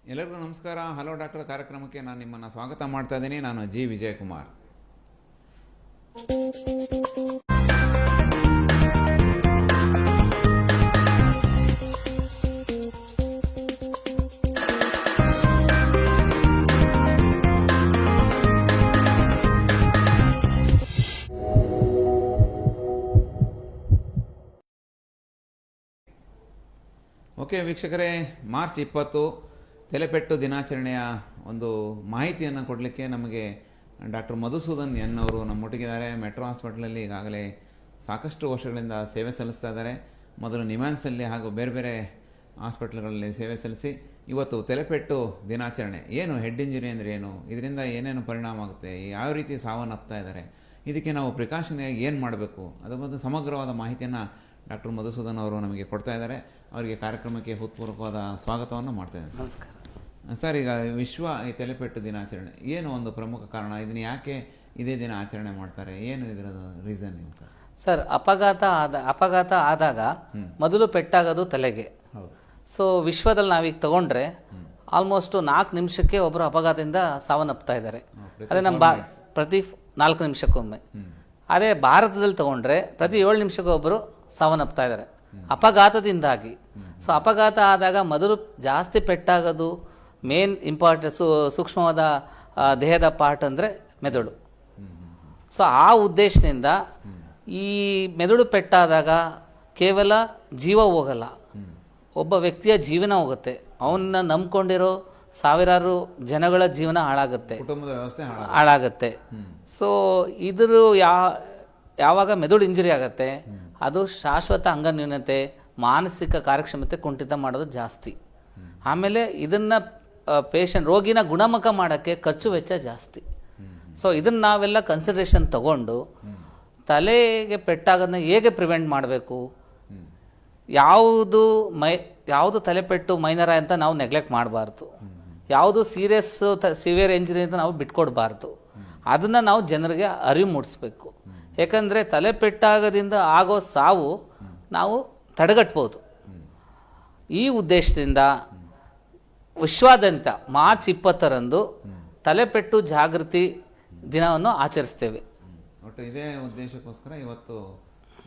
ಎಲ್ಲರಿಗೂ ನಮಸ್ಕಾರ. Hello doctor ಕಾರ್ಯಕ್ರಮಕ್ಕೆ ನಾನು ನಿಮ್ಮನ್ನು ಸ್ವಾಗತ ಮಾಡ್ತಾ ಇದ್ದೀನಿ. ನಾನು ಜಿ ವಿಜಯಕುಮಾರ್. ಓಕೆ ವೀಕ್ಷಕರೇ, ಮಾರ್ಚ್ 20 ತಲೆಪೆಟ್ಟು ದಿನಾಚರಣೆಯ ಒಂದು ಮಾಹಿತಿಯನ್ನು ಕೊಡಲಿಕ್ಕೆ ನಮಗೆ ಡಾಕ್ಟರ್ ಮಧುಸೂದನ್ ಎನ್ ಅವರು ನಮ್ಮೊಟ್ಟಿಗಿದ್ದಾರೆ. ಮೆಟ್ರೋ ಹಾಸ್ಪಿಟಲಲ್ಲಿ ಈಗಾಗಲೇ ಸಾಕಷ್ಟು ವರ್ಷಗಳಿಂದ ಸೇವೆ ಸಲ್ಲಿಸ್ತಾ ಇದ್ದಾರೆ. ಮೊದಲು ನಿಮ್ಯಾನ್ಸಲ್ಲಿ ಹಾಗೂ ಬೇರೆ ಬೇರೆ ಹಾಸ್ಪಿಟ್ಲ್ಗಳಲ್ಲಿ ಸೇವೆ ಸಲ್ಲಿಸಿ ಇವತ್ತು ತಲೆಪೆಟ್ಟು ದಿನಾಚರಣೆ ಏನು, ಹೆಡ್ ಇಂಜುರಿ ಅಂದರೆ ಏನು, ಇದರಿಂದ ಏನೇನು ಪರಿಣಾಮ ಆಗುತ್ತೆ, ಯಾವ ರೀತಿ ಸಾವನ್ನಪ್ತಾ ಇದ್ದಾರೆ, ಇದಕ್ಕೆ ನಾವು ಪ್ರಿಕಾಷನ್ಯಾಗಿ ಏನು ಮಾಡಬೇಕು, ಅದರ ಒಂದು ಸಮಗ್ರವಾದ ಮಾಹಿತಿಯನ್ನು ಡಾಕ್ಟರ್ ಮಧುಸೂದನ್ ಅವರು ನಮಗೆ ಕೊಡ್ತಾ ಇದ್ದಾರೆ. ಅವರಿಗೆ ಕಾರ್ಯಕ್ರಮಕ್ಕೆ ಹೃತ್ಪೂರ್ವಕವಾದ ಸ್ವಾಗತವನ್ನು ಮಾಡ್ತಾ ಇದ್ದೇನೆ. ನಮಸ್ಕಾರ ಸರ್. ಈಗ ವಿಶ್ವ ಈ ತಲೆಪೆಟ್ಟು ದಿನಾಚರಣೆ ಏನು ಒಂದು ಪ್ರಮುಖ ಕಾರಣ, ಇದನ್ನು ಯಾಕೆ ಇದೇ ದಿನ ಆಚರಣೆ ಮಾಡ್ತಾರೆ, ಏನು ಇದರದ್ದು ರೀಸನ್ ಏನು ಸರ್? ಸರ್, ಅಪಘಾತ ಆದಾಗ ಮೊದಲು ಪೆಟ್ಟಾಗೋದು ತಲೆಗೆ. ಸೊ ವಿಶ್ವದಲ್ಲಿ ನಾವೀಗ ತಗೊಂಡ್ರೆ ಆಲ್ಮೋಸ್ಟ್ 4 ನಿಮಿಷಕ್ಕೆ ಒಬ್ಬರು ಅಪಘಾತದಿಂದ ಸಾವನ್ನಪ್ತಾ ಇದ್ದಾರೆ. ಅದೇ ನಮ್ಮ ಪ್ರತಿ 4 ನಿಮಿಷಕ್ಕೊಮ್ಮೆ. ಅದೇ ಭಾರತದಲ್ಲಿ ತಗೊಂಡ್ರೆ ಪ್ರತಿ 7 ನಿಮಿಷಕ್ಕೆ ಒಬ್ಬರು ಸಾವನ್ನಪ್ತಾ ಇದ್ದಾರೆ ಅಪಘಾತದಿಂದಾಗಿ. ಸೊ ಅಪಘಾತ ಆದಾಗ ಮೊದಲು ಜಾಸ್ತಿ ಪೆಟ್ಟಾಗೋದು ಮೇನ್ ಸೂಕ್ಷ್ಮವಾದ ದೇಹದ ಪಾರ್ಟ್ ಅಂದರೆ ಮೆದುಳು. ಸೊ ಆ ಉದ್ದೇಶದಿಂದ ಈ ಮೆದುಳು ಪೆಟ್ಟಾದಾಗ ಕೇವಲ ಜೀವ ಹೋಗಲ್ಲ, ಒಬ್ಬ ವ್ಯಕ್ತಿಯ ಜೀವನ ಹೋಗುತ್ತೆ. ಅವನ್ನ ನಂಬ್ಕೊಂಡಿರೋ ಸಾವಿರಾರು ಜನಗಳ ಜೀವನ ಹಾಳಾಗುತ್ತೆ, ಕುಟುಂಬದ ವ್ಯವಸ್ಥೆ ಹಾಳಾಗುತ್ತೆ. ಸೊ ಇದ್ರ ಯಾವಾಗ ಮೆದುಳು ಇಂಜುರಿ ಆಗುತ್ತೆ ಅದು ಶಾಶ್ವತ ಅಂಗನ್ಯೂನತೆ, ಮಾನಸಿಕ ಕಾರ್ಯಕ್ಷಮತೆ ಕುಂಠಿತ ಮಾಡೋದು ಜಾಸ್ತಿ. ಆಮೇಲೆ ಇದನ್ನು ರೋಗಿನ ಗುಣಮುಖ ಮಾಡೋಕ್ಕೆ ಖರ್ಚು ವೆಚ್ಚ ಜಾಸ್ತಿ. ಸೊ ಇದನ್ನು ನಾವೆಲ್ಲ ಕನ್ಸಿಡರೇಷನ್ ತಗೊಂಡು ತಲೆಗೆ ಪೆಟ್ಟಾಗೋದನ್ನ ಹೇಗೆ ಪ್ರಿವೆಂಟ್ ಮಾಡಬೇಕು, ಯಾವುದು ತಲೆಪೆಟ್ಟು ಮೈನರ ಅಂತ ನಾವು ನೆಗ್ಲೆಕ್ಟ್ ಮಾಡಬಾರ್ದು, ಯಾವುದು ಸಿವಿಯರ್ ಇಂಜುರಿ ಅಂತ ನಾವು ಬಿಟ್ಕೊಡ್ಬಾರ್ದು, ಅದನ್ನು ನಾವು ಜನರಿಗೆ ಅರಿವು ಮೂಡಿಸ್ಬೇಕು. ಯಾಕಂದರೆ ತಲೆಪೆಟ್ಟಾಗೋದ್ರಿಂದ ಆಗೋ ಸಾವು ನಾವು ತಡೆಗಟ್ಬೋದು. ಈ ಉದ್ದೇಶದಿಂದ ವಿಶ್ವಾದ್ಯಂತ ಮಾರ್ಚ್ 20ರಂದು ತಲೆಪೆಟ್ಟು ಜಾಗೃತಿ ದಿನವನ್ನು ಆಚರಿಸ್ತೇವೆ. ಒಟ್ಟು ಇದೇ ಉದ್ದೇಶಕ್ಕೋಸ್ಕರ ಇವತ್ತು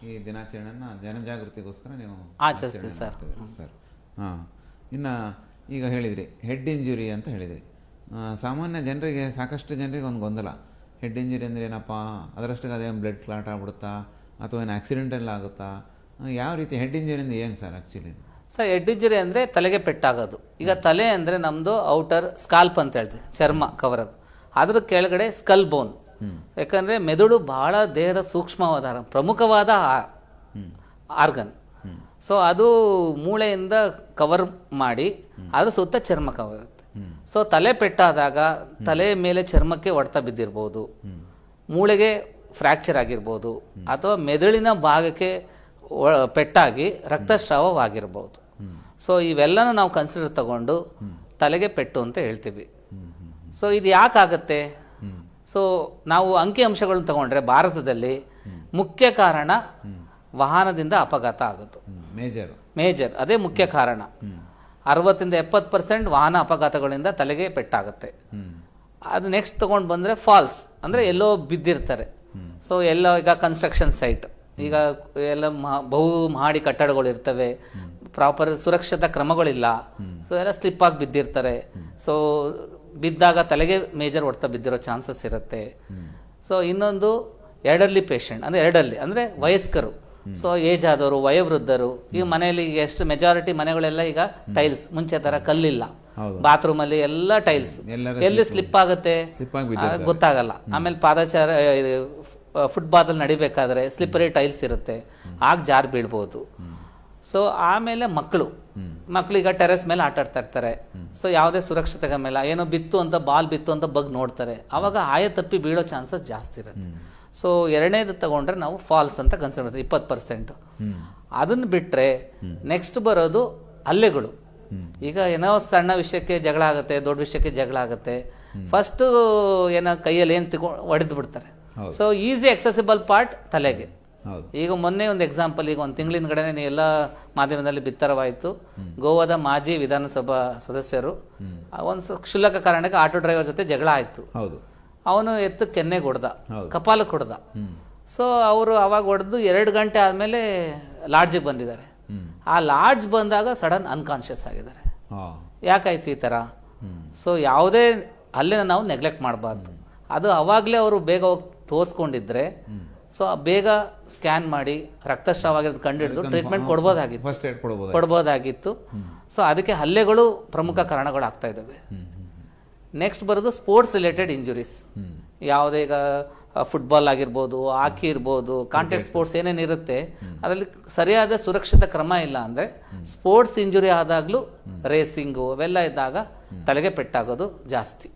ಈ ದಿನಾಚರಣೆಯನ್ನು ಜನಜಾಗೃತಿಗೋಸ್ಕರ ನೀವು ಆಚರಿಸ್ತೀವಿ ಸರ್. ಹಾಂ, ಇನ್ನು ಈಗ ಹೇಳಿದ್ರಿ ಹೆಡ್ ಇಂಜುರಿ ಅಂತ ಹೇಳಿದ್ರಿ. ಸಾಮಾನ್ಯ ಜನರಿಗೆ, ಸಾಕಷ್ಟು ಜನರಿಗೆ ಒಂದು ಗೊಂದಲ, ಹೆಡ್ ಇಂಜುರಿ ಅಂದರೆ ಏನಪ್ಪ, ಅದರಷ್ಟಿಗೆ ಅದೇ ಬ್ಲಡ್ ಕ್ಲಾಟ್ ಆಗ್ಬಿಡುತ್ತಾ ಅಥವಾ ಏನು ಆಕ್ಸಿಡೆಂಟೆಲ್ಲ ಆಗುತ್ತಾ, ಯಾವ ರೀತಿ ಹೆಡ್ ಇಂಜುರಿಯಿಂದ ಏನು sir actually? Sir, head injury ಅಂದರೆ ತಲೆಗೆ ಪೆಟ್ಟಾಗೋದು. ಈಗ ತಲೆ ಅಂದರೆ ನಮ್ಮದು ಔಟರ್ ಸ್ಕಾಲ್ಪ್ ಅಂತ ಹೇಳ್ತೀವಿ, ಚರ್ಮ ಕವರದು, ಅದ್ರ ಕೆಳಗಡೆ ಸ್ಕಲ್ ಬೋನ್. ಯಾಕಂದರೆ ಮೆದುಳು ಬಹಳ ದೇಹದ ಸೂಕ್ಷ್ಮವಾದ ಪ್ರಮುಖವಾದ ಆರ್ಗನ್. ಸೊ ಅದು ಮೂಳೆಯಿಂದ ಕವರ್ ಮಾಡಿ ಅದ್ರ ಸುತ್ತ ಚರ್ಮ ಕವರ್ ಇರುತ್ತೆ. ಸೊ ತಲೆ ಪೆಟ್ಟಾದಾಗ ತಲೆ ಮೇಲೆ ಚರ್ಮಕ್ಕೆ ಹೊಡೆತ ಬಿದ್ದಿರ್ಬೋದು, ಮೂಳೆಗೆ ಫ್ರ್ಯಾಕ್ಚರ್ ಆಗಿರ್ಬೋದು, ಅಥವಾ ಮೆದುಳಿನ ಭಾಗಕ್ಕೆ ಪೆಟ್ಟಾಗಿ ರಕ್ತಸ್ರಾವವಾಗಿರ್ಬೋದು. ಸೊ ಇವೆಲ್ಲನೂ ನಾವು ಕನ್ಸಿಡರ್ ತಗೊಂಡು ತಲೆಗೆ ಪೆಟ್ಟು ಅಂತ ಹೇಳ್ತೀವಿ. ಸೊ ಇದು ಯಾಕಾಗತ್ತೆ? ಸೊ ನಾವು ಅಂಕಿ ಅಂಶಗಳನ್ನ ತಗೊಂಡ್ರೆ ಭಾರತದಲ್ಲಿ ಮುಖ್ಯ ಕಾರಣ ವಾಹನದಿಂದ ಅಪಘಾತ ಆಗೋದು. ಮೇಜರ್ ಅದೇ ಮುಖ್ಯ ಕಾರಣ. 60-70% ವಾಹನ ಅಪಘಾತಗಳಿಂದ ತಲೆಗೆ ಪೆಟ್ಟಾಗುತ್ತೆ. ಅದು ನೆಕ್ಸ್ಟ್ ತಗೊಂಡು ಬಂದರೆ ಫಾಲ್ಸ್, ಅಂದರೆ ಎಲ್ಲೋ ಬಿದ್ದಿರ್ತಾರೆ. ಸೊ ಎಲ್ಲೋ ಈಗ ಕನ್ಸ್ಟ್ರಕ್ಷನ್ ಸೈಟ್, ಈಗ ಎಲ್ಲ ಬಹು ಮಹಡಿ ಕಟ್ಟಡಗಳು ಇರ್ತವೆ, ಪ್ರಾಪರ್ ಸುರಕ್ಷತಾ ಕ್ರಮಗಳಿಲ್ಲ, ಸೊ ಎಲ್ಲ ಸ್ಲಿಪ್ ಆಗಿ ಬಿದ್ದಿರ್ತಾರೆ. ಸೊ ಬಿದ್ದಾಗ ತಲೆಗೆ ಮೇಜರ್ ಹೊಡೆತ ಬಿದ್ದಿರೋ ಚಾನ್ಸಸ್ ಇರುತ್ತೆ. ಸೊ ಇನ್ನೊಂದು ಎಲ್ಡರ್ಲಿ ಪೇಷಂಟ್, ಅಂದರೆ ವಯಸ್ಕರು, ಸೊ ಏಜ್ ಆದವರು, ವಯೋವೃದ್ಧರು. ಈ ಮನೆಯಲ್ಲಿ ಎಷ್ಟು ಮೆಜಾರಿಟಿ ಮನೆಗಳೆಲ್ಲ ಈಗ ಟೈಲ್ಸ್, ಮುಂಚೆ ತರ ಕಲ್ಲಿಲ್ಲ, ಬಾತ್ರೂಮ್ ಅಲ್ಲಿ ಎಲ್ಲ ಟೈಲ್ಸ್, ಎಲ್ಲಿ ಸ್ಲಿಪ್ ಆಗುತ್ತೆ ಗೊತ್ತಾಗಲ್ಲ. ಆಮೇಲೆ ಪಾದಚಾರ ಫುಟ್ಪಾತ್ ಅಲ್ಲಿ ನಡಿಬೇಕಾದ್ರೆ ಸ್ಲಿಪ್ಪರಿ ಟೈಲ್ಸ್ ಇರುತ್ತೆ, ಆಗ ಜಾರ್ ಬೀಳ್ಬೋದು. ಸೊ ಆಮೇಲೆ ಮಕ್ಕಳು ಮಕ್ಕಳೀಗ ಟೆರೆಸ್ ಮೇಲೆ ಆಟ ಆಡ್ತಾ ಇರ್ತಾರೆ. ಸೊ ಯಾವುದೇ ಸುರಕ್ಷತೆಗಳ ಮೇಲೆ ಏನೋ ಬಿತ್ತು ಅಂತ ಬಾಲ್ ಬಿತ್ತು ಅಂತ ಬಗ್ ನೋಡ್ತಾರೆ, ಆವಾಗ ಆಯ ತಪ್ಪಿ ಬೀಳೋ ಚಾನ್ಸಸ್ ಜಾಸ್ತಿ ಇರುತ್ತೆ. ಸೊ ಎರಡನೇದು ತಗೊಂಡ್ರೆ ನಾವು ಫಾಲ್ಸ್ ಅಂತ ಕನ್ಸಿಡರ್ ಮಾಡ್ತೀವಿ 20%. ಅದನ್ನು ಬಿಟ್ಟರೆ ನೆಕ್ಸ್ಟ್ ಬರೋದು ಹಲ್ಲೆಗಳು. ಈಗ ಏನೋ ಸಣ್ಣ ವಿಷಯಕ್ಕೆ ಜಗಳ ಆಗುತ್ತೆ, ದೊಡ್ಡ ವಿಷಯಕ್ಕೆ ಜಗಳ ಆಗುತ್ತೆ, ಫಸ್ಟು ಏನೋ ಕೈಯಲ್ಲಿ ಏನು ಹೊಡೆದು ಬಿಡ್ತಾರೆ. ಸೊ ಈಸಿ ಎಕ್ಸೆಸಿಬಲ್ ಪಾರ್ಟ್ ತಲೆಗೆ. ಈಗ ಮೊನ್ನೆ ಒಂದು ಎಕ್ಸಾಂಪಲ್, ಈಗ ಒಂದು ತಿಂಗಳಿನ ಕಡೆನೇ ಎಲ್ಲ ಮಾಧ್ಯಮದಲ್ಲಿ ಬಿತ್ತರವಾಯಿತು. ಗೋವಾದ ಮಾಜಿ ವಿಧಾನಸಭಾ ಸದಸ್ಯರು ಒಂದು ಕ್ಷುಲ್ಲಕ ಕಾರಣಕ್ಕೆ ಆಟೋ ಡ್ರೈವರ್ ಜೊತೆ ಜಗಳ ಆಯಿತು. ಅವನು ಎತ್ತು ಕೆನ್ನೆಗೆ ಹೊಡೆದ, ಕಪಾಲಕ್ಕೆ ಹೊಡೆದ. ಸೊ ಅವರು ಅವಾಗ ಹೊಡೆದು 2 ಗಂಟೆ ಆದಮೇಲೆ ಲಾಡ್ಜಿಗೆ ಬಂದಿದ್ದಾರೆ. ಆ ಲಾಡ್ಜ್ ಬಂದಾಗ ಸಡನ್ ಅನ್ಕಾನ್ಷಿಯಸ್ ಆಗಿದ್ದಾರೆ. ಯಾಕಾಯ್ತು ಈ ಥರ? ಸೊ ಯಾವುದೇ ಅಲ್ಲಿನ ನಾವು ನೆಗ್ಲೆಕ್ಟ್ ಮಾಡಬಾರ್ದು. ಅದು ಅವಾಗಲೇ ಅವರು ಬೇಗ ಹೋಗಿ ತೋರಿಸ್ಕೊಂಡಿದ್ರೆ ಸೊ ಬೇಗ ಸ್ಕ್ಯಾನ್ ಮಾಡಿ ರಕ್ತಸ್ರಾವ ಆಗಿರೋದು ಕಂಡುಹಿಡಿದು ಟ್ರೀಟ್ಮೆಂಟ್ ಕೊಡ್ಬೋದಾಗಿತ್ತು. ಸೊ ಅದಕ್ಕೆ ಹಲ್ಲೆಗಳು ಪ್ರಮುಖ ಕಾರಣಗಳಾಗ್ತಾ ಇದ್ದಾವೆ. ನೆಕ್ಸ್ಟ್ ಬರೋದು ಸ್ಪೋರ್ಟ್ಸ್ ರಿಲೇಟೆಡ್ ಇಂಜುರೀಸ್. ಯಾವುದೇ ಈಗ ಫುಟ್ಬಾಲ್ ಆಗಿರ್ಬೋದು, ಹಾಕಿ ಇರ್ಬೋದು, ಕಾಂಟ್ಯಾಕ್ಟ್ ಸ್ಪೋರ್ಟ್ಸ್ ಏನೇನಿರುತ್ತೆ ಅದರಲ್ಲಿ ಸರಿಯಾದ ಸುರಕ್ಷಿತ ಕ್ರಮ ಇಲ್ಲ ಅಂದರೆ ಸ್ಪೋರ್ಟ್ಸ್ ಇಂಜುರಿ ಆದಾಗಲೂ ರೇಸಿಂಗು ಅವೆಲ್ಲ ಇದ್ದಾಗ ತಲೆಗೆ ಪೆಟ್ಟಾಗೋದು ಜಾಸ್ತಿ.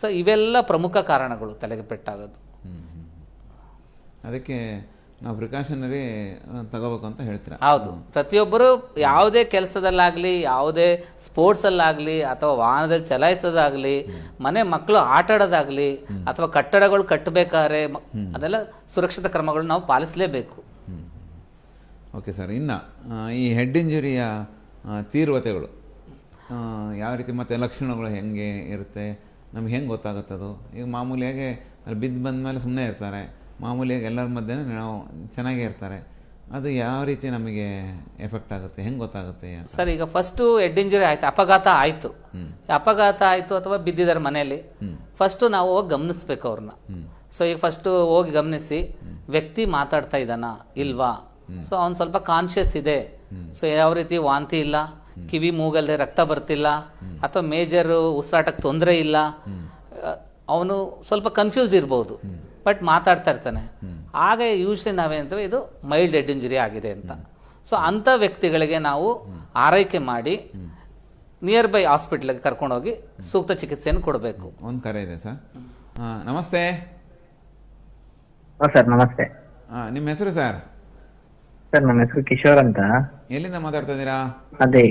ಸೊ ಇವೆಲ್ಲ ಪ್ರಮುಖ ಕಾರಣಗಳು ತಲೆಗೆ ಪೆಟ್ಟಾಗೋದು. ಅದಕ್ಕೆ ನಾವು ಪ್ರಿಕಾಷನರಿ ತಗೋಬೇಕು ಅಂತ ಹೇಳ್ತೀರಾ? ಹೌದು. ಪ್ರತಿಯೊಬ್ಬರು ಯಾವುದೇ ಕೆಲಸದಲ್ಲಾಗಲಿ, ಯಾವುದೇ ಸ್ಪೋರ್ಟ್ಸಲ್ಲಾಗಲಿ, ಅಥವಾ ವಾಹನದಲ್ಲಿ ಚಲಾಯಿಸೋದಾಗಲಿ, ಮನೆ ಮಕ್ಕಳು ಆಟ ಆಡೋದಾಗಲಿ, ಅಥವಾ ಕಟ್ಟಡಗಳು ಕಟ್ಟಬೇಕಾದ್ರೆ ಅದೆಲ್ಲ ಸುರಕ್ಷಿತ ಕ್ರಮಗಳು ನಾವು ಪಾಲಿಸಲೇಬೇಕು. Okay sir. ಇನ್ನು ಈ ಹೆಡ್ ಇಂಜುರಿಯ ತೀವ್ರತೆಗಳು ಯಾವ ರೀತಿ ಮತ್ತು ಲಕ್ಷಣಗಳು ಹೆಂಗೆ ಇರುತ್ತೆ, ನಮ್ಗೆ ಹೆಂಗೆ ಗೊತ್ತಾಗುತ್ತದು? ಈಗ ಮಾಮೂಲಿಯಾಗಿ ಅಲ್ಲಿ ಬಿದ್ದು ಬಂದ ಮೇಲೆ ಸುಮ್ಮನೆ ಇರ್ತಾರೆ, ಮಾಮೂಲಿಯಾಗಿ ಎಲ್ಲರ ಮಧ್ಯೆ ನಾವು ಚೆನ್ನಾಗೇ ಇರ್ತಾರೆ. ಅದು ಯಾವ ರೀತಿ ನಮಗೆ ಎಫೆಕ್ಟ್ ಆಗುತ್ತೆ, ಹೆಂಗೆ ಗೊತ್ತಾಗುತ್ತೆ ಸರ್? ಈಗ ಫಸ್ಟು ಹೆಡ್ ಇಂಜುರಿ ಆಯ್ತು, ಅಪಘಾತ ಆಯಿತು ಅಥವಾ ಬಿದ್ದಿದ್ದಾರೆ ಮನೆಯಲ್ಲಿ, ಫಸ್ಟು ನಾವು ಹೋಗಿ ಗಮನಿಸ್ಬೇಕು ಅವ್ರನ್ನ. ಸೊ ಈಗ ಫಸ್ಟು ಹೋಗಿ ಗಮನಿಸಿ, ವ್ಯಕ್ತಿ ಮಾತಾಡ್ತಾ ಇದ್ದಾನ ಇಲ್ವಾ, ಸೊ ಅವ್ನು ಸ್ವಲ್ಪ ಕಾನ್ಷಿಯಸ್ ಇದೆ, ಸೊ ಯಾವ ರೀತಿ ವಾಂತಿ ಇಲ್ಲ, ಕಿವಿ ಮೂಗಲ್ಲೇ ರಕ್ತ ಬರ್ತಿಲ್ಲ, ಅಥವಾ ಮೇಜರ್ ಉಸಿರಾಟಕ್ಕೆ ತೊಂದರೆ ಇಲ್ಲ, ಅವನು ಸ್ವಲ್ಪ ಕನ್ಫ್ಯೂಸ್ಡ್ ಇರ್ಬೋದು ಬಟ್ ಮಾತಾಡ್ತಾ ಇರ್ತಾನೆ, ಆಗ ಯೂಶ್ವಲಿ ನಾವೇನಂತೇವೆ ಇದು ಮೈಲ್ಡ್ ಹೆಡ್ ಇಂಜುರಿ ಆಗಿದೆ ಅಂತ. ಸೊ ಅಂಥ ವ್ಯಕ್ತಿಗಳಿಗೆ ನಾವು ಆರೈಕೆ ಮಾಡಿ ನಿಯರ್ ಬೈ ಹಾಸ್ಪಿಟ್ಲಿಗೆ ಕರ್ಕೊಂಡೋಗಿ ಸೂಕ್ತ ಚಿಕಿತ್ಸೆಯನ್ನು ಕೊಡಬೇಕು. ಒಂದು ಕರೆ ಇದೆ ಸರ್. ನಮಸ್ತೆ ಸರ್. ನಮಸ್ತೆ. ನಿಮ್ಮ ಹೆಸರು ಸರ್? ಸರ್ ನಮ್ಮ ಹೆಸರು ಕಿಶೋರ್ ಅಂತ. ಎಲ್ಲಿಂದ ಮಾತಾಡ್ತಾ ಇದ್ದೀರಾ? ಅದೇ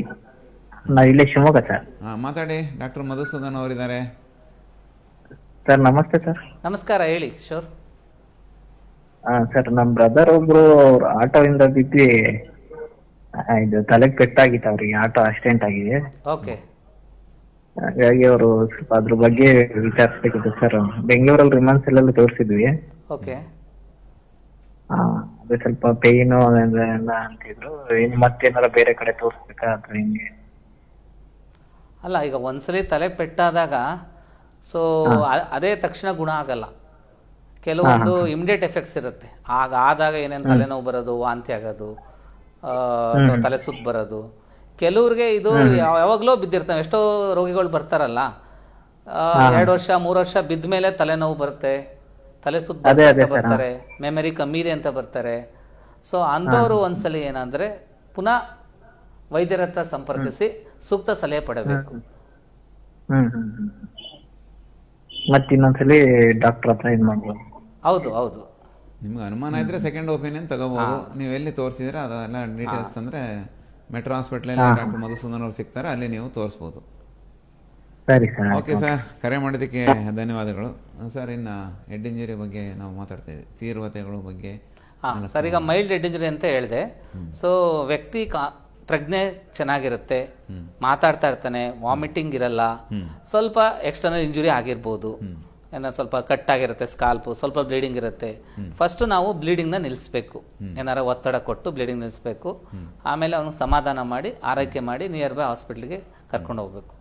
ನಾವು ಇಲ್ಲೇ ಶಿವಮೊಗ್ಗ ಸರ್. ಮಾತಾಡಿ. ಡಾಕ್ಟರ್ ಮಧುಸೂದನ್ ಅವರಿದ್ದಾರೆ. ಸರ್ ನಮಸ್ತೆ ಸರ್. ನಮಸ್ಕಾರ, ಹೇಳಿ ಕಿಶೋರ್. ಸರ್ ನಮ್ಮ ಬ್ರದರ್ ಒಬ್ರು ಅವ್ರ ಆಟೋಯಿಂದ ಬಿದ್ದು ಇದು ತಲೆಗೆ ಪೆಟ್ಟಾಗಿತ್ತು, ಅವ್ರಿಗೆ ಆಟೋ ಆಕ್ಸಿಡೆಂಟ್ ಆಗಿದೆ. ಓಕೆ. ಹಾಗಾಗಿ ಅವರು ಸ್ವಲ್ಪ ಅದ್ರ ಬಗ್ಗೆ ವಿಚಾರಿಸ್ಬೇಕಿತ್ತು ಸರ್. ಬೆಂಗಳೂರಲ್ಲಿ ರಿಮಾನ್ಸ್ ಎಲ್ಲ ತೋರಿಸಿದ್ವಿ. ಓಕೆ. ಅದೇ ಸ್ವಲ್ಪ ಪೇಯ್ನು ಎಲ್ಲ ಅಂತಿದ್ರು. ಮತ್ತೇನಾರ ಬೇರೆ ಕಡೆ ತೋರಿಸ್ಬೇಕಾ ಅಥವಾ ಹಿಂಗೆ? ಅಲ್ಲ, ಈಗ ಒಂದ್ಸಲಿ ತಲೆ ಪೆಟ್ಟಾದಾಗ ಸೊ ಅದೇ ತಕ್ಷಣ ಗುಣ ಆಗಲ್ಲ. ಕೆಲವೊಂದು ಇಮಿಡಿಯೇಟ್ ಎಫೆಕ್ಟ್ಸ್ ಇರುತ್ತೆ. ಆದಾಗ ಏನೇನು ತಲೆನೋವು ಬರೋದು, ವಾಂತಿ ಆಗೋದು, ಅಥವಾ ತಲೆ ಸುತ್ತು ಬರೋದು. ಕೆಲವ್ರಿಗೆ ಇದು ಯಾವಾಗಲೂ ಬಿದ್ದಿರ್ತಾವೆ. ಎಷ್ಟೋ ರೋಗಿಗಳು ಬರ್ತಾರಲ್ಲ, 2 ವರ್ಷ 3 ವರ್ಷ ಬಿದ್ದ ಮೇಲೆ ತಲೆನೋವು ಬರುತ್ತೆ, ತಲೆ ಸುತ್ತ ಬರ್ತಾರೆ, ಮೆಮರಿ ಕಮ್ಮಿ ಇದೆ ಅಂತ ಬರ್ತಾರೆ. ಸೊ ಅಂಥವ್ರು ಒಂದ್ಸಲಿ ಏನಂದ್ರೆ ಪುನಃ ವೈದ್ಯರ ಹತ್ರ ಸಂಪರ್ಕಿಸಿ ಸೂಕ್ತ ಸಲಹೆ ಪಡಬೇಕು. ಮತ್ತೆ ಇನ್ನೊಂದ್ಸಲಿ ಡಾಕ್ಟರ್ ಹತ್ರ ಇದು ಮಾಡ್ಬೋದು. ಹೌದು ಹೌದು. ನಿಮ್ಗೆ ಅನುಮಾನ ಇದ್ರೆ ಸೆಕೆಂಡ್ ಒಪಿನಿಯನ್ ತಗೋಬಹುದು. ನೀವು ಎಲ್ಲಿ ತೋರಿಸಿದ್ರೆ ಅದೆಲ್ಲ ಡೀಟೇಲ್ಸ್ ಅಂದ್ರೆ ಮೆಟ್ರೋ ಹಾಸ್ಪಿಟ್ಲಲ್ಲಿ ಡಾಕ್ಟರ್ ಮಧುಸೂದನ್ ಅವ್ರು ಸಿಗ್ತಾರೆ, ಅಲ್ಲಿ ನೀವು ತೋರಿಸ್ಬೋದು. ಸರಿ ಸರ್. ಓಕೆ ಸರ್, ಕರೆ ಮಾಡಿದ್ದಕ್ಕೆ ಧನ್ಯವಾದಗಳು ಸರ್. ಇನ್ನು ಹೆಡ್ ಇಂಜುರಿ ಬಗ್ಗೆ ನಾವು ಮಾತಾಡ್ತಾ ಇದ್ದೀವಿ, ತೀವ್ರತೆಗಳ ಬಗ್ಗೆ. ಸರ್, ಈಗ ಮೈಲ್ಡ್ ಹೆಡ್ ಇಂಜುರಿ ಅಂತ ಹೇಳಿದೆ. ಸೊ ವ್ಯಕ್ತಿ ಪ್ರಜ್ಞೆ ಚೆನ್ನಾಗಿರುತ್ತೆ, ಮಾತಾಡ್ತಾ ಇರ್ತಾನೆ, ವಾಮಿಟಿಂಗ್ ಇರಲ್ಲ, ಸ್ವಲ್ಪ ಎಕ್ಸ್ಟರ್ನಲ್ ಇಂಜುರಿ ಆಗಿರ್ಬೋದು, ಏನೋ ಸ್ವಲ್ಪ ಕಟ್ ಆಗಿರುತ್ತೆ ಸ್ಕಾಲ್ಪು, ಸ್ವಲ್ಪ ಬ್ಲೀಡಿಂಗ್ ಇರುತ್ತೆ. ಫಸ್ಟ್ ನಾವು ಬ್ಲೀಡಿಂಗ್ನ ನಿಲ್ಲಿಸ್ಬೇಕು, ಏನಾರ ಒತ್ತಡ ಕೊಟ್ಟು ಬ್ಲೀಡಿಂಗ್ ನಿಲ್ಲಿಸ್ಬೇಕು. ಆಮೇಲೆ ಅವನಿಗೆ ಸಮಾಧಾನ ಮಾಡಿ ಆರೈಕೆ ಮಾಡಿ ನಿಯರ್ ಬೈ ಹಾಸ್ಪಿಟ್ಲಿಗೆ ಕರ್ಕೊಂಡು ಹೋಗ್ಬೇಕು.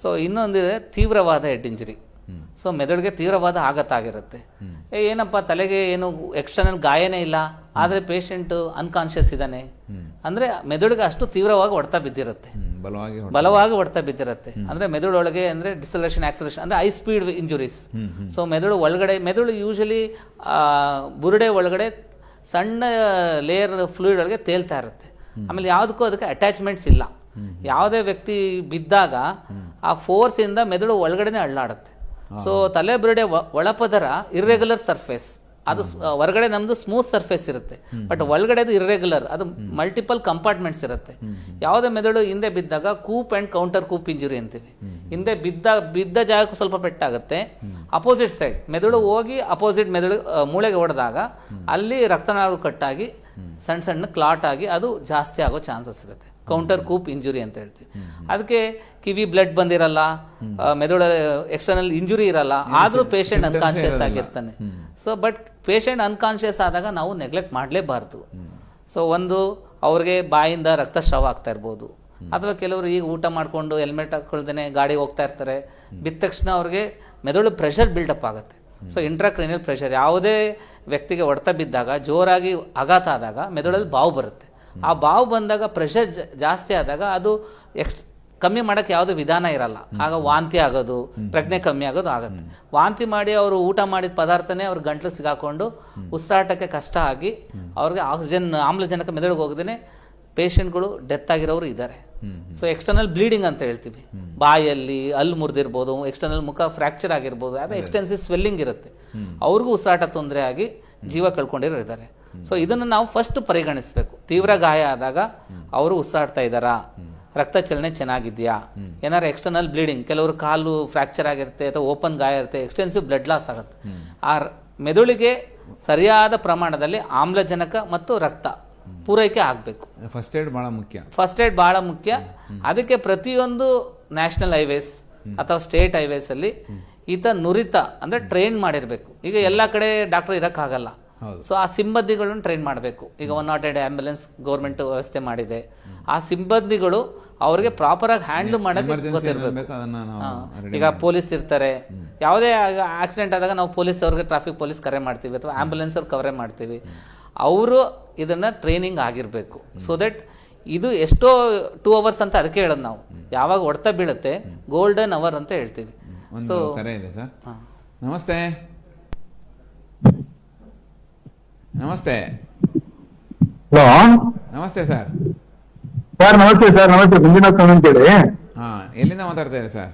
ಸೊ ಇನ್ನೊಂದಿದೆ ತೀವ್ರವಾದ ಹೆಡ್ ಇಂಜುರಿ. ಸೊ ಮೆದುಳಿಗೆ ತೀವ್ರವಾದ ಆಘಾತ ಆಗಿರುತ್ತೆ. ಏನಪ್ಪ ತಲೆಗೆ ಏನು ಎಕ್ಸ್ಟರ್ನಲ್ ಗಾಯನೇ ಇಲ್ಲ, ಆದರೆ ಪೇಷಂಟ್ ಅನ್ಕಾನ್ಷಿಯಸ್ ಇದ್ದಾನೆ ಅಂದ್ರೆ ಮೆದುಳಿಗೆ ಅಷ್ಟು ತೀವ್ರವಾಗಿ ಹೊಡೆತ ಬಿದ್ದಿರುತ್ತೆ, ಬಲವಾಗಿ ಹೊಡೆತ ಬಿದ್ದಿರುತ್ತೆ. ಅಂದ್ರೆ ಮೆದುಳೊಳಗೆ ಅಂದ್ರೆ ಡಿಸಲೇಷನ್ ಆಕ್ಸಲೇಷನ್ ಅಂದ್ರೆ ಹೈ ಸ್ಪೀಡ್ ಇಂಜುರೀಸ್. ಸೊ ಮೆದುಳು ಒಳಗಡೆ, ಮೆದುಳು ಯೂಶಲಿ ಬುರುಡೆ ಒಳಗಡೆ ಸಣ್ಣ ಲೇಯರ್ ಫ್ಲೂಯಿಡ್ ಒಳಗೆ ತೇಲ್ತಾ ಇರುತ್ತೆ. ಆಮೇಲೆ ಯಾವುದಕ್ಕೂ ಅದಕ್ಕೆ ಅಟ್ಯಾಚ್ಮೆಂಟ್ಸ್ ಇಲ್ಲ. ಯಾವುದೇ ವ್ಯಕ್ತಿ ಬಿದ್ದಾಗ ಆ ಫೋರ್ಸ್ ಇಂದ ಮೆದುಳು ಒಳಗಡೆನೆ ಅಳ್ಳಾಡುತ್ತೆ. ಸೊ ತಲೆ ಬುರುಡೆ ಒಳಪದರ ಇರ್ರೆಗ್ಯುಲರ್ ಸರ್ಫೇಸ್, ಅದು ಹೊರಗಡೆ ನಮ್ದು ಸ್ಮೂತ್ ಸರ್ಫೇಸ್ ಇರುತ್ತೆ, ಬಟ್ ಒಳಗಡೆ ಅದು ಇರ್ರೆಗ್ಯುಲರ್, ಅದು ಮಲ್ಟಿಪಲ್ ಕಂಪಾರ್ಟ್ಮೆಂಟ್ಸ್ ಇರುತ್ತೆ. ಯಾವುದೇ ಮೆದುಳು ಹಿಂದೆ ಬಿದ್ದಾಗ coop and counter coop injury ಅಂತೀವಿ. ಹಿಂದೆ ಬಿದ್ದ ಜಾಗಕ್ಕೂ ಸ್ವಲ್ಪ ಪೆಟ್ಟಾಗುತ್ತೆ. ಅಪೋಸಿಟ್ ಸೈಡ್ ಮೆದುಳು ಹೋಗಿ ಅಪೋಸಿಟ್ ಮೆದುಳು ಮೂಳೆಗೆ ಹೊಡೆದಾಗ ಅಲ್ಲಿ ರಕ್ತನಾಳ ಕಟ್ಟಾಗಿ ಸಣ್ಣ ಸಣ್ಣ ಕ್ಲಾಟ್ ಆಗಿ ಅದು ಜಾಸ್ತಿ ಆಗೋ ಚಾನ್ಸಸ್ ಇರುತ್ತೆ. ಕೌಂಟರ್ ಕೂಪ್ ಇಂಜುರಿ ಅಂತ ಹೇಳ್ತೀವಿ. ಅದಕ್ಕೆ ಕಿವಿ ಬ್ಲಡ್ ಬಂದಿರಲ್ಲ, ಮೆದುಳು ಎಕ್ಸ್ಟರ್ನಲ್ ಇಂಜುರಿ ಇರಲ್ಲ, ಆದ್ರೂ ಪೇಷಂಟ್ ಅನ್ಕಾನ್ಶಿಯಸ್ ಆಗಿರ್ತಾನೆ. ಸೊ ಬಟ್ ಪೇಷಂಟ್ ಅನ್ಕಾನ್ಶಿಯಸ್ ಆದಾಗ ನಾವು ನೆಗ್ಲೆಕ್ಟ್ ಮಾಡಲೇಬಾರ್ದು. ಸೊ ಒಂದು ಅವ್ರಿಗೆ ಬಾಯಿಂದ ರಕ್ತಸ್ರಾವ ಆಗ್ತಾ ಇರ್ಬೋದು, ಅಥವಾ ಕೆಲವರು ಈಗ ಊಟ ಮಾಡಿಕೊಂಡು ಹೆಲ್ಮೆಟ್ ಹಾಕೊಳ್ದೇನೆ ಗಾಡಿ ಹೋಗ್ತಾ ಇರ್ತಾರೆ, ಬಿದ್ದ ತಕ್ಷಣ ಅವ್ರಿಗೆ ಮೆದುಳು ಪ್ರೆಷರ್ ಬಿಲ್ಡಪ್ ಆಗುತ್ತೆ. ಸೊ ಇಂಟ್ರಾಕ್ರೇನಿಯಲ್ ಪ್ರೆಷರ್, ಯಾವುದೇ ವ್ಯಕ್ತಿಗೆ ಹೊಡೆತ ಬಿದ್ದಾಗ ಜೋರಾಗಿ ಆಘಾತ ಆದಾಗ ಮೆದುಳಲ್ಲಿ ಬಾವು ಬರುತ್ತೆ. ಆ ಬಾವು ಬಂದಾಗ ಪ್ರೆಷರ್ ಜಾಸ್ತಿ ಆದಾಗ ಅದು ಕಮ್ಮಿ ಮಾಡೋಕ್ಕೆ ಯಾವುದೇ ವಿಧಾನ ಇರಲ್ಲ. ಆಗ ವಾಂತಿ ಆಗೋದು, ಪ್ರಜ್ಞೆ ಕಮ್ಮಿ ಆಗೋದು ಆಗುತ್ತೆ. ವಾಂತಿ ಮಾಡಿ ಅವರು ಊಟ ಮಾಡಿದ ಪದಾರ್ಥನೇ ಅವ್ರ ಗಂಟ್ಲು ಸಿಗಾಕೊಂಡು ಉಸಿರಾಟಕ್ಕೆ ಕಷ್ಟ ಆಗಿ ಅವ್ರಿಗೆ ಆಮ್ಲಜನಕ ಮೆದುಳಿಗೆ ಹೋಗದೇನೆ ಪೇಷಂಟ್ಗಳು ಡೆತ್ ಆಗಿರೋರು ಇದ್ದಾರೆ. ಸೊ ಎಕ್ಸ್ಟರ್ನಲ್ ಬ್ಲೀಡಿಂಗ್ ಅಂತ ಹೇಳ್ತೀವಿ, ಬಾಯಲ್ಲಿ ಹಲ್ಲು ಮುರಿದಿರ್ಬೋದು, ಎಕ್ಸ್ಟರ್ನಲ್ ಮುಖ ಫ್ರಾಕ್ಚರ್ ಆಗಿರ್ಬೋದು, ಅದು ಎಕ್ಸ್ಟೆನ್ಸಿವ್ ಸ್ವೆಲ್ಲಿಂಗ್ ಇರುತ್ತೆ, ಅವ್ರಿಗೂ ಉಸಿರಾಟ ತೊಂದರೆ ಆಗಿ ಜೀವ ಕಳ್ಕೊಂಡಿರೋ ಇದ್ದಾರೆ. ಸೊ ಇದನ್ನು ನಾವು ಫಸ್ಟ್ ಪರಿಗಣಿಸಬೇಕು. ತೀವ್ರ ಗಾಯ ಆದಾಗ ಅವರು ಉಸಿರಾಡ್ತಾ ಇದ್ದಾರಾ, ರಕ್ತ ಚಲನೆ ಚೆನ್ನಾಗಿದೆಯಾ, ಏನಾರು ಎಕ್ಸ್ಟರ್ನಲ್ ಬ್ಲೀಡಿಂಗ್, ಕೆಲವರು ಕಾಲು ಫ್ರಾಕ್ಚರ್ ಆಗಿರುತ್ತೆ ಅಥವಾ ಓಪನ್ ಗಾಯ ಇರುತ್ತೆ, ಎಕ್ಸ್ಟೆನ್ಸಿವ್ ಬ್ಲಡ್ ಲಾಸ್ ಆಗುತ್ತೆ. ಆ ಮೆದುಳಿಗೆ ಸರಿಯಾದ ಪ್ರಮಾಣದಲ್ಲಿ ಆಮ್ಲಜನಕ ಮತ್ತು ರಕ್ತ ಪೂರೈಕೆ ಆಗಬೇಕು. ಫಸ್ಟ್ ಏಡ್ ಬಹಳ ಮುಖ್ಯ. ಫಸ್ಟ್ ಏಡ್ ಬಹಳ ಮುಖ್ಯ. ಅದಕ್ಕೆ ಪ್ರತಿಯೊಂದು ನ್ಯಾಷನಲ್ ಹೈವೇಸ್ ಅಥವಾ ಸ್ಟೇಟ್ ಹೈವೇಸ್ ಅಲ್ಲಿ ಈತ ನುರಿತ ಅಂದ್ರೆ ಟ್ರೈನ್ ಮಾಡಿರ್ಬೇಕು. ಈಗ ಎಲ್ಲ ಕಡೆ ಡಾಕ್ಟರ್ ಇರಕ್ಕಾಗಲ್ಲ. ಸೊ ಆ ಸಿಬ್ಬಂದಿಗಳನ್ನು ಟ್ರೈನ್ ಮಾಡಬೇಕು. ಈಗ 108 ಆಂಬ್ಯುಲೆನ್ಸ್ ಗೌರ್ಮೆಂಟ್ ವ್ಯವಸ್ಥೆ ಮಾಡಿದೆ. ಆ ಸಿಬ್ಬಂದಿಗಳು ಅವ್ರಿಗೆ ಪ್ರಾಪರ್ ಆಗಿ ಹ್ಯಾಂಡಲ್ ಮಾಡೋಕೆ ಗೊತ್ತಿರಬೇಕು. ಈಗ ಪೊಲೀಸ್ ಇರ್ತಾರೆ, ಯಾವುದೇ ಆಕ್ಸಿಡೆಂಟ್ ಆದಾಗ ನಾವು ಪೊಲೀಸ್ ಅವ್ರಿಗೆ ಟ್ರಾಫಿಕ್ ಪೊಲೀಸ್ ಕರೆ ಮಾಡ್ತೀವಿ ಅಥವಾ ಆಂಬ್ಯುಲೆನ್ಸ್ ಅವ್ರು ಕರೆ ಮಾಡ್ತೀವಿ. ಅವರು ಇದನ್ನ ಟ್ರೈನಿಂಗ್ ಆಗಿರ್ಬೇಕು. ಸೊ ದಟ್ ಇದು ಎಷ್ಟೋ 2 hours ಅಂತ ಅದಕ್ಕೆ ಹೇಳೋದು ನಾವು. ಯಾವಾಗ ಹೊಡೆತ ಬೀಳುತ್ತೆ ಗೋಲ್ಡನ್ ಅವರ್ ಅಂತ ಹೇಳ್ತೀವಿ. ಸೊ ಕರೆ ಇದೆ ಸರ್. ನಮಸ್ತೆ. ನಮಸ್ತೆ. ಹಲೋ, ನಮಸ್ತೆ ಸರ್. ಸರ್ ನಮಸ್ತೆ. ಸರ್ ನಮಸ್ತೆ, ಮಂಜುನಾಥ್ ಅಂತೇಳಿ. ಹಾ, ಎಲ್ಲಿಂದ ಮಾತಾಡ್ತಾ ಇದ್ದಾರೆ ಸರ್?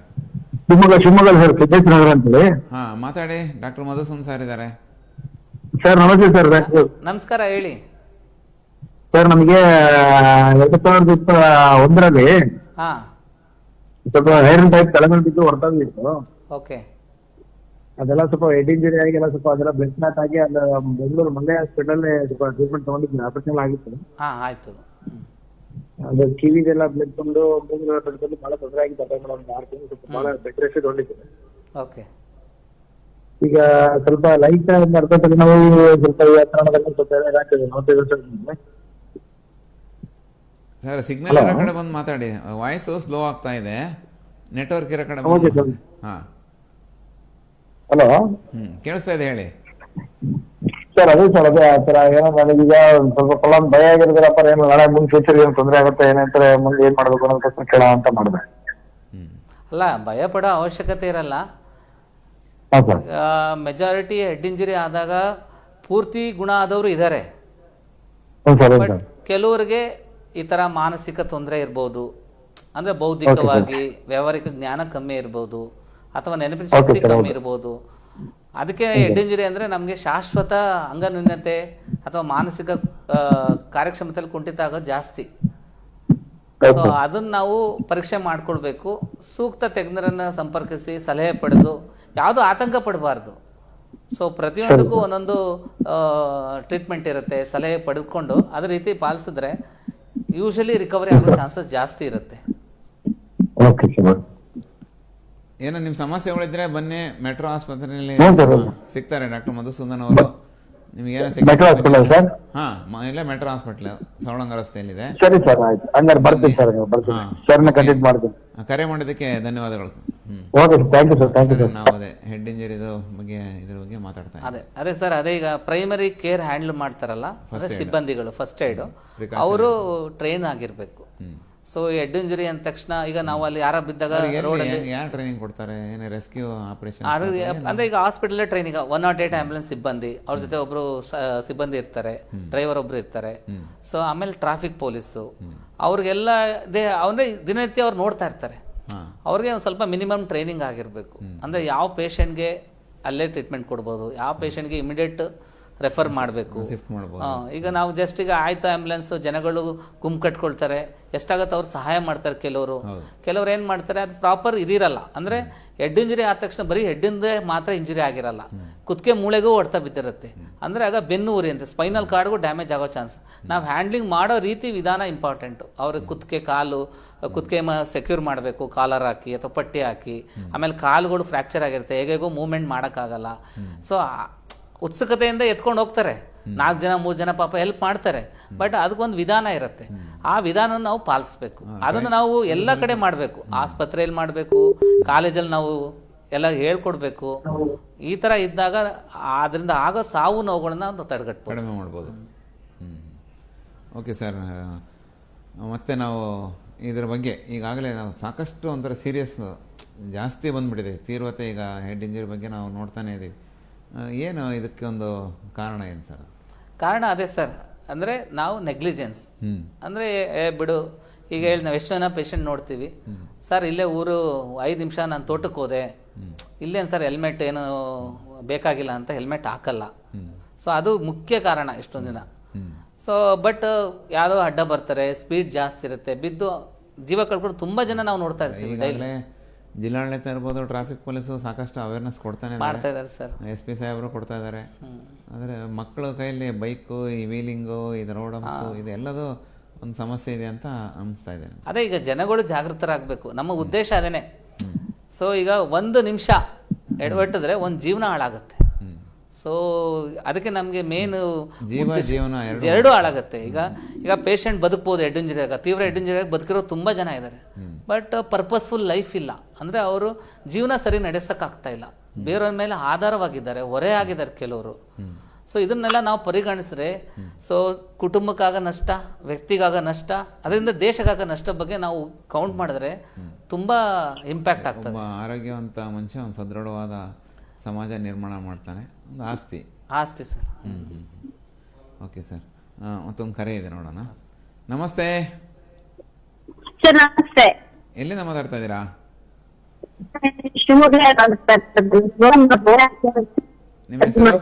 ಶಿವಮೊಗ್ಗ ಸರ್, ಸಿದ್ದೇಶ್ವರ ನಗರ ಅಂತೇಳಿ. ಹಾ, ಮಾತಾಡಿ. ಡಾಕ್ಟರ್ ಮಧುಸೂದನ್ ಸರ್ ಇದ್ದಾರೆ. ಸರ್ ನಮಸ್ತೆ ಸರ್. ನಮಸ್ಕಾರ, ಹೇಳಿ ಸರ್. ನಮಗೆ 2021ರಲ್ಲಿ ಹಾ ಸ್ವಲ್ಪ ಐರನ್ ಟೈಪ್ ತಲೆಮೇಲೆ ಬಿದ್ದು ಹೊರಟಾಗಿತ್ತು. ಓಕೆ. ಅದೆಲ್ಲ ಸ್ವಲ್ಪ ಹೆಡ್ ಇಂಜುರಿ ಆಗಿ ಎಲ್ಲ ಸ್ವಲ್ಪ ಅದೆಲ್ಲ ಬ್ಲಡ್ ಕ್ಲಾಟ್ ಆಗಿ ಅಲ್ಲಿ ಬೆಂಗಳೂರು ಮಂಡ್ಯ ಹಾಸ್ಪಿಟಲ್ ಸ್ವಲ್ಪ ಟ್ರೀಟ್ಮೆಂಟ್ ತಗೊಂಡಿದ್ದೀನಿ. ಆಪರೇಷನ್ ಆಗಿತ್ತು. ಹಾ, ಆಯ್ತು. ಅದು ಕಿವಿಗೆಲ್ಲ ಬ್ಲಡ್ ಬಂದು ಬಹಳ ತೊಂದರೆ ಆಗಿತ್ತು. ಒಂದು 6 ತಿಂಗಳು ಸ್ವಲ್ಪ ಬಹಳ ಬೆಡ್ ರೆಸ್ಟ್ ತಗೊಂಡಿದ್ದೀನಿ. ಓಕೆ. ಈಗ ಸ್ವಲ್ಪ ಲೈಟ್ ಅರ್ಧ ನಾವು ಸ್ವಲ್ಪ ವಾತಾವರಣದಲ್ಲಿ ಸ್ವಲ್ಪ ಆಗ್ತದೆ. 45 ವರ್ಷ ಸರ್, ಸಿಗ್ನಲ್ ಇರೋ ಕಡೆ ಬಂದು ಮಾತಾಡಿ. ವಾಯ್ಸು ಸ್ಲೋ ಆಗ್ತಾ ಇದೆ. ನೆಟ್ವರ್ಕ್ ಇರೋ ಕಡೆ. ಹಾ, ಹಲೋ. ಕೇಳಿಸ್ತಾ ಇದೆ, ಹೇಳಿ ಸರ್. ಅದೇ ಸರ್, ಅದೇ ಆತರ ಏನೋ ನನಗೀಗ ಸ್ವಲ್ಪ ಫಲ ಭಯ ಆಗಿರೋದ್ರಪ್ಪ, ಏನು ನಾಳೆ ಮುಂದೆ ಫ್ಯೂಚರ್ ಏನು ತೊಂದರೆ ಆಗುತ್ತೆ ಏನಂತಾರೆ, ಮುಂದೆ ಏನ್ ಮಾಡ್ಬೇಕು ಅನ್ನೋದಕ್ಕೋಸ್ಕರ ಕೇಳ ಅಂತ ಮಾಡಿದೆ. ಅಲ್ಲ, ಭಯ ಪಡೋ ಅವಶ್ಯಕತೆ ಇರಲ್ಲ. ಮೆಜಾರಿಟಿ ಹೆಡ್ ಇಂಜುರಿ ಆದಾಗ ಪೂರ್ತಿ ಗುಣ ಆದವರು ಇದ್ದಾರೆ. ಬಟ್ ಕೆಲವರಿಗೆ ಈ ತರ ಮಾನಸಿಕ ತೊಂದರೆ ಇರ್ಬೋದು, ಅಂದ್ರೆ ಬೌದ್ಧಿಕವಾಗಿ ವ್ಯಾವಹಾರಿಕ ಜ್ಞಾನ ಕಮ್ಮಿ ಇರ್ಬೋದು, ಅಥವಾ ನೆನಪಿನ ಶಕ್ತಿ ಕಮ್ಮಿ ಇರ್ಬೋದು. ಅದಕ್ಕೆ ಹೆಡ್ ಇಂಜುರಿ ಅಂದ್ರೆ ನಮ್ಗೆ ಶಾಶ್ವತ ಅಂಗನ್ಯೂನ್ಯತೆ ಅಥವಾ ಮಾನಸಿಕ ಕಾರ್ಯಕ್ಷಮತೆಯಲ್ಲಿ ಕುಂಠಿತ ಆಗೋದು ಜಾಸ್ತಿ. ಸೊ ಅದನ್ನ ನಾವು ಪರೀಕ್ಷೆ ಮಾಡ್ಕೊಳ್ಬೇಕು. ಸೂಕ್ತ ತಜ್ಞರನ್ನ ಸಂಪರ್ಕಿಸಿ ಸಲಹೆ ಪಡೆದು, ಯಾವುದು ಆತಂಕ ಪಡಬಾರ್ದು. ಸೊ ಪ್ರತಿಯೊಂದಕ್ಕೂ ಒಂದೊಂದು ಟ್ರೀಟ್ಮೆಂಟ್ ಇರುತ್ತೆ. ಸಲಹೆ ಪಡೆದುಕೊಂಡು ಅದೇ ರೀತಿ ಪಾಲಿಸಿದ್ರೆ ಯೂಶಲಿ ರಿಕವರಿ ಆಗೋ ಚಾನ್ಸಸ್ ಜಾಸ್ತಿ ಇರುತ್ತೆ. ಏನೋ ನಿಮ್ಮ ಸಮಸ್ಯೆಗಳಿದ್ರೆ ಬನ್ನಿ, ಮೆಟ್ರೋ ಆಸ್ಪತ್ರೆಯಲ್ಲಿ ಸಿಗ್ತಾರೆ ಡಾಕ್ಟರ್ ಮಧುಸೂದನ್ ಅವರು. ನಿಮ್ಗೇನೋ ಹಾ, ಇಲ್ಲೇ ಮೆಟ್ರೋ ಹಾಸ್ಪಿಟ್ಲ್ ಸವಳಂಗ ರಸ್ತೆಯಲ್ಲಿದೆ. ಸರಿ ಸರ್, ಆಯ್ತು. ಹಂಗಾರೆ ಬರ್ತೀನಿ ಸರ್. ಕಂಟಿನ್ಯೂ ಮಾಡ್ತೀನಿ. ಕರೆ ಮಾಡಿದ್ದಕ್ಕೆ ಧನ್ಯವಾದಗಳು ಸರ್. ನಾವು ಅದೇ ಹೆಡ್ ಇಂಜರಿದು ಬಗ್ಗೆ ಇದ್ರ ಬಗ್ಗೆ ಮಾತಾಡ್ತಾ ಇದ್ದೀವಿ. ಅದೇ ಸರ್, ಅದೇ ಈಗ ಪ್ರೈಮರಿ ಕೇರ್ ಹ್ಯಾಂಡಲ್ ಮಾಡ್ತಾರಲ್ಲ ಸಿಬ್ಬಂದಿಗಳು, ಫಸ್ಟ್ ಏಡ್ ಅವರು ಟ್ರೈನ್ ಆಗಿರ್ಬೇಕು. ಸೊ ಹೆಡ್ ಇಂಜುರಿ ಅಂದ ತಕ್ಷಣ ಈಗ ನಾವು ಅಲ್ಲಿ ಯಾರ ಬಿದ್ದಾಗ ರೋಡಲ್ಲಿ ಯಾರು ಟ್ರೈನಿಂಗ್ ಕೊಡ್ತಾರೆ, ಏನು ರೆಸ್ಕ್ಯೂ ಆಪರೇಷನ್? ಅದು ಅಂದರೆ ಈಗ ಹಾಸ್ಪಿಟಲ್ ಟ್ರೈನಿಂಗ್ 108 ಆಂಬ್ಯುಲೆನ್ಸ್ ಸಿಬ್ಬಂದಿ, ಅವ್ರ ಜೊತೆ ಒಬ್ಬರು ಸಿಬ್ಬಂದಿ ಇರ್ತಾರೆ, ಡ್ರೈವರ್ ಒಬ್ರು ಇರ್ತಾರೆ. ಸೊ ಆಮೇಲೆ ಟ್ರಾಫಿಕ್ ಪೊಲೀಸು, ಅವ್ರಿಗೆಲ್ಲ ಅಂದರೆ ದಿನನಿತ್ಯ ಅವ್ರು ನೋಡ್ತಾ ಇರ್ತಾರೆ. ಅವ್ರಿಗೆ ಒಂದು ಸ್ವಲ್ಪ ಮಿನಿಮಮ್ ಟ್ರೈನಿಂಗ್ ಆಗಿರಬೇಕು. ಅಂದರೆ ಯಾವ ಪೇಷಂಟ್ಗೆ ಅಲ್ಲೇ ಟ್ರೀಟ್ಮೆಂಟ್ ಕೊಡ್ಬೋದು, ಯಾವ ಪೇಷಂಟ್ಗೆ ಇಮಿಡಿಯೇಟ್ ರೆಫರ್ ಮಾಡಬೇಕು. ಈಗ ನಾವು ಜಸ್ಟ್ ಈಗ ಆಯ್ತು ಆಂಬ್ಯುಲೆನ್ಸ್, ಜನಗಳು ಗುಂಪು ಕಟ್ಕೊಳ್ತಾರೆ, ಎಷ್ಟಾಗತ್ತೆ ಅವ್ರು ಸಹಾಯ ಮಾಡ್ತಾರೆ. ಕೆಲವ್ರು ಏನು ಮಾಡ್ತಾರೆ, ಅದು ಪ್ರಾಪರ್ ಇದಿರಲ್ಲ. ಅಂದರೆ ಹೆಡ್ ಇಂಜುರಿ ಆದ ತಕ್ಷಣ ಬರೀ ಹೆಡ್ಡಿಂದ ಮಾತ್ರ ಇಂಜುರಿ ಆಗಿರಲ್ಲ, ಕುತ್ತಿಗೆ ಮೂಳೆಗೂ ಹೊಡ್ತಾ ಬಿದ್ದಿರುತ್ತೆ. ಅಂದರೆ ಆಗ ಬೆನ್ನು ಉರಿ ಅಂತ ಸ್ಪೈನಲ್ ಕಾರ್ಡ್ಗೂ ಡ್ಯಾಮೇಜ್ ಆಗೋ ಚಾನ್ಸ್. ನಾವು ಹ್ಯಾಂಡ್ಲಿಂಗ್ ಮಾಡೋ ರೀತಿ ವಿಧಾನ ಇಂಪಾರ್ಟೆಂಟು. ಅವ್ರಿಗೆ ಕುತ್ತಿಗೆ ಕಾಲು ಕುತ್ತಿಗೆ ಸೆಕ್ಯೂರ್ ಮಾಡಬೇಕು, ಕಾಲರ್ ಹಾಕಿ ಅಥವಾ ಪಟ್ಟಿ ಹಾಕಿ. ಆಮೇಲೆ ಕಾಲುಗಳು ಫ್ರ್ಯಾಕ್ಚರ್ ಆಗಿರುತ್ತೆ, ಹೇಗೇಗೋ ಮೂವ್ಮೆಂಟ್ ಮಾಡೋಕ್ಕಾಗಲ್ಲ. ಸೊ ಉತ್ಸುಕತೆಯಿಂದ ಎತ್ಕೊಂಡು ಹೋಗ್ತಾರೆ, 4 ಜನ 3 ಜನ ಪಾಪ ಹೆಲ್ಪ್ ಮಾಡ್ತಾರೆ. ಬಟ್ ಅದಕ್ಕೊಂದು ವಿಧಾನ ಇರುತ್ತೆ, ಆ ವಿಧಾನ ನಾವು ಪಾಲಿಸ್ಬೇಕು. ಅದನ್ನು ನಾವು ಎಲ್ಲ ಕಡೆ ಮಾಡಬೇಕು. ಆಸ್ಪತ್ರೆಯಲ್ಲಿ ಮಾಡಬೇಕು, ಕಾಲೇಜಲ್ಲಿ ನಾವು ಎಲ್ಲ ಹೇಳ್ಕೊಡ್ಬೇಕು. ಈ ಥರ ಇದ್ದಾಗ ಅದರಿಂದ ಆಗೋ ಸಾವು ನೋವುಗಳನ್ನ ನಾವು ತಡೆಗಟ್ಬೋದು, ಕಡಿಮೆ ಮಾಡ್ಬೋದು. ಓಕೆ ಸರ್, ಮತ್ತು ನಾವು ಇದರ ಬಗ್ಗೆ ಈಗಾಗಲೇ ನಾವು ಸಾಕಷ್ಟು ಒಂಥರ ಸೀರಿಯಸ್ ಜಾಸ್ತಿ ಬಂದುಬಿಟ್ಟಿದೆ, ತೀವ್ರತೆ. ಈಗ ಹೆಡ್ ಇಂಜರಿ ಬಗ್ಗೆ ನಾವು ನೋಡ್ತಾನೆ ಇದ್ದೀವಿ. ಏನು ಇದಕ್ಕೆ ಒಂದು ಕಾರಣ ಏನು ಸರ್? ಕಾರಣ ಅದೇ ಸರ್, ಅಂದರೆ ನಾವು ನೆಗ್ಲಿಜೆನ್ಸ್. ಅಂದರೆ ಬಿಡು, ಈಗ ಹೇಳಿ ನಾವು ಎಷ್ಟು ಜನ ಪೇಷಂಟ್ ನೋಡ್ತೀವಿ, ಸರ್ ಇಲ್ಲೇ ಊರು 5 ನಿಮಿಷ ನಾನು ತೋಟಕ್ಕೆ ಹೋದೆ, ಇಲ್ಲೇನು ಸರ್ ಹೆಲ್ಮೆಟ್ ಏನು ಬೇಕಾಗಿಲ್ಲ ಅಂತ ಹೆಲ್ಮೆಟ್ ಹಾಕಲ್ಲ. ಸೊ ಅದು ಮುಖ್ಯ ಕಾರಣ ಎಷ್ಟೊಂದು ದಿನ. ಸೊ ಬಟ್ ಯಾವುದೋ ಅಡ್ಡ ಬರ್ತಾರೆ, ಸ್ಪೀಡ್ ಜಾಸ್ತಿ ಇರುತ್ತೆ, ಬಿದ್ದು ಜೀವ ಕಳ್ಕೊಂಡು ತುಂಬ ಜನ ನಾವು ನೋಡ್ತಾ ಇರ್ತೀವಿ. ಈಗಾಗಲೇ ಜಿಲ್ಲಾಡಳಿತ ಇರ್ಬೋದು, ಟ್ರಾಫಿಕ್ ಪೊಲೀಸು ಸಾಕಷ್ಟು ಅವೇರ್ನೆಸ್ ಮಾಡ್ತಾ ಇದ್ದಾರೆ ಸರ್. SP ಸಾಹೇಬರು ಕೊಡ್ತಾ ಇದ್ದಾರೆ. ಆದರೆ ಮಕ್ಕಳ ಕೈಯಲ್ಲಿ ಬೈಕು, ಈ ವೀಲಿಂಗು, ಇದು ರೋಡಮ್ಸು, ಇದೆಲ್ಲದು ಒಂದು ಸಮಸ್ಯೆ ಇದೆ ಅಂತ ಅನಿಸ್ತಾ ಇದೆ. ಅದೇ ಈಗ ಜನಗಳು ಜಾಗೃತರಾಗಬೇಕು, ನಮ್ಮ ಉದ್ದೇಶ ಅದೇನೆ. ಸೊ ಈಗ 1 ನಿಮಿಷ ಎಡವಟ್ಟಿದ್ರೆ ಒಂದು ಜೀವನ ಹಾಳಾಗುತ್ತೆ. ಸೊ ಅದಕ್ಕೆ ನಮಗೆ ಮೇನ್ ಜೀವನ ಎರಡೂ ಹಾಳಾಗುತ್ತೆ. ಈಗ ಪೇಷಂಟ್ ಬದುಕ್ಬೋದು ಹೆಡ್ ಇಂಜುರಿ ಆಗ, ತೀವ್ರ ಹೆಡ್ ಇಂಜುರಿ ಆಗಿ ಬದುಕಿರೋ ತುಂಬ ಜನ ಇದ್ದಾರೆ. ಬಟ್ ಪರ್ಪಸ್ಫುಲ್ ಲೈಫ್ ಇಲ್ಲ, ಅಂದರೆ ಅವರು ಜೀವನ ಸರಿ ನಡೆಸೋಕ್ಕಾಗ್ತಾ ಇಲ್ಲ, ಬೇರೆಯವ್ರ ಮೇಲೆ ಆಧಾರವಾಗಿದ್ದಾರೆ, ಹೊರೆ ಆಗಿದ್ದಾರೆ ಕೆಲವರು. ಸೊ ಇದನ್ನೆಲ್ಲ ನಾವು ಪರಿಗಣಿಸಿದ್ರೆ, ಸೊ ಕುಟುಂಬಕ್ಕಾಗ ನಷ್ಟ, ವ್ಯಕ್ತಿಗಾಗ ನಷ್ಟ, ಅದರಿಂದ ದೇಶಕ್ಕಾಗ ನಷ್ಟ ಬಗ್ಗೆ ನಾವು ಕೌಂಟ್ ಮಾಡಿದ್ರೆ ತುಂಬ ಇಂಪ್ಯಾಕ್ಟ್ ಆಗ್ತದೆ. ಆರೋಗ್ಯವಂತ ಮನುಷ್ಯ ಒಂದು ಸದೃಢವಾದ ಸಮಾಜ ನಿರ್ಮಾಣ ಮಾಡ್ತಾನೆ, ಒಂದು ಆಸ್ತಿ ಸರ್. ಓಕೆ ಸರ್, ಮತ್ತೊಂದು ಕರೆ ಇದೆ ನೋಡೋಣ. ನಮಸ್ತೆ ಸರ್. ನಮಸ್ತೆ. ಎಲ್ಲಿಂದ ಮಾತಾಡ್ತಾ ಇದ್ದೀರಾ? ಶಿವಮೊಗ್ಗ. ನಿಮ್ಮ ಹೆಸರು?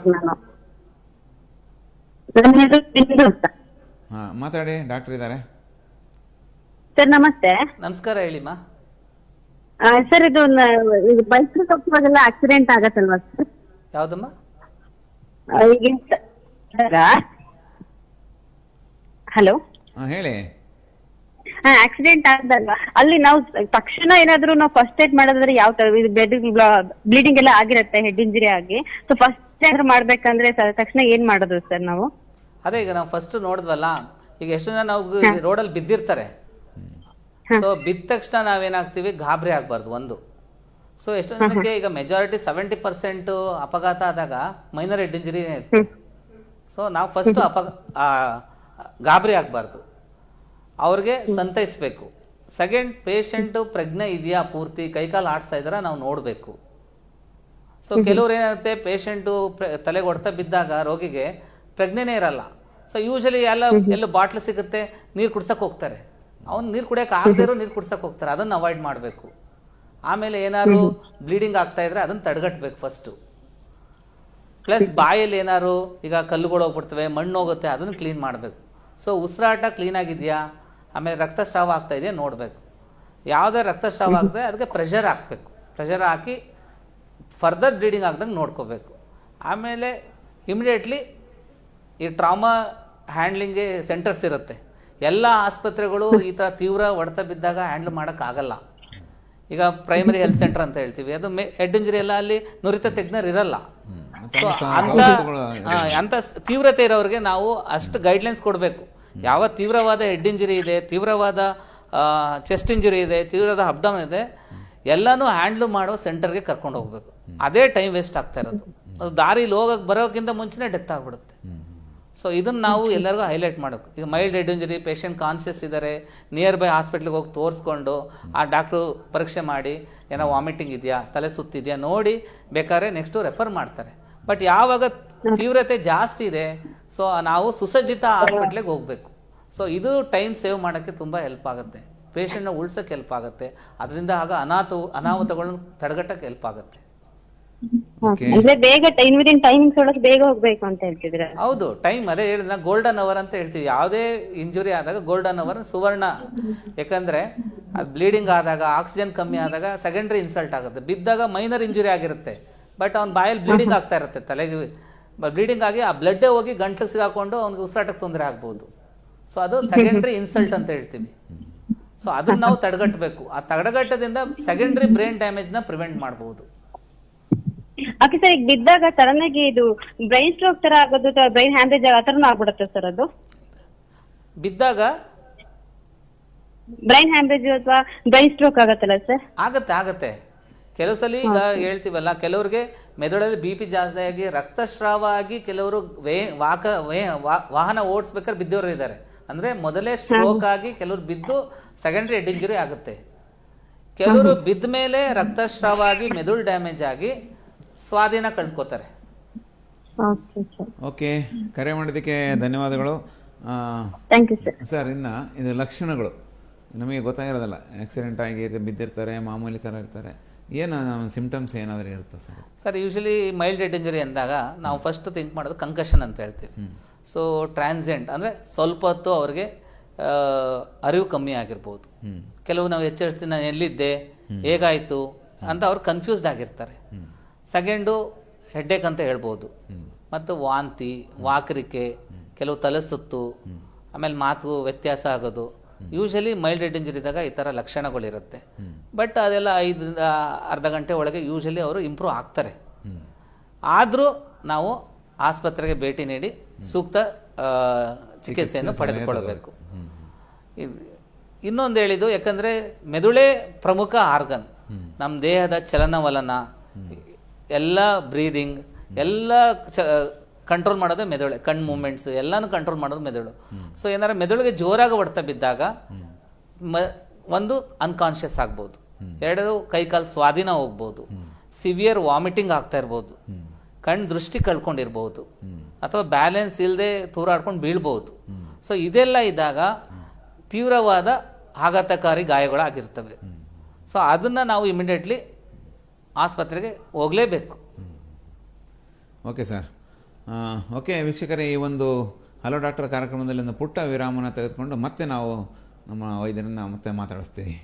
ಹಾಂ, ಮಾತಾಡಿ, ಡಾಕ್ಟರ್ ಇದ್ದಾರೆ. ಸರ್ ನಮಸ್ತೆ. ನಮಸ್ಕಾರ, ಹೇಳಿಮ್ಮ. ಸರ್ ಇದು ಬೈಕ್ ಹೋಗುವಾಗೆಲ್ಲ ಆಕ್ಸಿಡೆಂಟ್ ಆಗತ್ತಲ್ವಾ ಸರ್? ಯಾವ್ದಮ್ಮ? ಹಲೋ, ಹೇಳಿ. ಆಕ್ಸಿಡೆಂಟ್ ಆದಲ್ವಾ, ಅಲ್ಲಿ ನಾವು ತಕ್ಷಣ ಏನಾದ್ರು ನಾವು ಫಸ್ಟ್ ಏಡ್ ಮಾಡೋದಾದ್ರೆ ಯಾವ ತರ? ಬ್ಲೀಡಿಂಗ್ ಎಲ್ಲ ಆಗಿರುತ್ತೆ ಹೆಡ್ ಇಂಜುರಿ ಆಗಿ. ಸೊ ಫಸ್ಟ್ ಏಡ್ ಮಾಡ್ಬೇಕಂದ್ರೆ ತಕ್ಷಣ ಏನ್ ಮಾಡೋದು ಸರ್ ನಾವು? ಅದೇ ಈಗ ನಾವು ಫಸ್ಟ್ ನೋಡಿದ್ವಲ್ಲ, ಈಗ ಎಷ್ಟು ಜನ ನಾವು ರೋಡಲ್ಲಿ ಬಿದ್ದಿರ್ತಾರೆ. ಸೊ ಬಿದ್ದ ತಕ್ಷಣ ನಾವೇನಾಗ್ತೀವಿ, ಗಾಬರಿ ಆಗ್ಬಾರ್ದು ಒಂದು. ಸೊ ಎಷ್ಟೊಂದು ಜನಕ್ಕೆ ಈಗ ಮೆಜಾರಿಟಿ 70% ಅಪಘಾತ ಆದಾಗ ಮೈನರ್ ಹೆಡ್ ಇಂಜುರಿ ಇರ್ತದೆ. ಸೊ ನಾವು ಫಸ್ಟ್ ಗಾಬರಿ ಆಗ್ಬಾರ್ದು, ಅವ್ರಿಗೆ ಸಂತೈಸ್ಬೇಕು. ಸೆಕೆಂಡ್, ಪೇಷಂಟು ಪ್ರಜ್ಞೆ ಇದೆಯಾ, ಪೂರ್ತಿ ಕೈಕಾಲು ಆಡಿಸ್ತಾ ಇದ್ದಾರ ನಾವು ನೋಡಬೇಕು. ಸೊ ಕೆಲವ್ರು ಏನಾಗುತ್ತೆ, ಪೇಷಂಟು ತಲೆಗೆ ಹೊಡ್ತಾ ಬಿದ್ದಾಗ ರೋಗಿಗೆ ಪ್ರಜ್ಞೆನೇ ಇರಲ್ಲ. ಸೊ ಯೂಶಲಿ ಎಲ್ಲೋ ಬಾಟ್ಲು ಸಿಗುತ್ತೆ, ನೀರು ಕುಡ್ಸಕ್ಕೆ ಹೋಗ್ತಾರೆ. ಅವ್ನು ನೀರು ಕುಡಿಯೋಕೆ ಆಗದೇ ಇರೋ ನೀರು ಕುಡ್ಸಕ್ಕೆ ಹೋಗ್ತಾರೆ, ಅದನ್ನು ಅವಾಯ್ಡ್ ಮಾಡಬೇಕು. ಆಮೇಲೆ ಏನಾದ್ರು ಬ್ಲೀಡಿಂಗ್ ಆಗ್ತಾ ಇದ್ರೆ ಅದನ್ನು ತಡೆಗಟ್ಟಬೇಕು ಫಸ್ಟು. ಪ್ಲಸ್ ಬಾಯಲ್ಲಿ ಏನಾದ್ರು ಈಗ ಕಲ್ಲುಗಳು ಹೋಗ್ಬಿಡ್ತವೆ, ಮಣ್ಣು ಹೋಗುತ್ತೆ, ಅದನ್ನು ಕ್ಲೀನ್ ಮಾಡಬೇಕು. ಸೊ ಉಸಿರಾಟ ಕ್ಲೀನಾಗಿದೆಯಾ, ಆಮೇಲೆ ರಕ್ತಸ್ರಾವ ಆಗ್ತಾ ಇದೆಯಾ ನೋಡಬೇಕು. ಯಾವುದೇ ರಕ್ತಸ್ರಾವ ಆಗ್ತದೆ ಅದಕ್ಕೆ ಪ್ರೆಷರ್ ಹಾಕಬೇಕು. ಪ್ರೆಷರ್ ಹಾಕಿ ಫರ್ದರ್ ಬ್ಲೀಡಿಂಗ್ ಆಗ್ದಂಗೆ ನೋಡ್ಕೋಬೇಕು. ಆಮೇಲೆ ಇಮಿಡಿಯೇಟ್ಲಿ ಈ ಟ್ರಾಮಾ ಹ್ಯಾಂಡ್ಲಿಂಗ್ಗೆ ಸೆಂಟರ್ಸ್ ಇರುತ್ತೆ. ಎಲ್ಲ ಆಸ್ಪತ್ರೆಗಳು ಈ ಥರ ತೀವ್ರ ಹೊಡೆತ ಬಿದ್ದಾಗ ಹ್ಯಾಂಡ್ಲ್ ಮಾಡೋಕ್ಕಾಗಲ್ಲ. ಈಗ ಪ್ರೈಮರಿ ಹೆಲ್ತ್ ಸೆಂಟರ್ ಅಂತ ಹೇಳ್ತೀವಿ, ಅದು ಹೆಡ್ ಇಂಜುರಿ ಎಲ್ಲ ಅಲ್ಲಿ ನುರಿತ ತಜ್ಞರು ಇರಲ್ಲ. ಸೊ ಅಂಥ ತೀವ್ರತೆ ಇರೋರಿಗೆ ನಾವು ಅಷ್ಟು ಗೈಡ್ಲೈನ್ಸ್ ಕೊಡಬೇಕು. ಯಾವ ತೀವ್ರವಾದ ಹೆಡ್ ಇಂಜುರಿ ಇದೆ, ತೀವ್ರವಾದ ಚೆಸ್ಟ್ ಇಂಜುರಿ ಇದೆ, ತೀವ್ರವಾದ ಅಬ್ಡಮನ್ ಇದೆ, ಎಲ್ಲನೂ ಹ್ಯಾಂಡ್ಲ್ ಮಾಡೋ ಸೆಂಟರ್ಗೆ ಕರ್ಕೊಂಡು ಹೋಗ್ಬೇಕು. ಅದೇ ಟೈಮ್ ವೇಸ್ಟ್ ಆಗ್ತಾ ಇರೋದು. ಅದು ದಾರಿಲಿ ಹೋಗಕ್ಕೆ ಬರೋಕ್ಕಿಂತ ಮುಂಚೆನೇ ಡೆತ್ ಆಗಿಬಿಡುತ್ತೆ. ಸೊ ಇದನ್ನು ನಾವು ಎಲ್ಲರಿಗೂ ಹೈಲೈಟ್ ಮಾಡಬೇಕು. ಈಗ mild head injury, patient conscious ಇದ್ದಾರೆ, ನಿಯರ್ ಬೈ ಹಾಸ್ಪಿಟ್ಲಿಗೆ ಹೋಗಿ ತೋರಿಸ್ಕೊಂಡು ಆ ಡಾಕ್ಟ್ರು ಪರೀಕ್ಷೆ ಮಾಡಿ ಏನೋ ವಾಮಿಟಿಂಗ್ ಇದೆಯಾ, ತಲೆ ಸುತ್ತಿದೆಯಾ ನೋಡಿ ಬೇಕಾದ್ರೆ ನೆಕ್ಸ್ಟು ರೆಫರ್ ಮಾಡ್ತಾರೆ. ಬಟ್ ಯಾವಾಗ ತೀವ್ರತೆ ಜಾಸ್ತಿ ಇದೆ, ಸೊ ನಾವು ಸುಸಜ್ಜಿತ ಹಾಸ್ಪಿಟ್ಲಿಗೆ ಹೋಗಬೇಕು. ಸೊ ಇದು ಟೈಮ್ ಸೇವ್ ಮಾಡೋಕ್ಕೆ ತುಂಬ ಹೆಲ್ಪ್ ಆಗುತ್ತೆ, ಪೇಷಂಟ್ನ ಉಳ್ಸೋಕ್ಕೆ ಹೆಲ್ಪ್ ಆಗುತ್ತೆ, ಅದರಿಂದ ಆಗ ಅನಾಹುತಗಳನ್ನ ತಡೆಗಟ್ಟಕ್ಕೆ ಹೆಲ್ಪ್ ಆಗುತ್ತೆ. ಅಂದ್ರೆ ಬೇಗ ವಿದಿನ್ ಟೈಮಿಂಗ್ಸ್ ಒಳಗೆ ಬೇಗ ಹೋಗ್ಬೇಕು ಅಂತ ಹೇಳ್ತಿದ್ರೆ. ಹೌದು, ಟೈಮ್ ಅದೇ ಹೇಳಿದ ಗೋಲ್ಡನ್ ಅವರ್ ಅಂತ ಹೇಳ್ತೀವಿ. ಯಾವುದೇ ಇಂಜುರಿ ಆದಾಗ ಗೋಲ್ಡನ್ ಅವರ್ ಸುವರ್ಣ. ಯಾಕಂದ್ರೆ ಅದು ಬ್ಲೀಡಿಂಗ್ ಆದಾಗ, ಆಕ್ಸಿಜನ್ ಕಮ್ಮಿ ಆದಾಗ ಸೆಕೆಂಡ್ರಿ ಇನ್ಸಲ್ಟ್ ಆಗುತ್ತೆ. ಬಿದ್ದಾಗ ಮೈನರ್ ಇಂಜುರಿ ಆಗಿರುತ್ತೆ, ಬಟ್ ಅವ್ನ ಬಾಯಲ್ಲಿ ಬ್ಲೀಡಿಂಗ್ ಆಗ್ತಾ ಇರುತ್ತೆ, ತಲೆಗೆ ಬ್ಲೀಡಿಂಗ್ ಆಗಿ ಆ ಬ್ಲಡ್ಡೇ ಹೋಗಿ ಗಂಟ್ಲಿಗೆ ಸಿಗಾಕೊಂಡು ಅವ್ನಿಗೆ ಉಸಿರಾಟಕ್ಕೆ ತೊಂದರೆ ಆಗ್ಬೋದು. ಸೊ ಅದು ಸೆಕೆಂಡ್ರಿ ಇನ್ಸಲ್ಟ್ ಅಂತ ಹೇಳ್ತೀವಿ. ಸೊ ಅದನ್ನ ನಾವು ತಡೆಗಟ್ಟಬೇಕು. ಆ ತಡೆಗಟ್ಟದಿಂದ ಸೆಕೆಂಡ್ರಿ ಬ್ರೈನ್ ಡ್ಯಾಮೇಜ್ನ ಪ್ರಿವೆಂಟ್ ಮಾಡಬಹುದು. ಓಕೆ ಸರ್, ಈಗ ಬಿದ್ದಾಗ ಸಡನ್ ಆಗಿ ಇದು ಬ್ರೈನ್ ಸ್ಟ್ರೋಕ್ ತರ ಆಗೋದು, ಬ್ರೈನ್ ಹ್ಯಾಮ್ರೇಜ್ ಆ ತರನು ಆಗ್ಬಿಡುತ್ತೆ ಸರ್? ಅದು ಬಿದ್ದಾಗ ಬ್ರೈನ್ ಹ್ಯಾಮ್ರೇಜ್ ಅಥವಾ ಬ್ರೈನ್ ಸ್ಟ್ರೋಕ್ ಆಗತ್ತಲ್ಲ ಸರ್? ಆಗತ್ತೆ. ಕೆಲವು ಸಲ ಈಗ ಹೇಳ್ತೀವಲ್ಲ, ಕೆಲವ್ರಿಗೆ ಮೆದುಳಲ್ಲಿ BP ಜಾಸ್ತಿ ಆಗಿ ರಕ್ತಸ್ರಾವ ಆಗಿ ಕೆಲವರು ವಾಹನ ಓಡಿಸ್ಬೇಕಾದ್ರೆ ಬಿದ್ದವರು ಇದ್ದಾರೆ. ಅಂದ್ರೆ ಮೊದಲೇ ಸ್ಟ್ರೋಕ್ ಆಗಿ ಕೆಲವರು ಬಿದ್ದು ಸೆಕೆಂಡ್ರಿ ಹೆಡ್ ಇಂಜುರಿ ಆಗುತ್ತೆ. ಕೆಲವರು ಬಿದ್ದ ಮೇಲೆ ರಕ್ತಸ್ರಾವ ಆಗಿ ಮೆದುಳು ಡ್ಯಾಮೇಜ್ ಆಗಿ ಸ್ವಾಧೀನ ಕಳ್ಸ್ಕೋತಾರೆ. ಓಕೆ, ಕರೆ ಮಾಡೋದಕ್ಕೆ ಧನ್ಯವಾದಗಳು. Thank you sir. ಸರ್, ಇನ್ನು ಇದು ಲಕ್ಷಣಗಳು ನಮಗೆ ಗೊತ್ತಾಗಿರೋದಲ್ಲ, ಆಕ್ಸಿಡೆಂಟ್ ಆಗಿ ಬಿದ್ದಿರ್ತಾರೆ, ಮಾಮೂಲಿ ಥರ ಇರ್ತಾರೆ, ಏನು ಸಿಂಪ್ಟಮ್ಸ್ ಏನಾದರೂ ಇರುತ್ತೆ sir? Sir, usually mild head injury ಅಂದಾಗ ನಾವು ಫಸ್ಟ್ ಥಿಂಕ್ ಮಾಡೋದು ಕಂಕಷನ್ ಅಂತ ಹೇಳ್ತೀವಿ. ಸೊ ಟ್ರಾನ್ಸಿಯೆಂಟ್ ಅಂದರೆ ಸ್ವಲ್ಪ ಹೊತ್ತು ಅವ್ರಿಗೆ ಅರಿವು ಕಮ್ಮಿ ಆಗಿರ್ಬೋದು. ಕೆಲವು ನಾವು ಎಚ್ಚರಿಸ್ತೀನಿ, ನಾನು ಎಲ್ಲಿದ್ದೆ, ಹೇಗಾಯಿತು ಅಂತ ಅವ್ರು ಕನ್ಫ್ಯೂಸ್ಡ್ ಆಗಿರ್ತಾರೆ. ಸೆಕೆಂಡು ಹೆಡ್ಡೇಕ್ ಅಂತ ಹೇಳ್ಬೋದು, ಮತ್ತು ವಾಂತಿ, ವಾಕರಿಕೆ, ಕೆಲವು ತಲೆ ಸುತ್ತು, ಆಮೇಲೆ ಮಾತು ವ್ಯತ್ಯಾಸ ಆಗೋದು. ಯೂಶಲಿ ಮೈಲ್ಡ್ ಹೆಡ್ ಇಂಜುರಿ ಇದ್ದಾಗ ಈ ಥರ ಲಕ್ಷಣಗಳಿರುತ್ತೆ. ಬಟ್ ಅದೆಲ್ಲ 5 ಅರ್ಧ ಗಂಟೆ ಒಳಗೆ ಯೂಶಲಿ ಅವರು ಇಂಪ್ರೂವ್ ಆಗ್ತಾರೆ. ಆದರೂ ನಾವು ಆಸ್ಪತ್ರೆಗೆ ಭೇಟಿ ನೀಡಿ ಸೂಕ್ತ ಚಿಕಿತ್ಸೆಯನ್ನು ಪಡೆದುಕೊಳ್ಳಬೇಕು. ಇನ್ನೊಂದು ಹೇಳಿದ್ದು, ಯಾಕಂದರೆ ಮೆದುಳೇ ಪ್ರಮುಖ ಆರ್ಗನ್. ನಮ್ಮ ದೇಹದ ಚಲನವಲನ ಎಲ್ಲ, ಬ್ರೀದಿಂಗ್ ಎಲ್ಲ ಕಂಟ್ರೋಲ್ ಮಾಡೋದು ಮೆದುಳು. ಕಣ್ ಮೂಮೆಂಟ್ಸ್ ಎಲ್ಲಾನು ಕಂಟ್ರೋಲ್ ಮಾಡೋದು ಮೆದುಳು. ಸೊ ಏನಾರ ಮೆದುಳಿಗೆ ಜೋರಾಗಿ ಹೊಡೆತ ಬಿದ್ದಾಗ ಒಂದು ಅನ್ಕಾನ್ಷಿಯಸ್ ಆಗ್ಬೋದು, ಎರಡು ಕೈಕಾಲು ಸ್ವಾಧೀನ ಹೋಗ್ಬೋದು, ಸಿವಿಯರ್ ವಾಮಿಟಿಂಗ್ ಆಗ್ತಾ ಇರ್ಬೋದು, ಕಣ್ ದೃಷ್ಟಿ ಕಳ್ಕೊಂಡಿರ್ಬೋದು, ಅಥವಾ ಬ್ಯಾಲೆನ್ಸ್ ಇಲ್ಲದೆ ತೂರಾಡ್ಕೊಂಡು ಬೀಳ್ಬೋದು. ಸೊ ಇದೆಲ್ಲ ಇದ್ದಾಗ ತೀವ್ರವಾದ ಆಘಾತಕಾರಿ ಗಾಯಗಳಾಗಿರ್ತವೆ. ಸೊ ಅದನ್ನು ನಾವು ಇಮಿಡಿಯೇಟ್ಲಿ ಆಸ್ಪತ್ರೆಗೆ ಹೋಗಲೇಬೇಕು. Okay sir. ಓಕೆ ವೀಕ್ಷಕರೇ, ಈ ಒಂದು ಹಲೋ ಡಾಕ್ಟರ್ ಕಾರ್ಯಕ್ರಮದಲ್ಲಿ ಒಂದು ಪುಟ್ಟ ವಿರಾಮನ ತೆಗೆದುಕೊಂಡು ಮತ್ತೆ ನಾವು ನಮ್ಮ ವೈದ್ಯರನ್ನು ಮತ್ತೆ ಮಾತಾಡಿಸ್ತೀವಿ.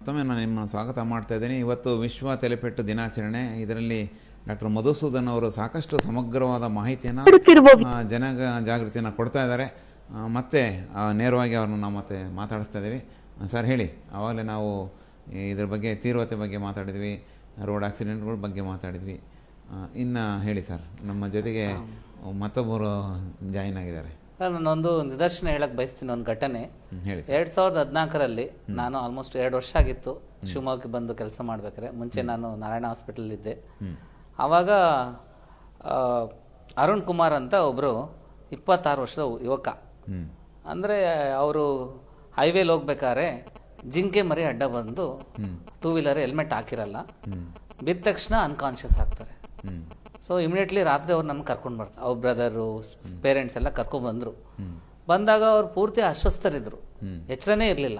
ಮತ್ತೊಮ್ಮೆ ನಾನು ನಿಮ್ಮ ಸ್ವಾಗತ ಮಾಡ್ತಾ ಇದ್ದೀನಿ. ಇವತ್ತು ವಿಶ್ವ ತಲೆಪೆಟ್ಟು ದಿನಾಚರಣೆ. ಇದರಲ್ಲಿ ಡಾಕ್ಟರ್ ಮಧುಸೂದನ್ ಅವರು ಸಾಕಷ್ಟು ಸಮಗ್ರವಾದ ಮಾಹಿತಿಯನ್ನು, ಜನ ಜಾಗೃತಿಯನ್ನು ಕೊಡ್ತಾ ಇದ್ದಾರೆ. ಮತ್ತೆ ನೇರವಾಗಿ ಅವ್ರನ್ನ ನಾವು ಮತ್ತೆ ಮಾತಾಡಿಸ್ತಾ ಇದ್ದೀವಿ. ಸರ್ ಹೇಳಿ, ಆವಾಗಲೇ ನಾವು ಇದ್ರ ಬಗ್ಗೆ ತೀವ್ರತೆ ಬಗ್ಗೆ ಮಾತಾಡಿದ್ವಿ, ರೋಡ್ ಆಕ್ಸಿಡೆಂಟ್ಗಳ ಬಗ್ಗೆ ಮಾತಾಡಿದ್ವಿ. ಇನ್ನು ಹೇಳಿ ಸರ್, ನಮ್ಮ ಜೊತೆಗೆ ಮತ್ತೊಬ್ಬರು ಜಾಯಿನ್ ಆಗಿದ್ದಾರೆ. ಸರ್, ನಾನೊಂದು ನಿದರ್ಶನ ಹೇಳಕ್ಕೆ ಬಯಸ್ತೀನಿ. ಒಂದು ಘಟನೆ. 2014ರಲ್ಲಿ ನಾನು ಆಲ್ಮೋಸ್ಟ್ 2 ವರ್ಷ ಆಗಿತ್ತು ಶಿವಮೊಗ್ಗಕ್ಕೆ ಬಂದು ಕೆಲಸ ಮಾಡ್ಬೇಕಾದ್ರೆ. ಮುಂಚೆ ನಾನು ನಾರಾಯಣ ಹಾಸ್ಪಿಟಲ್ ಇದ್ದೆ. ಆವಾಗ ಅರುಣ್ ಕುಮಾರ್ ಅಂತ ಒಬ್ಬರು 26 ವರ್ಷದ ಯುವಕ. ಅಂದರೆ ಅವರು ಹೈವೇಲಿ ಹೋಗ್ಬೇಕಾದ್ರೆ ಜಿಂಕೆ ಮರಿ ಅಡ್ಡ ಬಂದು 2 ವೀಲರ್ ಹೆಲ್ಮೆಟ್ ಹಾಕಿರಲ್ಲ, ಬಿದ್ದ ತಕ್ಷಣ ಅನ್ಕಾನ್ಷಿಯಸ್ ಆಗ್ತಾರೆ. ಸೊ ಇಮಿಡಿಯೇಟ್ಲಿ ರಾತ್ರಿ ಅವ್ರು ನಮ್ಗೆ ಕರ್ಕೊಂಡು ಬರ್ತಾರೆ, ಅವ್ರ ಬ್ರದರು ಪೇರೆಂಟ್ಸ್ ಎಲ್ಲ ಕರ್ಕೊಂಡು ಬಂದರು. ಬಂದಾಗ ಅವ್ರು ಪೂರ್ತಿ ಅಸ್ವಸ್ಥರಿದ್ರು, ಎಚ್ಚರನೇ ಇರಲಿಲ್ಲ.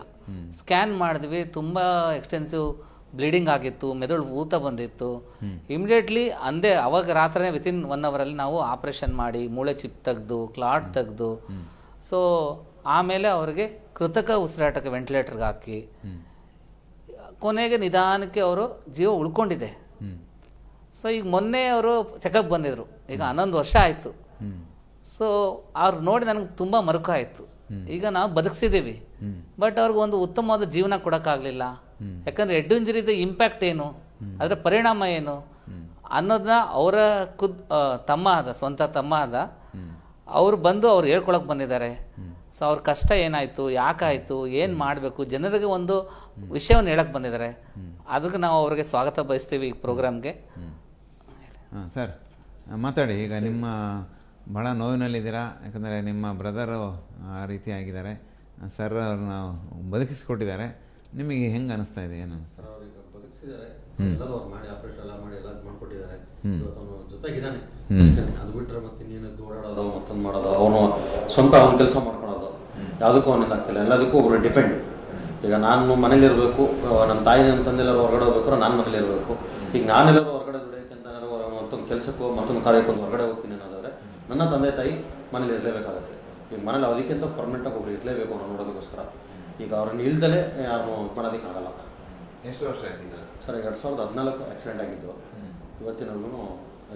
ಸ್ಕ್ಯಾನ್ ಮಾಡಿದ್ವಿ, ತುಂಬ ಎಕ್ಸ್ಟೆನ್ಸಿವ್ ಬ್ಲೀಡಿಂಗ್ ಆಗಿತ್ತು, ಮೆದುಳು ಊತ ಬಂದಿತ್ತು. ಇಮಿಡಿಯೇಟ್ಲಿ ಅಂದೇ ಅವಾಗ ರಾತ್ರಿನೇ ವಿತಿನ್ 1 ಅವರಲ್ಲಿ ನಾವು ಆಪ್ರೇಷನ್ ಮಾಡಿ ಮೂಳೆ ಚಿಪ್ ತೆಗೆದು ಕ್ಲಾಟ್ ತೆಗೆದು, ಸೊ ಆಮೇಲೆ ಅವ್ರಿಗೆ ಕೃತಕ ಉಸಿರಾಟಕ್ಕೆ ವೆಂಟಿಲೇಟರ್ಗೆ ಹಾಕಿ ಕೊನೆಗೆ ನಿಧಾನಕ್ಕೆ ಅವರು ಜೀವ ಉಳ್ಕೊಂಡಿದೆ. ಸೊ ಈಗ ಮೊನ್ನೆ ಅವರು ಚೆಕಪ್ ಬಂದಿದ್ರು, ಈಗ 11 ವರ್ಷ ಆಯಿತು. ಸೊ ಅವ್ರು ನೋಡಿ ನನಗೆ ತುಂಬ ಮರುಕ ಆಯಿತು. ಈಗ ನಾವು ಬದುಕಿಸಿದ್ದೀವಿ, ಬಟ್ ಅವ್ರಿಗೆ ಒಂದು ಉತ್ತಮವಾದ ಜೀವನ ಕೊಡೋಕ್ಕಾಗಲಿಲ್ಲ. ಯಾಕಂದ್ರೆ ಹೆಡ್ ಇಂಜರಿದ ಇಂಪ್ಯಾಕ್ಟ್ ಏನು, ಅದರ ಪರಿಣಾಮ ಏನು ಅನ್ನೋದನ್ನ ಅವರ ಸ್ವಂತ ತಮ್ಮ ಆದ ಅವ್ರು ಬಂದು ಅವ್ರು ಹೇಳ್ಕೊಳಕ್ ಬಂದಿದ್ದಾರೆ. ಸೊ ಅವ್ರ ಕಷ್ಟ ಏನಾಯ್ತು, ಯಾಕಾಯ್ತು, ಏನು ಮಾಡಬೇಕು, ಜನರಿಗೆ ಒಂದು ವಿಷಯವನ್ನು ಹೇಳಕ್ ಬಂದಿದ್ದಾರೆ. ಅದಕ್ಕೆ ನಾವು ಅವ್ರಿಗೆ ಸ್ವಾಗತ ಬಯಸ್ತೀವಿ ಈ ಪ್ರೋಗ್ರಾಮ್ಗೆ. ಸರ್ ಮಾತಾಡಿ. ಈಗ ನಿಮ್ಮ ಭಾಳ ನೋವಿನಲ್ಲಿದ್ದೀರಾ, ಯಾಕಂದರೆ ನಿಮ್ಮ ಬ್ರದರು ಆ ರೀತಿ ಆಗಿದ್ದಾರೆ, ಸರ್ ಅವ್ರನ್ನ ಬದುಕಿಸ್ಕೊಟ್ಟಿದ್ದಾರೆ. ನಿಮಗೆ ಹೆಂಗೆ ಅನಿಸ್ತಾ ಇದೆ, ಏನು ಅನಿಸ್ತಾ? ಅವ್ರಿಗೆ ಬದುಕಿಸಿದ್ದಾರೆ, ಎಲ್ಲದೂ ಅವ್ರು ಮಾಡಿ ಆಪರೇಷನ್ ಎಲ್ಲ ಮಾಡಿ ಎಲ್ಲ ಮಾಡ್ಕೊಟ್ಟಿದ್ದಾರೆ. ಇವತ್ತು ಅವನು ಜೊತೆಗಿದ್ದಾನೆ, ಅದು ಬಿಟ್ಟರೆ ಮತ್ತೆ ಇನ್ನೇನು ಓಡಾಡೋದು ಮತ್ತೊಂದು ಮಾಡೋದು, ಅವನು ಸ್ವಂತ ಅವನ ಕೆಲಸ ಮಾಡ್ಕೊಳೋದು ಯಾವುದಕ್ಕೂ ಅವನಿಲ್ಲ ಆಗ್ತಿಲ್ಲ. ಎಲ್ಲದಕ್ಕೂ ಒಬ್ಬರು ಡಿಪೆಂಡ್. ಈಗ ನಾನು ಮನೇಲಿರಬೇಕು, ನಮ್ಮ ತಾಯಿ ನಮ್ಮ ತಂದೆಲ್ಲರೂ ಹೊರಗಡೆ ಹೋಗ್ಬೇಕಾದ್ರೆ ನಾನು ಮನೇಲಿರಬೇಕು. ಈಗ ನಾನೆಲ್ಲರೂ ಹೊರಗಡೆ ದುಡಿಯೋಕೆ ಅಂತ ಮತ್ತೊಂದು ಕೆಲಸಕ್ಕೂ ಮತ್ತೊಂದು ಕಾರ್ಯಕ್ಕೂ ಹೊರಗಡೆ ಹೋಗ್ತೀನಿ ಅನ್ನೋದಾದರೆ ನನ್ನ ತಂದೆ ತಾಯಿ ಮನೇಲಿ ಇರಲೇಬೇಕಾಗುತ್ತೆ. ಈಗ ಮನೇಲಿ ಅದಕ್ಕಿಂತ ಪರ್ಮನೆಂಟಾಗಿ ಒಬ್ರು ಇರಲೇಬೇಕು ಅವ್ರನ್ನ ನೋಡೋದಕ್ಕೋಸ್ಕರ. ಈಗ ಅವ್ರನ್ನ ಇಲ್ದಲೇ ಯಾರು ಮಾಡೋದಕ್ಕಾಗಲ್ಲ. ಎಷ್ಟು ವರ್ಷ ಆಯ್ತು ಈಗ? ಸರ್ 2014 ಆಕ್ಸಿಡೆಂಟ್ ಆಗಿದ್ದು, ಇವತ್ತಿನವರೆಗೂ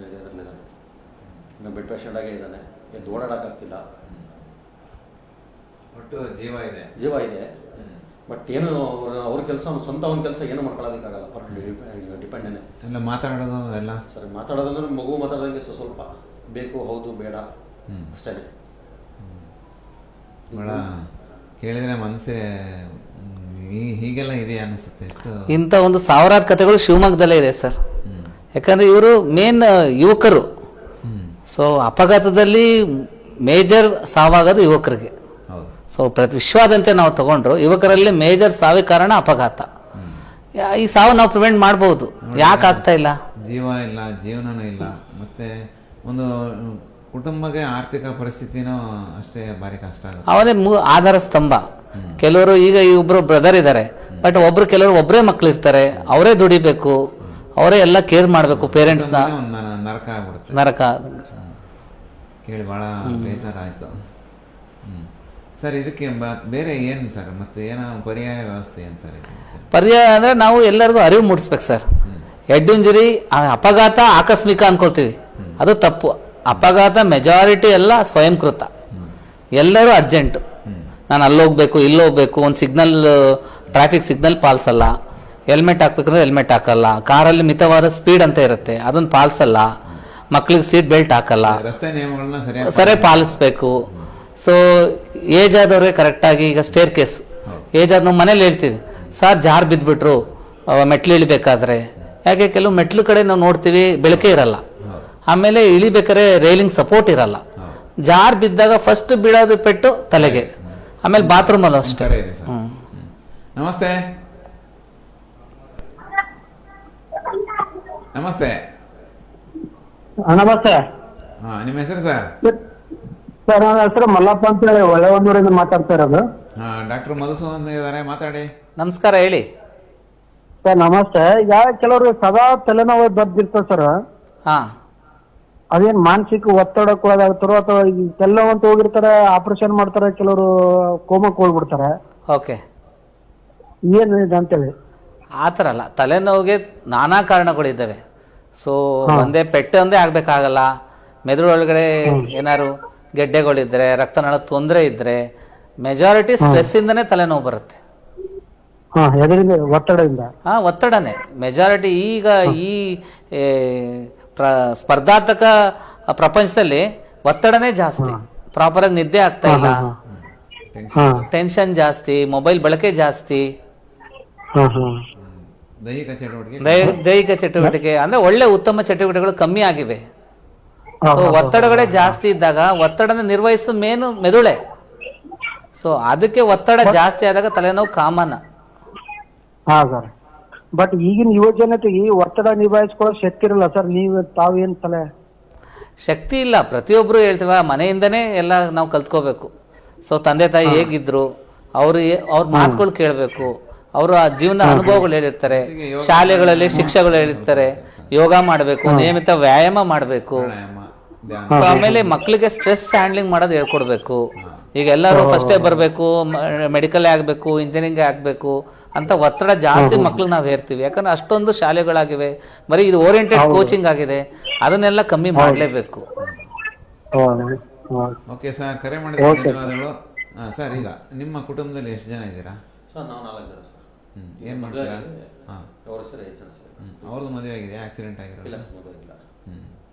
ಇದರಲ್ಲಿದ್ದಾನೆ. ಇನ್ನು ಬೆಡ್ ಪೇಷಂಟಾಗೇ ಇದ್ದಾನೆ, ಎದ್ದು ಓಡಾಡೋಕ್ಕಾಗ್ತಿಲ್ಲ. ಒಟ್ಟು ಜೀವ ಇದೆ, ಬಟ್ ಏನು ಅವ್ರ ಕೆಲಸ ಸ್ವಂತ ಅವ್ನ ಕೆಲಸ ಏನು ಮಾಡ್ಕೊಳ್ಳೋದಕ್ಕಾಗಲ್ಲ. ಡಿಪೆಂಡೇನೆ ಎಲ್ಲ ಮಾತಾಡೋದು ಎಲ್ಲ. ಸರ್ ಮಾತಾಡೋದಂದ್ರೆ ಮಗು ಮಾತಾಡೋದಂಗೆ ಸ್ವಲ್ಪ ಬೇಕು, ಹೌದು ಬೇಡ ಅಷ್ಟೇ. ಭಾಳ ಕೇಳಿದರೆ ಮನಸ್ಸೇ ಹೀಗೆಲ್ಲ ಇದೆ ಅನಿಸುತ್ತೆ. ಇಂಥ ಒಂದು ಸಾವಿರಾರು ಕಥೆಗಳು ಶಿವಮೊಗ್ಗದಲ್ಲೇ ಇದೆ ಸರ್. ಯಾಕಂದ್ರೆ ಇವರು ಮೇನ್ ಯುವಕರು. ಸೊ ಅಪಘಾತದಲ್ಲಿ ಮೇಜರ್ ಸಾವಾಗೋದು ಯುವಕರಿಗೆ. ಸೊ ವಿಶ್ವಾದ್ಯಂತ ನಾವು ತಗೊಂಡ್ರು ಯುವಕರಲ್ಲಿ ಮೇಜರ್ ಸಾವಿನ ಕಾರಣ ಅಪಘಾತ. ಈ ಸಾವು ನಾವು ಪ್ರಿವೆಂಟ್ ಮಾಡ್ಬೋದು, ಯಾಕೆ ಆಗ್ತಾ ಇಲ್ಲ? ಜೀವ ಇಲ್ಲ, ಜೀವನನೂ ಇಲ್ಲ, ಮತ್ತೆ ಒಂದು ಕುಟುಂಬಕ್ಕೆ ಆರ್ಥಿಕ ಪರಿಸ್ಥಿತಿನೂ ಅಷ್ಟೇ ಭಾರಿ ಕಷ್ಟ ಆಗುತ್ತೆ. ಅವನೇ ಆಧಾರ ಸ್ತಂಭ. ಕೆಲವರು ಈಗ ಒಬ್ರು ಬ್ರದರ್ ಇದ್ದಾರೆ, ಬಟ್ ಕೆಲವರು ಒಬ್ಬರೇ ಮಕ್ಳು ಇರ್ತಾರೆ, ಅವರೇ ದುಡಿಬೇಕು, ಅವರೇ ಎಲ್ಲ ಕೇರ್ ಮಾಡಬೇಕು ಪೇರೆಂಟ್ಸ್ನ. ನರಕ ಆಗ್ಬಿಡುತ್ತೆ. ನರಕ ಕೇಳಿ ಭಾಳ ಬೇಸರ ಆಯಿತು. ಸರ್ ಇದಕ್ಕೆ ಬೇರೆ ಏನು ಸರ್, ಮತ್ತೆ ಏನೋ ಪರ್ಯಾಯ ವ್ಯವಸ್ಥೆ ಏನು ಸರ್? ಪರ್ಯಾಯ ಅಂದರೆ ನಾವು ಎಲ್ಲರಿಗೂ ಅರಿವು ಮೂಡಿಸ್ಬೇಕು ಸರ್. ಹೆಡ್ ಇಂಜುರಿ ಅಪಘಾತ ಆಕಸ್ಮಿಕ ಅನ್ಕೊಳ್ತೀವಿ, ಅದು ತಪ್ಪು. ಅಪಘಾತ ಮೆಜಾರಿಟಿ ಎಲ್ಲ ಸ್ವಯಂಕೃತ, ಎಲ್ಲರೂ ಅರ್ಜೆಂಟ್. ನಾನು ಅಲ್ಲೋಗ್ಬೇಕು ಇಲ್ಲೋಗ್ಬೇಕು, ಒಂದು ಸಿಗ್ನಲ್ ಟ್ರಾಫಿಕ್ ಸಿಗ್ನಲ್ ಪಾಲಿಸಲ್ಲ, ಹೆಲ್ಮೆಟ್ ಹಾಕ್ಬೇಕಂದ್ರೆ ಹೆಲ್ಮೆಟ್ ಹಾಕಲ್ಲ, ಕಾರಲ್ಲಿ ಮಿತವಾದ ಸ್ಪೀಡ್ ಅಂತ ಇರುತ್ತೆ ಅದನ್ನು ಪಾಲಿಸಲ್ಲ, ಮಕ್ಳಿಗೆ ಸೀಟ್ ಬೆಲ್ಟ್ ಹಾಕಲ್ಲ, ರಸ್ತೆ ನಿಯಮಗಳನ್ನ ಸರಿಯಾಗಿ ಪಾಲಿಸ್ಬೇಕು. ಸೊ ಏಜ್ ಆದವ್ರಿಗೆ ಕರೆಕ್ಟಾಗಿ, ಈಗ ಸ್ಟೇರ್ ಕೇಸ್ ಏಜ್ ಆದ ನಾವು ಮನೇಲಿ ಹೇಳ್ತೀವಿ, ಸರ್ ಜಾರ್ ಬಿದ್ದುಬಿಟ್ರು ಮೆಟ್ಲು ಇಳಿಬೇಕಾದ್ರೆ. ಯಾಕೆ ಕೆಲವು ಮೆಟ್ಲು ಕಡೆ ನಾವು ನೋಡ್ತೀವಿ ಬೆಳಕೆ ಇರಲ್ಲ, ಆಮೇಲೆ ಇಳಿಬೇಕಾದ್ರೆ ರೈಲಿಂಗ್ ಸಪೋರ್ಟ್ ಇರಲ್ಲ. ಜಾರ್ ಬಿದ್ದಾಗ ಫಸ್ಟ್ ಬೀಳೋದು ಪೆಟ್ಟು ತಲೆಗೆ, ಆಮೇಲೆ ಬಾತ್ರೂಮ್ ಅಲ್ಲೂ ಅಷ್ಟೇ. ನಮಸ್ತೆ. ನಮಸ್ತೆ. ನಮಸ್ತೆ. ಹಾ, ನಿಮ್ಮ ಹೆಸರು ಸರ್? ಸರ್ ನನ್ನ ಹೆಸರು ಮಲ್ಲಪ್ಪ ಅಂತ ಹೇಳಿ ಒಳ್ಳೆವಂದೂರಿಂದ ಮಾತಾಡ್ತಾ ಇರೋದು. ಹಾ, ಡಾಕ್ಟರ್ ಮಧುಸೂದನ್ ಇದ್ದಾರೆ, ಮಾತಾಡಿ. ನಮಸ್ಕಾರ, ಹೇಳಿ ಸರ್. ನಮಸ್ತೆ. ಈಗ ಕೆಲವರು ಸದಾ ತಲೆನೋವು ಬರ್ದಿರ್ತಾರೆ ಸರ್, ಹಾ, ಅದೇನ್ ಮಾನಸಿಕ ಒತ್ತಡಕ್ಕೆ ಒಳಗಾಗ್ತಾರೋ ಅಥವಾ ತಲೆನೋವು ಅಂತ ಹೋಗಿರ್ತಾರೆ, ಆಪರೇಷನ್ ಮಾಡ್ತಾರೆ, ಕೆಲವರು ಕೋಮಕ್ಕೆ ಹೋಗ್ಬಿಡ್ತಾರೆ. ಓಕೆ, ಏನಿದೆ ಅಂತೇಳಿ? ಆ ಥರ ಅಲ್ಲ, ತಲೆನೋವಿಗೆ ನಾನಾ ಕಾರಣಗಳಿದ್ದಾವೆ. ಸೊ ಒಂದೇ ಪೆಟ್ಟು ಒಂದೇ ಆಗ್ಬೇಕಾಗಲ್ಲ. ಮೆದುಳೊಳಗಡೆ ಏನಾದ್ರು ಗೆಡ್ಡೆಗಳಿದ್ರೆ, ರಕ್ತನಾಳ ತೊಂದರೆ ಇದ್ರೆ, ಮೆಜಾರಿಟಿ ಸ್ಟ್ರೆಸ್ ಇಂದನೇ ತಲೆನೋವು ಬರುತ್ತೆ. ಒತ್ತಡದಿಂದ. ಒತ್ತಡನೇ ಮೆಜಾರಿಟಿ. ಈಗ ಈ ಸ್ಪರ್ಧಾತ್ಮಕ ಪ್ರಪಂಚದಲ್ಲಿ ಒತ್ತಡನೇ ಜಾಸ್ತಿ. ಪ್ರಾಪರ್ ಆಗಿ ನಿದ್ದೆ ಆಗ್ತಾ ಇಲ್ಲ, ಟೆನ್ಷನ್ ಜಾಸ್ತಿ, ಮೊಬೈಲ್ ಬಳಕೆ ಜಾಸ್ತಿ. ದೈಹಿಕ ಚಟುವಟಿಕೆ ದೈಹಿಕ ಚಟುವಟಿಕೆ ಅಂದ್ರೆ ಒಳ್ಳೆ ಉತ್ತಮ ಚಟುವಟಿಕೆಗಳು ಕಮ್ಮಿ ಆಗಿವೆ. ಸೊ ಒತ್ತಡಗಳೇ ಜಾಸ್ತಿ ಇದ್ದಾಗ ಒತ್ತಡನ ನಿರ್ವಹಿಸೋ ಮೇನು ಮೆದುಳೆ. ಸೊ ಅದಕ್ಕೆ ಒತ್ತಡ ಜಾಸ್ತಿ ಆದಾಗ ತಲೆನೋವು ಕಾಮನ್. ಹಾ ಸರ್, ಬಟ್ ಈಗಿನ ಯುವ ಜನತೆಗೆ ಒತ್ತಡ ನಿಭಾಯಿಸ್ಕೊಳ್ಳೋ ಶಕ್ತಿ ಇರಲ್ಲ ಸರ್. ತಾವೇನ್ ತಲೆ ಶಕ್ತಿ ಇಲ್ಲ. ಪ್ರತಿಯೊಬ್ರು ಹೇಳ್ತೀವ ಮನೆಯಿಂದನೇ ಎಲ್ಲ ನಾವು ಕಲ್ತ್ಕೋಬೇಕು. ಸೊ ತಂದೆ ತಾಯಿ ಹೇಗಿದ್ರು, ಅವ್ರ ಮಾತುಗಳು ಕೇಳಬೇಕು, ಅವರು ಆ ಜೀವನ ಅನುಭವಗಳು ಹೇಳಿರ್ತಾರೆ, ಶಾಲೆಗಳಲ್ಲಿ ಶಿಕ್ಷಕಗಳು ಹೇಳಿರ್ತಾರೆ, ಯೋಗ ಮಾಡಬೇಕು, ನಿಯಮಿತ ವ್ಯಾಯಾಮ ಮಾಡಬೇಕು. ಸೊ ಆಮೇಲೆ ಮಕ್ಕಳಿಗೆ ಸ್ಟ್ರೆಸ್ ಹ್ಯಾಂಡ್ಲಿಂಗ್ ಮಾಡೋದು ಹೇಳ್ಕೊಡ್ಬೇಕು. ಈಗ ಎಲ್ಲರೂ ಫಸ್ಟೇ ಬರಬೇಕು, ಮೆಡಿಕಲ್ ಆಗಬೇಕು, ಇಂಜಿನಿಯರಿಂಗ್ ಆಗಬೇಕು ಅಂತ ಒತ್ತಡ ಜಾಸ್ತಿ ಮಕ್ಳಿಗೆ ನಾವು ಹೇರ್ತೀವಿ. ಯಾಕಂದ್ರೆ ಅಷ್ಟೊಂದು ಶಾಲೆಗಳಾಗಿವೆ, ಬರೀ ಇದು ಓರಿಯೆಂಟೆಡ್ ಕೋಚಿಂಗ್ ಆಗಿದೆ. ಅದನ್ನೆಲ್ಲ ಕಮ್ಮಿ ಮಾಡಲೇಬೇಕು. ಓಕೆ ಸರ್, ಕರೆ ಮಾಡಿದ ಧನ್ಯವಾದಗಳು. ಸರ್, ಈಗ ನಿಮ್ಮ ಕುಟುಂಬದಲ್ಲಿ ಎಷ್ಟು ಜನ ಇದ್ದೀರಾ? ಸರ್ ನಾವು 4 ಜನ ಸರ್. ಏನು ಮಾಡ್ತೀರಾ? ಹಾಂ, ಅವ್ರ ಸರ್ 5 ಜನ ಸರ್. ಅವ್ರದ್ದು ಮದುವೆ ಆಗಿದೆ, ಆಕ್ಸಿಡೆಂಟ್ ಆಗಿರೋಲ್ಲ? ಇಲ್ಲ ಸರ್, ಮದುವೆ ಇಲ್ಲ.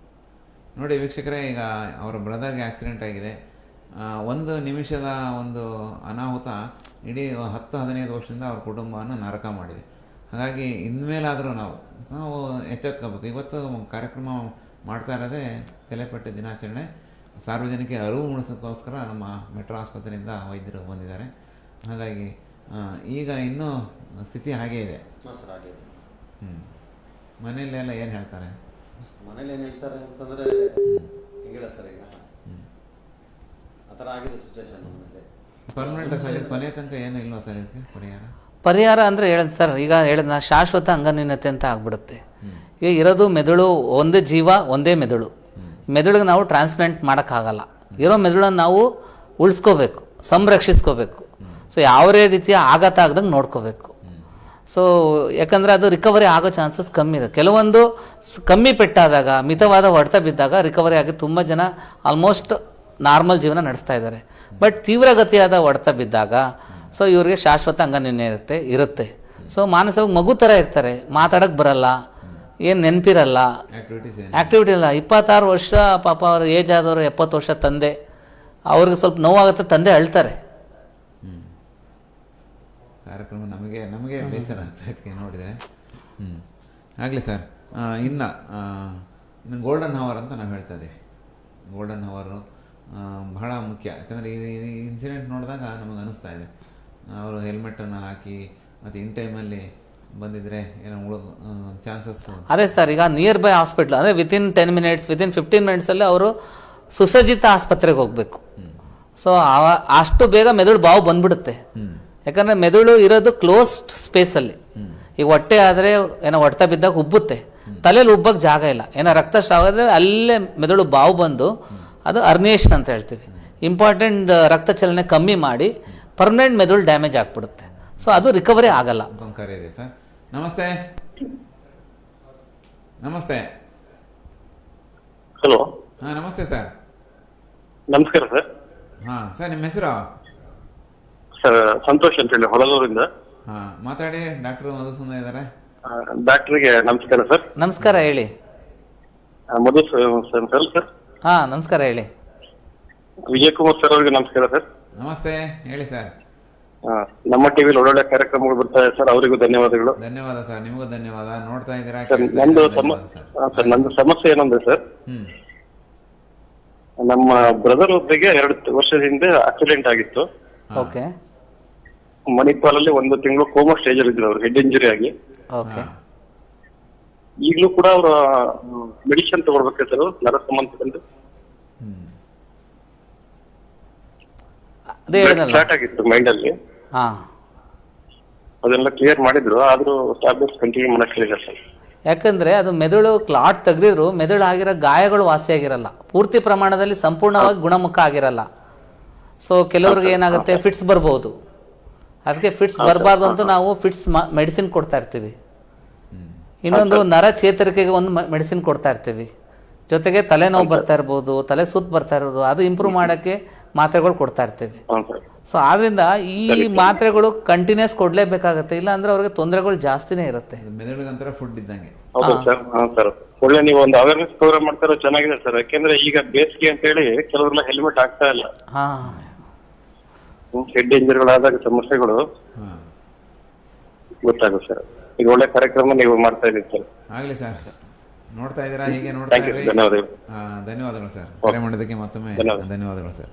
ನೋಡಿ ವೀಕ್ಷಕರೇ, ಈಗ ಅವರ ಬ್ರದರ್ಗೆ ಆಕ್ಸಿಡೆಂಟ್ ಆಗಿದೆ. ಒಂದು ನಿಮಿಷದ ಒಂದು ಅನಾಹುತ ಇಡೀ 10-15 ವರ್ಷದಿಂದ ಅವ್ರ ಕುಟುಂಬವನ್ನು ನರಕ ಮಾಡಿದೆ. ಹಾಗಾಗಿ ಇನ್ಮೇಲಾದರೂ ನಾವು ಎಚ್ಚೆತ್ಕೋಬೇಕು. ಇವತ್ತು ಕಾರ್ಯಕ್ರಮ ಮಾಡ್ತಾ ಇರೋದೇ ತಲೆಪೆಟ್ಟು ದಿನಾಚರಣೆ. ಸಾರ್ವಜನಿಕ ಅರಿವು ಮೂಡಿಸೋಕ್ಕೋಸ್ಕರ ನಮ್ಮ ಮೆಟ್ರೋ ಆಸ್ಪತ್ರೆಯಿಂದ ವೈದ್ಯರು ಬಂದಿದ್ದಾರೆ. ಹಾಗಾಗಿ ಈಗ ಇನ್ನೂ ಸ್ಥಿತಿ ಹಾಗೇ ಇದೆ. ಹಾಂ ಸರ್, ಹಾಗೆ ಇದೆ. ಮನೆಯಲ್ಲೆಲ್ಲ ಏನು ಹೇಳ್ತಾರೆ? ಮನೇಲಿ ಏನು ಹೇಳ್ತಾರೆ ಅಂತಂದರೆ ಹೇಗಿಲ್ಲ ಸರ್, ಈಗ ಆ ಥರ ಆಗಿದೆ ಸಿಚುವೇಶನ್ ನಮ್ಮಲ್ಲಿ. ಪರ್ಮನೆಂಟ್ ಸಲಿದ ಕೊನೆ ತನಕ ಏನು ಇಲ್ವಾ ಸರ್ ಇದಕ್ಕೆ ಪರಿಹಾರ ಅಂದರೆ ಹೇಳೋದು ಸರ್, ಈಗ ಹೇಳಿದ್ನ ಶಾಶ್ವತ ಅಂಗನ್ಯೂನತೆ ಅಂತ ಆಗ್ಬಿಡುತ್ತೆ. ಈಗ ಇರೋದು ಮೆದುಳು, ಒಂದೇ ಜೀವ ಒಂದೇ ಮೆದುಳು. ಮೆದುಳಿಗೆ ನಾವು ಟ್ರಾನ್ಸ್ಪ್ಲಾಂಟ್ ಮಾಡೋಕ್ಕಾಗಲ್ಲ. ಇರೋ ಮೆದುಳನ್ನು ನಾವು ಉಳಿಸ್ಕೋಬೇಕು, ಸಂರಕ್ಷಿಸ್ಕೋಬೇಕು. ಸೊ ಯಾವುದೇ ರೀತಿಯ ಆಘಾತ ಆಗದಂಗೆ ನೋಡ್ಕೋಬೇಕು. ಸೊ ಯಾಕಂದರೆ ಅದು ರಿಕವರಿ ಆಗೋ ಚಾನ್ಸಸ್ ಕಮ್ಮಿ ಇದೆ. ಕೆಲವೊಂದು ಕಮ್ಮಿ ಪೆಟ್ಟಾದಾಗ, ಮಿತವಾದ ಹೊಡೆತ ಬಿದ್ದಾಗ ರಿಕವರಿ ಆಗಿ ತುಂಬ ಜನ ಆಲ್ಮೋಸ್ಟ್ ನಾರ್ಮಲ್ ಜೀವನ ನಡೆಸ್ತಾ ಇದ್ದಾರೆ. ಬಟ್ ತೀವ್ರಗತಿಯಾದ ಹೊಡೆತ ಬಿದ್ದಾಗ ಸೊ ಇವ್ರಿಗೆ ಶಾಶ್ವತ ಅಂಗನ್ಯೂನತೆ ಇರುತ್ತೆ. ಸೊ ಮಾನಸಿಕವಾಗಿ ಮಗು ಥರ ಇರ್ತಾರೆ, ಮಾತಾಡೋಕ್ಕೆ ಬರಲ್ಲ, ಏನು ನೆನಪಿರಲ್ಲ, ಆ್ಯಕ್ಟಿವಿಟಿ ಇಲ್ಲ. 26 ವರ್ಷ ಪಾಪ ಅವ್ರ ಏಜ್ ಆದವರು, 70 ವರ್ಷ ತಂದೆ, ಅವ್ರಿಗೆ ಸ್ವಲ್ಪ ನೋವಾಗುತ್ತೆ, ತಂದೆ ಅಳ್ತಾರೆ. ಕಾರ್ಯಕ್ರಮ ನಮಗೆ ಬೇಸರ ಆಗ್ತಾ ಇದಕ್ಕೆ ನೋಡಿದರೆ. ಆಗಲಿ ಸರ್. ಇನ್ನು ಗೋಲ್ಡನ್ ಹವರ್ ಅಂತ ನಾವು ಹೇಳ್ತಾ ಇದ್ದೀವಿ. ಗೋಲ್ಡನ್ ಹವರು ಬಹಳ ಮುಖ್ಯ. ಯಾಕಂದರೆ ಈ ಇನ್ಸಿಡೆಂಟ್ ನೋಡಿದಾಗ ನಮಗೆ ಅನ್ನಿಸ್ತಾ ಇದೆ, ಅವರು ಹೆಲ್ಮೆಟನ್ನು ಹಾಕಿ ಮತ್ತು ಇನ್ ಟೈಮಲ್ಲಿ ಬಂದಿದ್ರೆ ಏನೋ ಚಾನ್ಸಸ್. ಅದೇ ಸರ್, ಈಗ ನಿಯರ್ ಬೈ ಹಾಸ್ಪಿಟ್ಲ್ ಅಂದರೆ ವಿತಿನ್ 10 ಮಿನಿಟ್ಸ್, ವಿತಿನ್ 15 ಮಿನಿಟ್ಸಲ್ಲಿ ಅವರು ಸುಸಜ್ಜಿತ ಆಸ್ಪತ್ರೆಗೆ ಹೋಗಬೇಕು. ಸೊ ಅಷ್ಟು ಬೇಗ ಮೆದುಳು ಬಾವು ಬಂದ್ಬಿಡುತ್ತೆ. ಯಾಕಂದರೆ ಮೆದುಳು ಇರೋದು ಕ್ಲೋಸ್ಡ್ ಸ್ಪೇಸಲ್ಲಿ. ಈಗ ಹೊಟ್ಟೆ ಆದರೆ ಏನೋ ಹೊಡೆತ ಬಿದ್ದಾಗ ಉಬ್ಬುತ್ತೆ, ತಲೆಯಲ್ಲಿ ಉಬ್ಬಕ್ಕೆ ಜಾಗ ಇಲ್ಲ. ಏನೋ ರಕ್ತಸ್ರಾವ ಆದರೆ ಅಲ್ಲೇ ಮೆದುಳು ಬಾವು ಬಂದು ಅದು ಅರ್ನಿಯೇಷನ್ ಅಂತ ಹೇಳ್ತೀವಿ. ಇಂಪಾರ್ಟೆಂಟ್ ರಕ್ತ ಚಲನೆ ಕಮ್ಮಿ ಮಾಡಿ ಪರ್ಮನೆಂಟ್ ಮೆದುಳು ಡ್ಯಾಮೇಜ್ ಆಗಿಬಿಡುತ್ತೆ. ಸೊ ಅದು ರಿಕವರಿ ಆಗಲ್ಲ. ಕರೆ ಇದೆ ಸರ್. ನಮಸ್ತೆ. ನಮಸ್ತೆ. ಹಲೋ. ಹಾಂ, ನಮಸ್ತೆ ಸರ್. ನಮಸ್ಕಾರ ಸರ್. ಹಾಂ ಸರ್, ನಿಮ್ಮ ಹೆಸರು? ಸರ್ ಸಂತೋಷ್ ಅಂತ ಹೇಳಿ ಹೊಳಲೂರಿಂದ. ಹಾಂ, ಮಾತಾಡಿ. ಡಾಕ್ಟರ್ ಮಧುಸೂದನ್ ಇದ್ದಾರೆ. ಡಾಕ್ಟರ್ಗೆ ನಮಸ್ಕಾರ ಸರ್. ನಮಸ್ಕಾರ, ಹೇಳಿ. ಮಧುಸೂದನ್ ಸರ್. ಹಾಂ, ನಮಸ್ಕಾರ, ಹೇಳಿ. ವಿಜಯ್ ಕುಮಾರ್ ಸರ್ ಅವ್ರಿಗೆ ನಮಸ್ಕಾರ ಸರ್. ನಮಸ್ತೆ, ಹೇಳಿ ಸರ್. ನಮ್ಮ ಟಿವಿಲಿ ಒಳ್ಳೊಳ್ಳೆ ಕಾರ್ಯಕ್ರಮಗಳು ಬರ್ತಾ ಇದೆ ಸರ್, ಅವರಿಗೂ ಧನ್ಯವಾದಗಳು. ಧನ್ಯವಾದ ಸರ್, ನಿಮಗೂ ಧನ್ಯವಾದ. ನೋಡ್ತಾ ಇದ್ದೀರಾ? ನಂದು ಸಮಸ್ಯೆ ಏನಂದ್ರೆ ಸರ್, ನಮ್ಮ ಬ್ರದರ್ ಒಬ್ಬರಿಗೆ 2 ವರ್ಷದ ಹಿಂದೆ ಆಕ್ಸಿಡೆಂಟ್ ಆಗಿತ್ತು. ಓಕೆ. ಮಣಿಪಾಲಲ್ಲಿ 1 ತಿಂಗಳು ಕೋಮಾ ಸ್ಟೇಜ್ ಅಲ್ಲಿ ಇದ್ರು, ಅವ್ರು ಹೆಡ್ ಇಂಜುರಿ ಆಗಿ. ಓಕೆ. ಈಗಲೂ ಕೂಡ ಅವರು ಮೆಡಿಸಿನ್ ತಗೊಳ್ಬೇಕು ಸರ್, ನರ ಸಂಬಂಧಪಟ್ಟಂತೆ. ಸ್ಟಾರ್ಟ್ ಆಗಿತ್ತು ಮೈಂಡ್ ಅಲ್ಲಿ, ಅದೆಲ್ಲ ಕ್ಲಿಯರ್ ಮಾಡಿದ್ರು. ಆದ್ರೂ ಟ್ಯಾಬ್ಲೆಟ್ಸ್ ಕಂಟಿನ್ಯೂ ಮಾಡಕ್ಕಿಲ್ಲ ಸರ್. ಯಾಕಂದ್ರೆ ಅದು ಮೆದುಳು ಕ್ಲಾಟ್ ತೆಗೆದಿದ್ರು ಮೆದುಳು ಆಗಿರೋ ಗಾಯಗಳು ವಾಸಿಯಾಗಿರಲ್ಲ, ಪೂರ್ತಿ ಪ್ರಮಾಣದಲ್ಲಿ ಸಂಪೂರ್ಣವಾಗಿ ಗುಣಮುಖ ಆಗಿರಲ್ಲ. ಸೊ ಕೆಲವ್ರಿಗೆ ಏನಾಗುತ್ತೆ, ಫಿಟ್ಸ್ ಬರ್ಬೋದು. ಅದಕ್ಕೆ ಫಿಟ್ಸ್ ಬರಬಾರ್ದು ಅಂತ ನಾವು ಫಿಟ್ಸ್ ಮೆಡಿಸಿನ್ ಕೊಡ್ತಾ ಇರ್ತೀವಿ. ಇನ್ನೊಂದು ನರ ಚೇತರಿಕೆಗೆ ಒಂದು ಮೆಡಿಸಿನ್ ಕೊಡ್ತಾ ಇರ್ತೀವಿ. ಜೊತೆಗೆ ತಲೆನೋವು ಬರ್ತಾ ಇರ್ಬೋದು, ತಲೆ ಸುತ್ತ ಬರ್ತಾ ಇರ್ಬೋದು, ಅದು ಇಂಪ್ರೂವ್ ಮಾಡೋಕ್ಕೆ ಮಾತ್ರೆಗಳು ಕೊಡ್ತಾ ಇರ್ತೀವಿ. ಸೊ ಆದ್ರಿಂದ ಈ ಮಾತ್ರೆಗಳು ಕಂಟಿನ್ಯೂಸ್ ಕೊಡ್ಲೇಬೇಕಾಗತ್ತೆ, ಇಲ್ಲ ಅಂದ್ರೆ ಅವ್ರಿಗೆ ತೊಂದರೆಗಳು ಜಾಸ್ತಿನೇ ಇರುತ್ತೆ. ಮೆದುಳಿಗಂತರ ಫುಡ್ ಇದ್ದಂಗೆ. ಹೌದು ಸರ್. ಸರ್ ಒಳ್ಳೆ ನೀವು ಒಂದು ಅವೇರ್ನೆಸ್ ಪ್ರೋಗ್ರಾಮ್ ಮಾಡ್ತಾರೋ ಚೆನ್ನಾಗಿದೆ ಸರ್. ಯಾಕೆಂದ್ರೆ ಈಗ ಬೇಸಿಗೆ ಅಂತ ಹೇಳಿ ಕೆಲವರೆಲ್ಲ ಹೆಲ್ಮೆಟ್ ಆಗ್ತಾ ಇಲ್ಲ. ಹೆಡ್ ಇಂಜರಿಗಳಾದಾಗ ಸಮಸ್ಯೆಗಳು ಗೊತ್ತಾಗುತ್ತೆ ಸರ್. ಈಗ ಒಳ್ಳೆ ಕಾರ್ಯಕ್ರಮ ನೀವು ಮಾಡ್ತಾ ಇದ್ದೀರಿ ಸರ್. ಆಗಲಿ ಸರ್, ನೋಡ್ತಾ ಇದ್ದೀರಾ, ಹೀಗೆ ನೋಡ್ತಾ Thank you, ಇರ್ರಿ. ಧನ್ಯವಾದಗಳು. ಧನ್ಯವಾದಗಳು ಸರ್, ಕರೆ ಮಾಡೋದಕ್ಕೆ ಮತ್ತೊಮ್ಮೆ ಧನ್ಯವಾದಗಳು ಸರ್.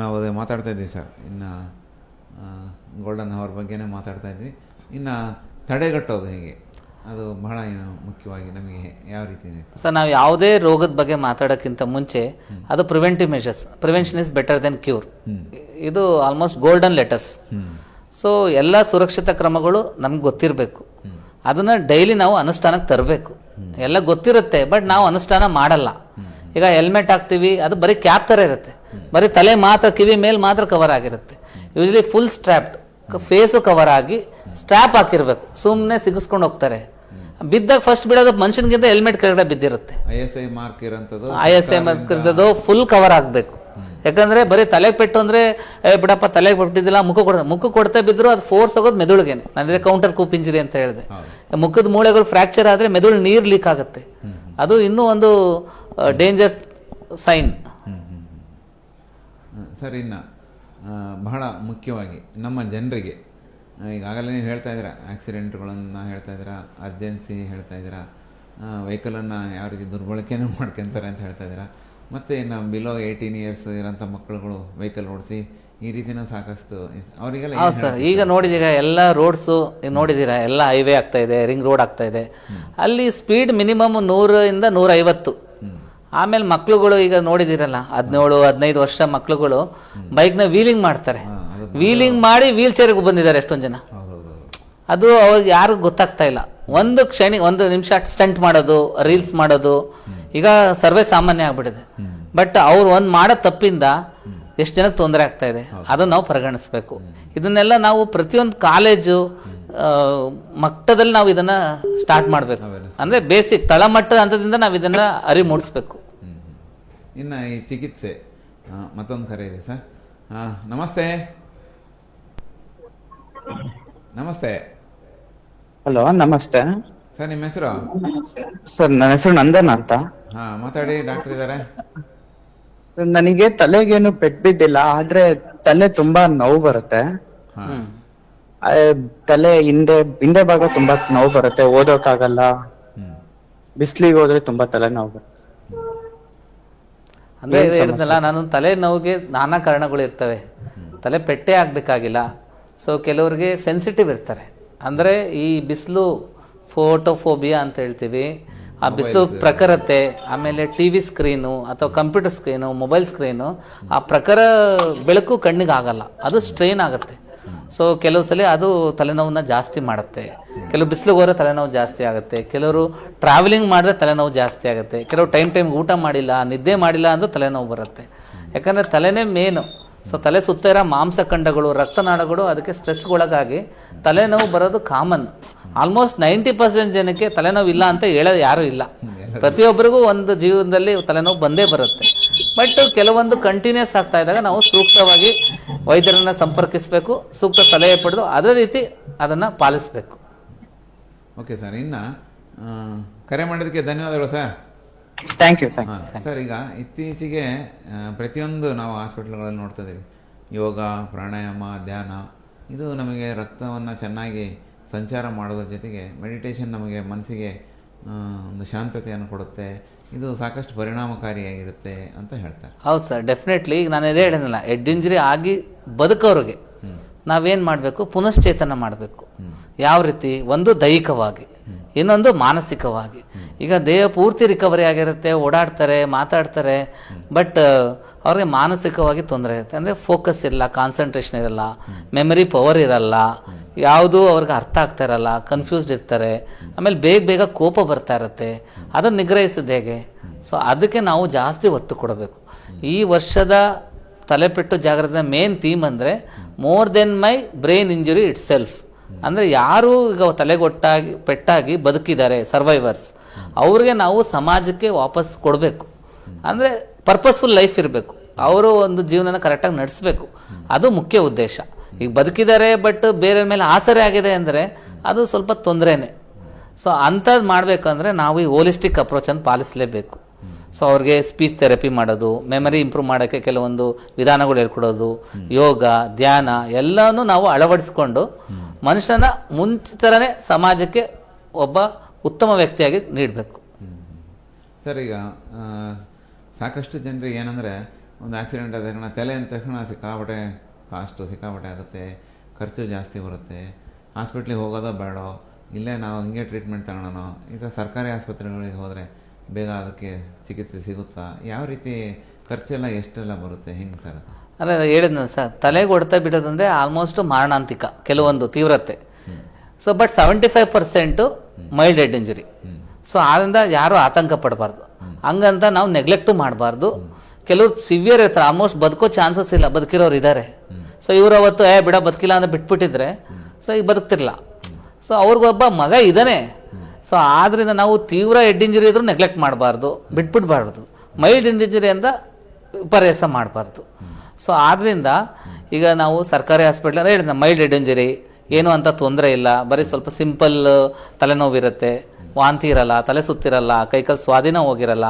ನಾವು ಅದೇ ಮಾತಾಡ್ತಾ ಇದ್ವಿ ಸರ್, ಇನ್ನು ಗೋಲ್ಡನ್ ಅವರ್ ಬಗ್ಗೆನೇ ಮಾತಾಡ್ತಾ ಇದ್ವಿ. ಇನ್ನು ತಡೆಗಟ್ಟೋದು ಹೇಗೆ, ಅದು ಬಹಳ ಮುಖ್ಯವಾಗಿ ನಮಗೆ ಯಾವ ರೀತಿ ಸರ್, ನಾವು ಯಾವುದೇ ರೋಗದ ಬಗ್ಗೆ ಮಾತಾಡೋಕ್ಕಿಂತ ಮುಂಚೆ ಅದು preventive measures, prevention is better then cure, ಇದು ಆಲ್ಮೋಸ್ಟ್ ಗೋಲ್ಡನ್ ಲೆಟರ್ಸ್. ಸೊ ಎಲ್ಲ ಸುರಕ್ಷಿತ ಕ್ರಮಗಳು ನಮ್ಗೆ ಗೊತ್ತಿರಬೇಕು, ಅದನ್ನ ಡೈಲಿ ನಾವು ಅನುಷ್ಠಾನಕ್ಕೆ ತರಬೇಕು. ಎಲ್ಲ ಗೊತ್ತಿರುತ್ತೆ, ಬಟ್ ನಾವು ಅನುಷ್ಠಾನ ಮಾಡಲ್ಲ. ಈಗ ಹೆಲ್ಮೆಟ್ ಹಾಕ್ತೀವಿ, ಅದು ಬರೀ ಕ್ಯಾಪ್ ಥರ ಇರುತ್ತೆ, ಬರೀ ತಲೆ ಮಾತ್ರ, ಕಿವಿ ಮೇಲೆ ಮಾತ್ರ ಕವರ್ ಆಗಿರುತ್ತೆ. ಯೂಶಲಿ ಫುಲ್ ಸ್ಟ್ರ್ಯಾಪ್ಡ್, ಫೇಸು ಕವರ್ ಆಗಿ ಸ್ಟ್ರ್ಯಾಪ್ ಹಾಕಿರ್ಬೇಕು. ಸುಮ್ಮನೆ ಸಿಗಿಸ್ಕೊಂಡು ಹೋಗ್ತಾರೆ, ಬಿದ್ದಾಗ ಫಸ್ಟ್ ಬಿಡೋದು ಮನುಷ್ಯನಿಗಿಂತ ಹೆಲ್ಮೆಟ್ ಕೆಳಗಡೆ ಬಿದ್ದಿರುತ್ತೆ. ISI ಮಾರ್ಕ್ ಇರೋಂಥದ್ದು, ISI ಮಾರ್ಕ್ ಇರೋದು ಫುಲ್ ಕವರ್ ಆಗಬೇಕು. ಯಾಕಂದ್ರೆ ಬರೀ ತಲೆಗೆ ಪೆಟ್ಟು ಅಂದ್ರೆ ಬಿಡಪ್ಪ ತಲೆಗೆ ಬಿಟ್ಟಿದ್ದಿಲ್ಲ, ಮುಖ ಕೊಡ್ತಾ ಬಿದ್ರು ಅದು ಫೋರ್ಸ್ ಹೋಗೋದು ಮೆದುಳಿಗೆನೆ. ನಾನಿದ್ರೆ ಕೌಂಟರ್ ಕೂಪ್ ಇಂಜರಿ ಅಂತ ಹೇಳಿದೆ. ಮುಖದ ಮೂಳೆಗಳು ಫ್ರಾಕ್ಚರ್ ಆದ್ರೆ ಮೆದುಳು ನೀರು ಲೀಕ್ ಆಗುತ್ತೆ, ಅದು ಇನ್ನೂ ಒಂದು ಡೇಂಜರ್ ಸೈನ್. ಸರ್, ಇನ್ನು ಬಹಳ ಮುಖ್ಯವಾಗಿ ನಮ್ಮ ಜನರಿಗೆ, ಈಗಾಗಲೇ ನೀವು ಹೇಳ್ತಾ ಇದ್ದೀರಾ, ಆಕ್ಸಿಡೆಂಟ್ಗಳನ್ನು ಹೇಳ್ತಾ ಇದ್ದೀರಾ, ಅರ್ಜೆನ್ಸಿ ಹೇಳ್ತಾ ಇದ್ದೀರಾ, ವೆಹಿಕಲನ್ನು ಯಾವ ರೀತಿ ದುರ್ಬಳಕೆನೂ ಮಾಡ್ಕೊತಾರೆ ಅಂತ ಹೇಳ್ತಾ ಇದ್ದೀರಾ. ಮತ್ತು ಇನ್ನು ಬಿಲೋ 18 ಇಯರ್ಸ್ ಇರೋಂಥ ಮಕ್ಕಳುಗಳು ವೆಹಿಕಲ್ ಓಡಿಸಿ ಈ ರೀತಿನೂ ಸಾಕಷ್ಟು ಅವರಿಗೆಲ್ಲ. ಹೌದು ಸರ್, ಈಗ ನೋಡಿದೀಗ ಎಲ್ಲ ರೋಡ್ಸು ನೋಡಿದ್ದೀರಾ, ಎಲ್ಲ ಹೈವೇ ಆಗ್ತಾ ಇದೆ, ರಿಂಗ್ ರೋಡ್ ಆಗ್ತಾ ಇದೆ. ಅಲ್ಲಿ ಸ್ಪೀಡ್ ಮಿನಿಮಮ್ 100ರಿಂದ 150. ಆಮೇಲೆ ಮಕ್ಳುಗಳು ಈಗ ನೋಡಿದಿರಲ್ಲ, 17-15 ವರ್ಷ ಮಕ್ಳುಗಳು ಬೈಕ್ನ ವೀಲಿಂಗ್ ಮಾಡ್ತಾರೆ. ವೀಲಿಂಗ್ ಮಾಡಿ ವೀಲ್ ಚೇರ್ಗೆ ಬಂದಿದ್ದಾರೆ ಎಷ್ಟೊಂದು ಜನ. ಅದು ಅವಾಗ ಯಾರಿಗೂ ಗೊತ್ತಾಗ್ತಾ ಇಲ್ಲ. ಒಂದು ನಿಮಿಷ ಸ್ಟಂಟ್ ಮಾಡೋದು, ರೀಲ್ಸ್ ಮಾಡೋದು ಈಗ ಸರ್ವೇ ಸಾಮಾನ್ಯ ಆಗ್ಬಿಟ್ಟಿದೆ. ಬಟ್ ಅವ್ರು ಮಾಡೋ ತಪ್ಪಿಂದ ಎಷ್ಟು ಜನಕ್ಕೆ ತೊಂದರೆ ಆಗ್ತಾ ಇದೆ, ಅದನ್ನು ನಾವು ಪರಿಗಣಿಸ್ಬೇಕು. ಇದನ್ನೆಲ್ಲ ನಾವು ಪ್ರತಿಯೊಂದು ಕಾಲೇಜು ಮಟ್ಟದಲ್ಲಿ ನಾವು ಇದನ್ನ ಸ್ಟಾರ್ಟ್ ಮಾಡಬೇಕು. ಅಂದ್ರೆ ಬೇಸಿಕ್ ತಳಮಟ್ಟದ ಹಂತದಿಂದ ನಾವು ಇದನ್ನ ಅರಿವು ಮೂಡಿಸ್ಬೇಕು. ಇನ್ನು ಈ ಚಿಕಿತ್ಸೆ, ಮತ್ತೊಂದು ಕರೆ ಇದೆ ಸರ್. ನಮಸ್ತೆ. ನಮಸ್ತೆ. ಹಲೋ, ನಮಸ್ತೆ ಸರ್, ನಿಮ್ಮ ಹೆಸರು? ಸರ್, ನನ್ನ ಹೆಸರು ನಂದನ್ ಅಂತ. ಮಾತಾಡಿ, ಡಾಕ್ಟರ್ ಇದ್ದಾರೆ. ನನಗೆ ತಲೆಗೇನು ಪೆಟ್ಟು ಬಿದ್ದಿಲ್ಲ, ಆದ್ರೆ ತಲೆ ತುಂಬಾ ನೋವು ಬರುತ್ತೆ. ತಲೆ ಹಿಂದೆ ಭಾಗ ತುಂಬಾ ನೋವು ಬರುತ್ತೆ, ಓದೋಕ್ಕಾಗಲ್ಲ. ಬಿಸ್ಲಿಗೆ ಹೋದ್ರೆ ತುಂಬಾ ತಲೆ ನೋವು ಬರುತ್ತೆ. ಅಂದ್ರೆ ಹೇಳಿದ್ನಲ್ಲ ನಾನು, ತಲೆ ನೋವಿಗೆ ನಾನಾ ಕಾರಣಗಳು ಇರ್ತವೆ. ತಲೆ ಪೆಟ್ಟೆ ಆಗ್ಬೇಕಾಗಿಲ್ಲ. ಸೊ ಕೆಲವ್ರಿಗೆ ಸೆನ್ಸಿಟಿವ್ ಇರ್ತಾರೆ, ಅಂದ್ರೆ ಈ ಬಿಸಿಲು ಫೋಟೋಫೋಬಿಯಾ ಅಂತ ಹೇಳ್ತೀವಿ. ಆ ಬಿಸಿಲು ಪ್ರಖರತೆ, ಆಮೇಲೆ TV ಸ್ಕ್ರೀನು ಅಥವಾ ಕಂಪ್ಯೂಟರ್ ಸ್ಕ್ರೀನು, ಮೊಬೈಲ್ ಸ್ಕ್ರೀನು, ಆ ಪ್ರಖರ ಬೆಳಕು ಕಣ್ಣಿಗೆ ಆಗಲ್ಲ, ಅದು ಸ್ಟ್ರೈನ್ ಆಗುತ್ತೆ. ಸೊ ಕೆಲವು ಸಲ ಅದು ತಲೆನೋವನ್ನ ಜಾಸ್ತಿ ಮಾಡುತ್ತೆ. ಕೆಲವು ಬಿಸಿಲಿಗೆ ಹೋದ್ರೆ ತಲೆನೋವು ಜಾಸ್ತಿ ಆಗುತ್ತೆ. ಕೆಲವರು ಟ್ರಾವೆಲಿಂಗ್ ಮಾಡಿದ್ರೆ ತಲೆನೋವು ಜಾಸ್ತಿ ಆಗುತ್ತೆ. ಕೆಲವರು ಟೈಮ್ ಊಟ ಮಾಡಿಲ್ಲ, ನಿದ್ದೆ ಮಾಡಿಲ್ಲ ಅಂದ್ರೂ ತಲೆನೋವು ಬರುತ್ತೆ. ಯಾಕಂದರೆ ತಲೆನೇ ಮೇನು. ಸೊ ತಲೆ ಸುತ್ತ ಇರೋ ಮಾಂಸಖಂಡಗಳು, ರಕ್ತನಾಳಗಳು ಅದಕ್ಕೆ ಸ್ಟ್ರೆಸ್ಗೊಳಗಾಗಿ ತಲೆನೋವು ಬರೋದು ಕಾಮನ್. ಆಲ್ಮೋಸ್ಟ್ 90% ಜನಕ್ಕೆ ತಲೆನೋವು ಇಲ್ಲ ಅಂತ ಹೇಳೋದು ಯಾರೂ ಇಲ್ಲ. ಪ್ರತಿಯೊಬ್ಬರಿಗೂ ಒಂದು ಜೀವನದಲ್ಲಿ ತಲೆನೋವು ಬಂದೇ ಬರುತ್ತೆ. ಬಟ್ ಕೆಲವೊಂದು ಕಂಟಿನ್ಯೂಸ್ ಆಗ್ತಾ ಇದ್ದಾಗ ನಾವು ಸೂಕ್ತವಾಗಿ ವೈದ್ಯರನ್ನ ಸಂಪರ್ಕಿಸಬೇಕು, ಸೂಕ್ತ ಸಲಹೆ ಪಡೆದು ಅದೇ ರೀತಿ ಅದನ್ನು ಪಾಲಿಸಬೇಕು. ಓಕೆ ಸರ್, ಇನ್ನು ಕರೆ ಮಾಡೋದಕ್ಕೆ ಧನ್ಯವಾದಗಳು ಸರ್. Thank you. ಸರ್, ಈಗ ಇತ್ತೀಚೆಗೆ ಪ್ರತಿಯೊಂದು ನಾವು ಹಾಸ್ಪಿಟ್ಲ್ಗಳಲ್ಲಿ ನೋಡ್ತಾ ಇದ್ದೀವಿ, ಯೋಗ, ಪ್ರಾಣಾಯಾಮ, ಧ್ಯಾನ, ಇದು ನಮಗೆ ರಕ್ತವನ್ನು ಚೆನ್ನಾಗಿ ಸಂಚಾರ ಮಾಡೋದ್ರ ಜೊತೆಗೆ ಮೆಡಿಟೇಷನ್ ನಮಗೆ ಮನಸ್ಸಿಗೆ ಒಂದು ಶಾಂತತೆಯನ್ನು ಕೊಡುತ್ತೆ, ಇದು ಸಾಕಷ್ಟು ಪರಿಣಾಮಕಾರಿಯಾಗಿರುತ್ತೆ ಅಂತ ಹೇಳ್ತಾರೆ. ಹೌದು ಸರ್, ಡೆಫಿನೆಟ್ಲಿ. ಈಗ ನಾನು ಇದೇ ಹೇಳಿದ್ನಲ್ಲ, ಹೆಡ್ ಇಂಜರಿ ಆಗಿ ಬದುಕೋರಿಗೆ ನಾವೇನು ಮಾಡಬೇಕು, ಪುನಶ್ಚೇತನ ಮಾಡಬೇಕು. ಯಾವ ರೀತಿ? ಒಂದು ದೈಹಿಕವಾಗಿ, ಇನ್ನೊಂದು ಮಾನಸಿಕವಾಗಿ. ಈಗ ದೇಹ ಪೂರ್ತಿ ರಿಕವರಿ ಆಗಿರುತ್ತೆ, ಓಡಾಡ್ತಾರೆ, ಮಾತಾಡ್ತಾರೆ, ಬಟ್ ಅವ್ರಿಗೆ ಮಾನಸಿಕವಾಗಿ ತೊಂದರೆ ಇರುತ್ತೆ. ಅಂದರೆ ಫೋಕಸ್ ಇರಲ್ಲ, ಕಾನ್ಸಂಟ್ರೇಷನ್ ಇರಲ್ಲ, ಮೆಮರಿ ಪವರ್ ಇರಲ್ಲ, ಯಾವುದು ಅವ್ರಿಗೆ ಅರ್ಥ ಆಗ್ತಾ ಇರಲ್ಲ, ಕನ್ಫ್ಯೂಸ್ಡ್ ಇರ್ತಾರೆ. ಆಮೇಲೆ ಬೇಗ ಕೋಪ ಬರ್ತಾ ಇರುತ್ತೆ. ಅದನ್ನು ನಿಗ್ರಹಿಸೋದು ಹೇಗೆ? ಸೊ ಅದಕ್ಕೆ ನಾವು ಜಾಸ್ತಿ ಒತ್ತು ಕೊಡಬೇಕು. ಈ ವರ್ಷದ ತಲೆಪೆಟ್ಟು ಜಾಗೃತಿಯ ಮೇನ್ ಥೀಮ್ ಅಂದರೆ more than my brain injury itself. ಅಂದರೆ ಯಾರು ಈಗ ಪೆಟ್ಟಾಗಿ ಬದುಕಿದ್ದಾರೆ, ಸರ್ವೈವರ್ಸ್, ಅವ್ರಿಗೆ ನಾವು ಸಮಾಜಕ್ಕೆ ವಾಪಸ್ ಕೊಡಬೇಕು. ಅಂದರೆ ಪರ್ಪಸ್ಫುಲ್ ಲೈಫ್ ಇರಬೇಕು, ಅವರು ಒಂದು ಜೀವನನ ಕರೆಕ್ಟಾಗಿ ನಡೆಸಬೇಕು. ಅದು ಮುಖ್ಯ ಉದ್ದೇಶ. ಈಗ ಬದುಕಿದ್ದಾರೆ ಬಟ್ ಬೇರೆ ಮೇಲೆ ಆಸರೆ ಆಗಿದೆ ಅಂದರೆ ಅದು ಸ್ವಲ್ಪ ತೊಂದರೆನೇ. ಸೊ ಅಂಥದ್ದು ಮಾಡಬೇಕಂದ್ರೆ ನಾವು ಈ ಹೋಲಿಸ್ಟಿಕ್ ಅಪ್ರೋಚನ್ನು ಪಾಲಿಸಲೇಬೇಕು. ಸೊ ಅವ್ರಿಗೆ ಸ್ಪೀಚ್ ಥೆರಪಿ ಮಾಡೋದು, ಮೆಮರಿ ಇಂಪ್ರೂವ್ ಮಾಡೋಕ್ಕೆ ಕೆಲವೊಂದು ವಿಧಾನಗಳು ಹೇಳ್ಕೊಡೋದು, ಯೋಗ, ಧ್ಯಾನ ಎಲ್ಲನೂ ನಾವು ಅಳವಡಿಸ್ಕೊಂಡು ಮನುಷ್ಯನ ಮುಂಚಿತರನೇ ಸಮಾಜಕ್ಕೆ ಒಬ್ಬ ಉತ್ತಮ ವ್ಯಕ್ತಿಯಾಗಿ ನೀಡಬೇಕು. ಸರ್, ಈಗ ಸಾಕಷ್ಟು ಜನರಿಗೆ ಏನಂದರೆ ಒಂದು ಆಕ್ಸಿಡೆಂಟ್ ಆದ ತಕ್ಷಣ ತಲೆ ಅಂದ ತಕ್ಷಣ ಸಿಕ್ಕಾಪಟ್ಟೆ ಕಾಸ್ಟು ಸಿಕ್ಕಾಪಟ್ಟೆ ಆಗುತ್ತೆ, ಖರ್ಚು ಜಾಸ್ತಿ ಬರುತ್ತೆ, ಹಾಸ್ಪಿಟ್ಲಿಗೆ ಹೋಗೋದೋ ಬೇಡೋ, ಇಲ್ಲೇ ನಾವು ಹಿಂಗೆ ಟ್ರೀಟ್ಮೆಂಟ್ ತಗೊಳ್ಳೋಣ, ಈ ಥರ ಸರ್ಕಾರಿ ಆಸ್ಪತ್ರೆಗಳಿಗೆ ಹೋದರೆ ಬೇಗ ಅದಕ್ಕೆ ಚಿಕಿತ್ಸೆ ಸಿಗುತ್ತಾ? ಯಾವ ರೀತಿ ಖರ್ಚೆಲ್ಲ ಎಷ್ಟೆಲ್ಲ ಬರುತ್ತೆ, ಹೆಂಗೆ ಸರ್? ಅಂದರೆ ಹೇಳಿದ್ನಲ್ಲ ಸರ್, ತಲೆಗೆ ಹೊಡೆತ ಬಿಡೋದಂದರೆ ಆಲ್ಮೋಸ್ಟ್ ಮಾರಣಾಂತಿಕ, ಕೆಲವೊಂದು ತೀವ್ರತೆ. So but 75% mild head injury. So ಆದ್ದರಿಂದ ಯಾರೂ ಆತಂಕ ಪಡಬಾರ್ದು. ಹಂಗಂತ ನಾವು ನೆಗ್ಲೆಕ್ಟು ಮಾಡಬಾರ್ದು. ಕೆಲವ್ರು ಸಿವಿಯರ್ ಇರ್ತಾರೆ, ಆಲ್ಮೋಸ್ಟ್ ಬದುಕೋ ಚಾನ್ಸಸ್ ಇಲ್ಲ, ಬದುಕಿರೋರು ಇದ್ದಾರೆ. ಸೊ ಇವರು ಅವತ್ತು ಬಿಡ ಬದುಕಿಲ್ಲ ಅಂತ ಬಿಟ್ಬಿಟ್ಟಿದ್ರೆ ಸೊ ಈಗ ಬದುಕ್ತಿರ್ಲ. ಸೊ ಅವ್ರಿಗೊಬ್ಬ ಮಗ ಇದ್ದಾನೆ. ಸೊ ಆದ್ದರಿಂದ ನಾವು ತೀವ್ರ ಹೆಡ್ ಇಂಜುರಿ ಇದ್ರೂ ನೆಗ್ಲೆಕ್ಟ್ ಮಾಡಬಾರ್ದು, ಬಿಟ್ಬಿಡ್ಬಾರ್ದು. ಮೈಲ್ಡ್ ಹೆಡ್ ಇಂಜುರಿ ಅಂತ ವಿಪರ್ಯಾಸ ಮಾಡಬಾರ್ದು. ಸೊ ಆದ್ದರಿಂದ ಈಗ ನಾವು ಸರ್ಕಾರಿ ಹಾಸ್ಪಿಟ್ಲ್ ಅಂದರೆ ಹೇಳಿದ ಮೈಲ್ಡ್ ಹೆಡ್ ಇಂಜುರಿ ಏನು ಅಂತ ತೊಂದರೆ ಇಲ್ಲ, ಬರೀ ಸ್ವಲ್ಪ ಸಿಂಪಲ್ ತಲೆನೋವಿರುತ್ತೆ, ವಾಂತಿ ಇರಲ್ಲ, ತಲೆ ಸುತ್ತಿರಲ್ಲ, ಕೈಕಾಲು ಸ್ವಾಧೀನ ಹೋಗಿರಲ್ಲ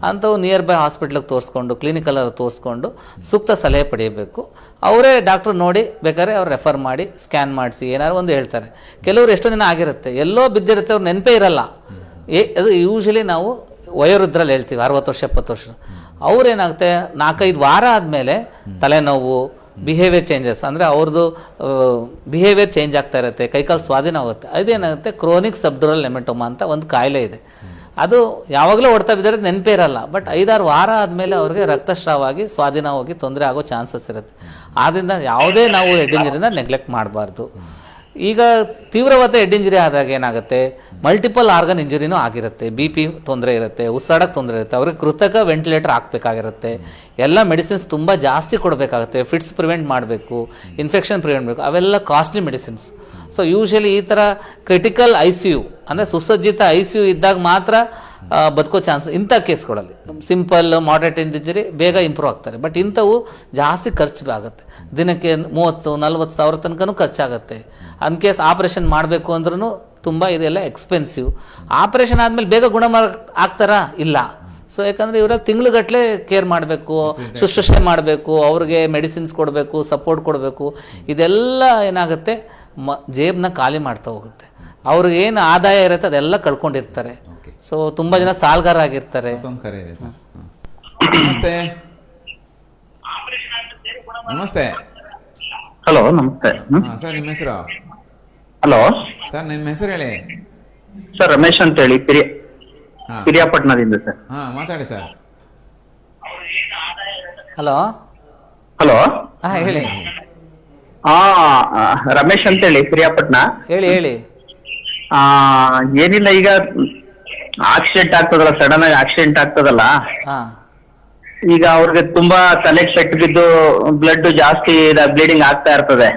ಅಂಥವು ನಿಯರ್ ಬೈ ಹಾಸ್ಪಿಟ್ಲಿಗೆ ತೋರಿಸ್ಕೊಂಡು ಕ್ಲಿನಿಕಲ್ಲಿ ತೋರಿಸ್ಕೊಂಡು ಸೂಕ್ತ ಸಲಹೆ ಪಡೆಯಬೇಕು. ಅವರೇ ಡಾಕ್ಟ್ರು ನೋಡಿ ಬೇಕಾದ್ರೆ ಅವ್ರು ರೆಫರ್ ಮಾಡಿ ಸ್ಕ್ಯಾನ್ ಮಾಡಿಸಿ ಏನಾದ್ರು ಒಂದು ಹೇಳ್ತಾರೆ. ಕೆಲವರು ಎಷ್ಟೋ ದಿನ ಆಗಿರುತ್ತೆ, ಎಲ್ಲೋ ಬಿದ್ದಿರುತ್ತೆ, ಅವ್ರು ನೆನಪೇ ಇರಲ್ಲ. ಅದು ಯೂಶಲಿ ನಾವು ವಯೋವೃದ್ಧರಲ್ಲಿ ಹೇಳ್ತೀವಿ, 60 ವರ್ಷ 70 ವರ್ಷ. ಅವ್ರೇನಾಗುತ್ತೆ 4-5 ವಾರ ಆದಮೇಲೆ ತಲೆನೋವು, ಬಿಹೇವಿಯರ್ ಚೇಂಜಸ್, ಅಂದರೆ ಅವ್ರದ್ದು ಬಿಹೇವಿಯರ್ ಚೇಂಜ್ ಆಗ್ತಾ ಇರುತ್ತೆ, ಕೈಕಾಲು ಸ್ವಾಧೀನ ಆಗುತ್ತೆ. ಅದೇನಾಗುತ್ತೆ ಕ್ರೋನಿಕ್ ಸಬ್ಡ್ಯೂರಲ್ ಹೆಮಟೋಮಾ ಅಂತ ಒಂದು ಕಾಯಿಲೆ ಇದೆ. ಅದು ಯಾವಾಗಲೂ ಹೊಡ್ತಾ ಬಿದ್ದರೆ ನೆನಪೇ ಇರಲ್ಲ, ಬಟ್ 5-6 ವಾರ ಆದಮೇಲೆ ಅವ್ರಿಗೆ ರಕ್ತಸ್ರಾವ ಆಗಿ ಸ್ವಾಧೀನ ಹೋಗಿ ತೊಂದರೆ ಆಗೋ ಚಾನ್ಸಸ್ ಇರುತ್ತೆ. ಆದ್ದರಿಂದ ಯಾವುದೇ ನಾವು ಹೆಡ್ ಇಂಜುರಿನ ನೆಗ್ಲೆಕ್ಟ್ ಮಾಡಬಾರ್ದು. ಈಗ ತೀವ್ರವಾದ ಹೆಡ್ ಇಂಜುರಿ ಆದಾಗ ಏನಾಗುತ್ತೆ, ಮಲ್ಟಿಪಲ್ ಆರ್ಗನ್ ಇಂಜುರಿನೂ ಆಗಿರುತ್ತೆ, BP ತೊಂದರೆ ಇರುತ್ತೆ, ಉಸಿರಾಡಕ್ಕೆ ತೊಂದರೆ ಇರುತ್ತೆ, ಅವ್ರಿಗೆ ಕೃತಕ ವೆಂಟಿಲೇಟರ್ ಹಾಕಬೇಕಾಗಿರುತ್ತೆ, ಎಲ್ಲ ಮೆಡಿಸಿನ್ಸ್ ತುಂಬ ಜಾಸ್ತಿ ಕೊಡಬೇಕಾಗುತ್ತೆ, ಫಿಟ್ಸ್ ಪ್ರಿವೆಂಟ್ ಮಾಡಬೇಕು, ಇನ್ಫೆಕ್ಷನ್ ಪ್ರಿವೆಂಟ್ ಮಾಡಬೇಕು, ಅವೆಲ್ಲ ಕಾಸ್ಟ್ಲಿ ಮೆಡಿಸಿನ್ಸ್. ಸೊ ಯೂಶಲಿ ಈ ಥರ ಕ್ರಿಟಿಕಲ್ ICU ಅಂದರೆ ಸುಸಜ್ಜಿತ ICU ಇದ್ದಾಗ ಮಾತ್ರ ಬದುಕೋ ಚಾನ್ಸ್. ಇಂಥ ಕೇಸ್ಗಳಲ್ಲಿ ಸಿಂಪಲ್ ಮಾಡರೇಟ್ ಇಂಜುರಿ ಬೇಗ ಇಂಪ್ರೂವ್ ಆಗ್ತಾರೆ. ಬಟ್ ಇಂಥವು ಜಾಸ್ತಿ ಖರ್ಚು ಆಗುತ್ತೆ, ದಿನಕ್ಕೆ 30-40 ಸಾವಿರ ತನಕನೂ ಖರ್ಚಾಗುತ್ತೆ. ಅನ್ ಕೇಸ್ ಆಪ್ರೇಷನ್ ಮಾಡಬೇಕು ಅಂದ್ರೂ ತುಂಬ ಇದೆಲ್ಲ ಎಕ್ಸ್ಪೆನ್ಸಿವ್. ಆಪ್ರೇಷನ್ ಆದಮೇಲೆ ಬೇಗ ಗುಣ ಆಗ್ತಾರಾ? ಇಲ್ಲ. ಸೊ ಯಾಕಂದರೆ ಇವರ ತಿಂಗಳುಗಟ್ಟಲೆ ಕೇರ್ ಮಾಡಬೇಕು, ಶುಶ್ರೂಷೆ ಮಾಡಬೇಕು, ಅವ್ರಿಗೆ ಮೆಡಿಸಿನ್ಸ್ ಕೊಡಬೇಕು, ಸಪೋರ್ಟ್ ಕೊಡಬೇಕು. ಇದೆಲ್ಲ ಏನಾಗುತ್ತೆ ಜೇಬ್ನ ಖಾಲಿ ಮಾಡ್ತಾ ಹೋಗುತ್ತೆ. ಅವ್ರಿಗೆ ಏನು ಆದಾಯ ಇರುತ್ತೆ ಅದೆಲ್ಲ ಕಳ್ಕೊಂಡಿರ್ತಾರೆ. ಸೊ ತುಂಬ ಜನ ಸಾಲ್ಗಾರ ಆಗಿರ್ತಾರೆ. ನಮಸ್ತೆ. ನಮಸ್ತೆ. ಹಲೋ, ನಮಸ್ತೆ ಸರ್, ನಿಮ್ಮ ಹೆಸರು? ಹಲೋ ಸರ್, ನಿಮ್ಮ ಹೆಸರು ಹೇಳಿ. ಸರ್, ರಮೇಶ್ ಅಂತ ಹೇಳಿ, ಪಿರಿಯಾಪಟ್ಟಣದಿಂದ ಸರ್. ಮಾತಾಡಿ ಸರ್. ಹಲೋ ಹಲೋ, ಹೇಳಿ. ರಮೇಶ್ ಅಂತ ಹೇಳಿ, ಪಿರಿಯಾಪಟ್ಟಣ. ಹೇಳಿ. ಏನಿಲ್ಲ, ಈಗ ಆಕ್ಸಿಡೆಂಟ್ ಆಗ್ತದಲ್ಲ, ಸಡನ್ ಆಗಿ ಆಕ್ಸಿಡೆಂಟ್ ಆಗ್ತದಲ್ಲ, ಈಗ ಅವ್ರಿಗೆ ತುಂಬಾ ತಲೆಗೆ ಪೆಟ್ಟು ಬಿದ್ದು ಬ್ಲಡ್ ಜಾಸ್ತಿ ಬ್ಲೀಡಿಂಗ್ ಆಗ್ತಾ ಇರ್ತದೆ.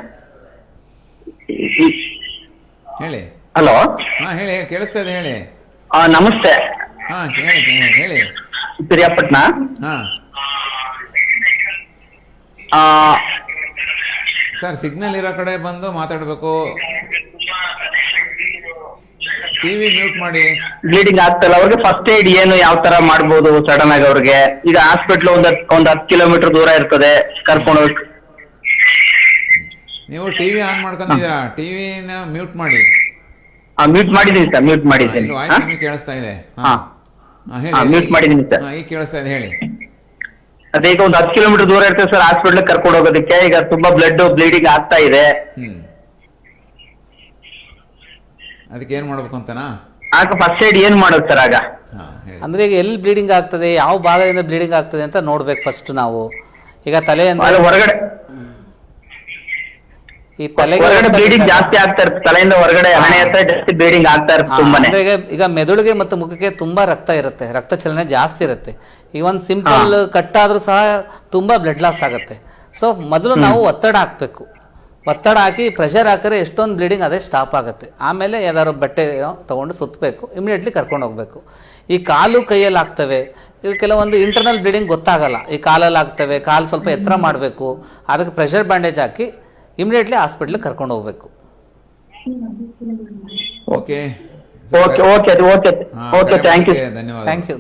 ಹೇಳಿ. ಹಲೋ, ಹೇಳಿ, ಕೇಳಿಸ್ತಾ ಇದೆ, ಹೇಳಿ. ನಮಸ್ತೆ. ಹೇಳಿ. ಪಿರಿಯಾಪಟ್ಟಣ. ಸರ್, ಸಿಗ್ನಲ್ ಇರೋ ಕಡೆ ಬಂದು ಮಾತಾಡ್ಬೇಕು. ಟಿವಿ ಮ್ಯೂಟ್ ಮಾಡಿ. ಬ್ಲೀಡಿಂಗ್ ಆಗ್ತಲ್ಲ ಅವ್ರಿಗೆ ಫಸ್ಟ್ ಏಡ್ ಏನು ಯಾವ ತರ ಮಾಡ್ಬೋದು ಸಡನ್ ಆಗಿ ಅವ್ರಿಗೆ? ಈಗ ಹಾಸ್ಪಿಟ್ಲ್ ಒಂದ್ 10 ಕಿಲೋಮೀಟರ್ ದೂರ ಇರ್ತದೆ, ಕರ್ಕೊಂಡು. ನೀವು ಟಿವಿ ಆನ್ ಮಾಡ್ಕೊಂಡಿದ್ದೀರಾ? ಟಿವಿನ ಮ್ಯೂಟ್ ಮಾಡಿ. ಮ್ಯೂಟ್ ಮಾಡಿದೀನಿ ಸರ್, ಮ್ಯೂಟ್ ಮಾಡಿದ್ದೀನಿ. ವಾಯ್ಸ್ ಕೇಳಿಸ್ತಾ ಇದೆ. ಮ್ಯೂಟ್ ಮಾಡಿದೀನಿ ಸರ್. ಈಗ ಕೇಳಿಸ್ತಾ ಇದೆ, ಹೇಳಿ. ಅದೇ ಈಗ ಒಂದು 10 ಕಿಲೋಮೀಟರ್ ದೂರ ಇರ್ತದೆ ಸರ್ ಹಾಸ್ಪಿಟ್ಲ್ ಕರ್ಕೊಂಡು ಹೋಗೋದಕ್ಕೆ. ಈಗ ತುಂಬಾ ಬ್ಲೀಡಿಂಗ್ ಆಗ್ತಾ ಇದೆ. ಅದಕ್ಕೆ ಏನ್ ಮಾಡ್ಬೇಕು ಅಂತನಾ? ಆಗ ಫಸ್ಟ್ ಏಡ್ ಏನ್ ಮಾಡೋದು ಸರ್ ಆಗ? ಅಂದ್ರೆ ಈಗ ಎಲ್ಲಿ ಬ್ಲೀಡಿಂಗ್ ಆಗ್ತದೆ, ಯಾವ ಭಾಗದಿಂದ ಬ್ಲೀಡಿಂಗ್ ಆಗ್ತದೆ ಅಂತ ನೋಡ್ಬೇಕು ಫಸ್ಟ್ ನಾವು. ಈಗ ತಲೆ ಹೊರಗಡೆ ಈ ತಲೆಗೆ ಬ್ಲೀಡಿಂಗ್ ಜಾಸ್ತಿ ಆಗ್ತಾ ಇರ್ತದೆ, ತಲೆಯಿಂದ ಹೊರಗಡೆ ಹಣೆ ಹತ್ರ ಜಾಸ್ತಿ ಬ್ಲೀಡಿಂಗ್ ಆಗ್ತಾ ಇರ್ತದೆ ತುಂಬಾನೇ. ಈಗ ಮೆದುಳಿಗೆ ಮತ್ತು ಮುಖಕ್ಕೆ ತುಂಬಾ ರಕ್ತ ಇರುತ್ತೆ, ರಕ್ತ ಚಲನೆ ಜಾಸ್ತಿ ಇರುತ್ತೆ. ಈ ಒಂದು ಸಿಂಪಲ್ ಕಟ್ ಆದ್ರೂ ಸಹ ತುಂಬಾ ಬ್ಲಡ್ ಲಾಸ್ ಆಗುತ್ತೆ. ಸೊ ಮೊದಲು ನಾವು ಒತ್ತಡ ಹಾಕ್ಬೇಕು. ಒತ್ತಡ ಹಾಕಿ ಪ್ರೆಷರ್ ಹಾಕಿದ್ರೆ ಎಷ್ಟೊಂದು ಬ್ಲೀಡಿಂಗ್ ಅದೇ ಸ್ಟಾಪ್ ಆಗುತ್ತೆ. ಆಮೇಲೆ ಯಾವ್ದಾದ್ರು ಬಟ್ಟೆ ತಗೊಂಡು ಸುತ್ತಬೇಕು, ಇಮಿಡಿಯೇಟ್ಲಿ ಕರ್ಕೊಂಡು ಹೋಗ್ಬೇಕು. ಈ ಕಾಲು ಕೈಯಲ್ಲಿ ಆಗ್ತವೆ, ಈಗ ಕೆಲವೊಂದು ಇಂಟರ್ನಲ್ ಬ್ಲೀಡಿಂಗ್ ಗೊತ್ತಾಗಲ್ಲ, ಈ ಕಾಲಲ್ಲಿ ಆಗ್ತವೆ, ಕಾಲು ಸ್ವಲ್ಪ ಎತ್ತರ ಮಾಡಬೇಕು, ಅದಕ್ಕೆ ಪ್ರೆಷರ್ ಬ್ಯಾಂಡೇಜ್ ಹಾಕಿ ಇಮಿಡಿಯೇಟ್ಲಿ ಹಾಸ್ಪಿಟ್ಲಿಗೆ ಕರ್ಕೊಂಡು ಹೋಗ್ಬೇಕು. Okay,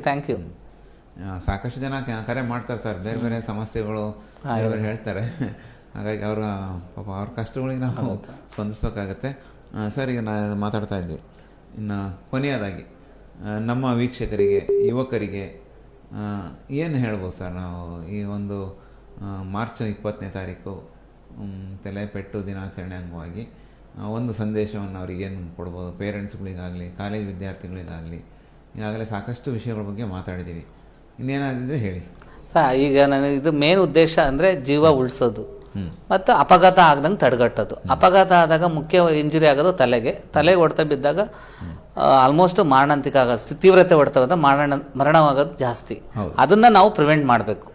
thank you. ಸಾಕಷ್ಟು ಜನ ಕರೆ ಮಾಡ್ತಾರೆ ಸರ್, ಬೇರೆ ಬೇರೆ ಸಮಸ್ಯೆಗಳು ಬೇರೆ ಹೇಳ್ತಾರೆ. ಹಾಗಾಗಿ ಅವರ ಪಾಪ ಅವ್ರ ಕಷ್ಟಗಳಿಗೆ ನಾವು ಸ್ಪಂದಿಸಬೇಕಾಗತ್ತೆ. ಸರ್, ಈಗ ನಾನು ಮಾತಾಡ್ತಾ ಇದ್ವಿ, ಇನ್ನು ಕೊನೆಯದಾಗಿ ನಮ್ಮ ವೀಕ್ಷಕರಿಗೆ, ಯುವಕರಿಗೆ ಏನು ಹೇಳ್ಬೋದು ಸರ್ ನಾವು ಈ ಒಂದು ಮಾರ್ಚ್ 20ನೇ ತಾರೀಕು ತಲೆಪೆಟ್ಟು ದಿನಾಚರಣೆ ಅಂಗವಾಗಿ ಒಂದು ಸಂದೇಶವನ್ನು ಅವ್ರಿಗೇನು ಕೊಡ್ಬೋದು? ಪೇರೆಂಟ್ಸ್ಗಳಿಗಾಗಲಿ, ಕಾಲೇಜ್ ವಿದ್ಯಾರ್ಥಿಗಳಿಗಾಗಲಿ, ಈಗಾಗಲೇ ಸಾಕಷ್ಟು ವಿಷಯಗಳ ಬಗ್ಗೆ ಮಾತಾಡಿದ್ದೀವಿ, ಇನ್ನೇನಾದಿದ್ರೆ ಹೇಳಿ. ಈಗ ನನಗೆ ಇದು ಮೇನ್ ಉದ್ದೇಶ ಅಂದರೆ ಜೀವ ಉಳಿಸೋದು ಮತ್ತು ಅಪಘಾತ ಆಗ್ದಂಗೆ ತಡೆಗಟ್ಟೋದು. ಅಪಘಾತ ಆದಾಗ ಮುಖ್ಯ ಇಂಜುರಿ ಆಗೋದು ತಲೆಗೆ ಹೊಡೆತ ಬಿದ್ದಾಗ ಆಲ್ಮೋಸ್ಟ್ ಮಾರಣಾಂತಿಕ ಆಗೋದು, ತೀವ್ರತೆ ಹೊಡೆತ ಮರಣವಾಗೋದು ಜಾಸ್ತಿ. ಅದನ್ನು ನಾವು ಪ್ರಿವೆಂಟ್ ಮಾಡಬೇಕು.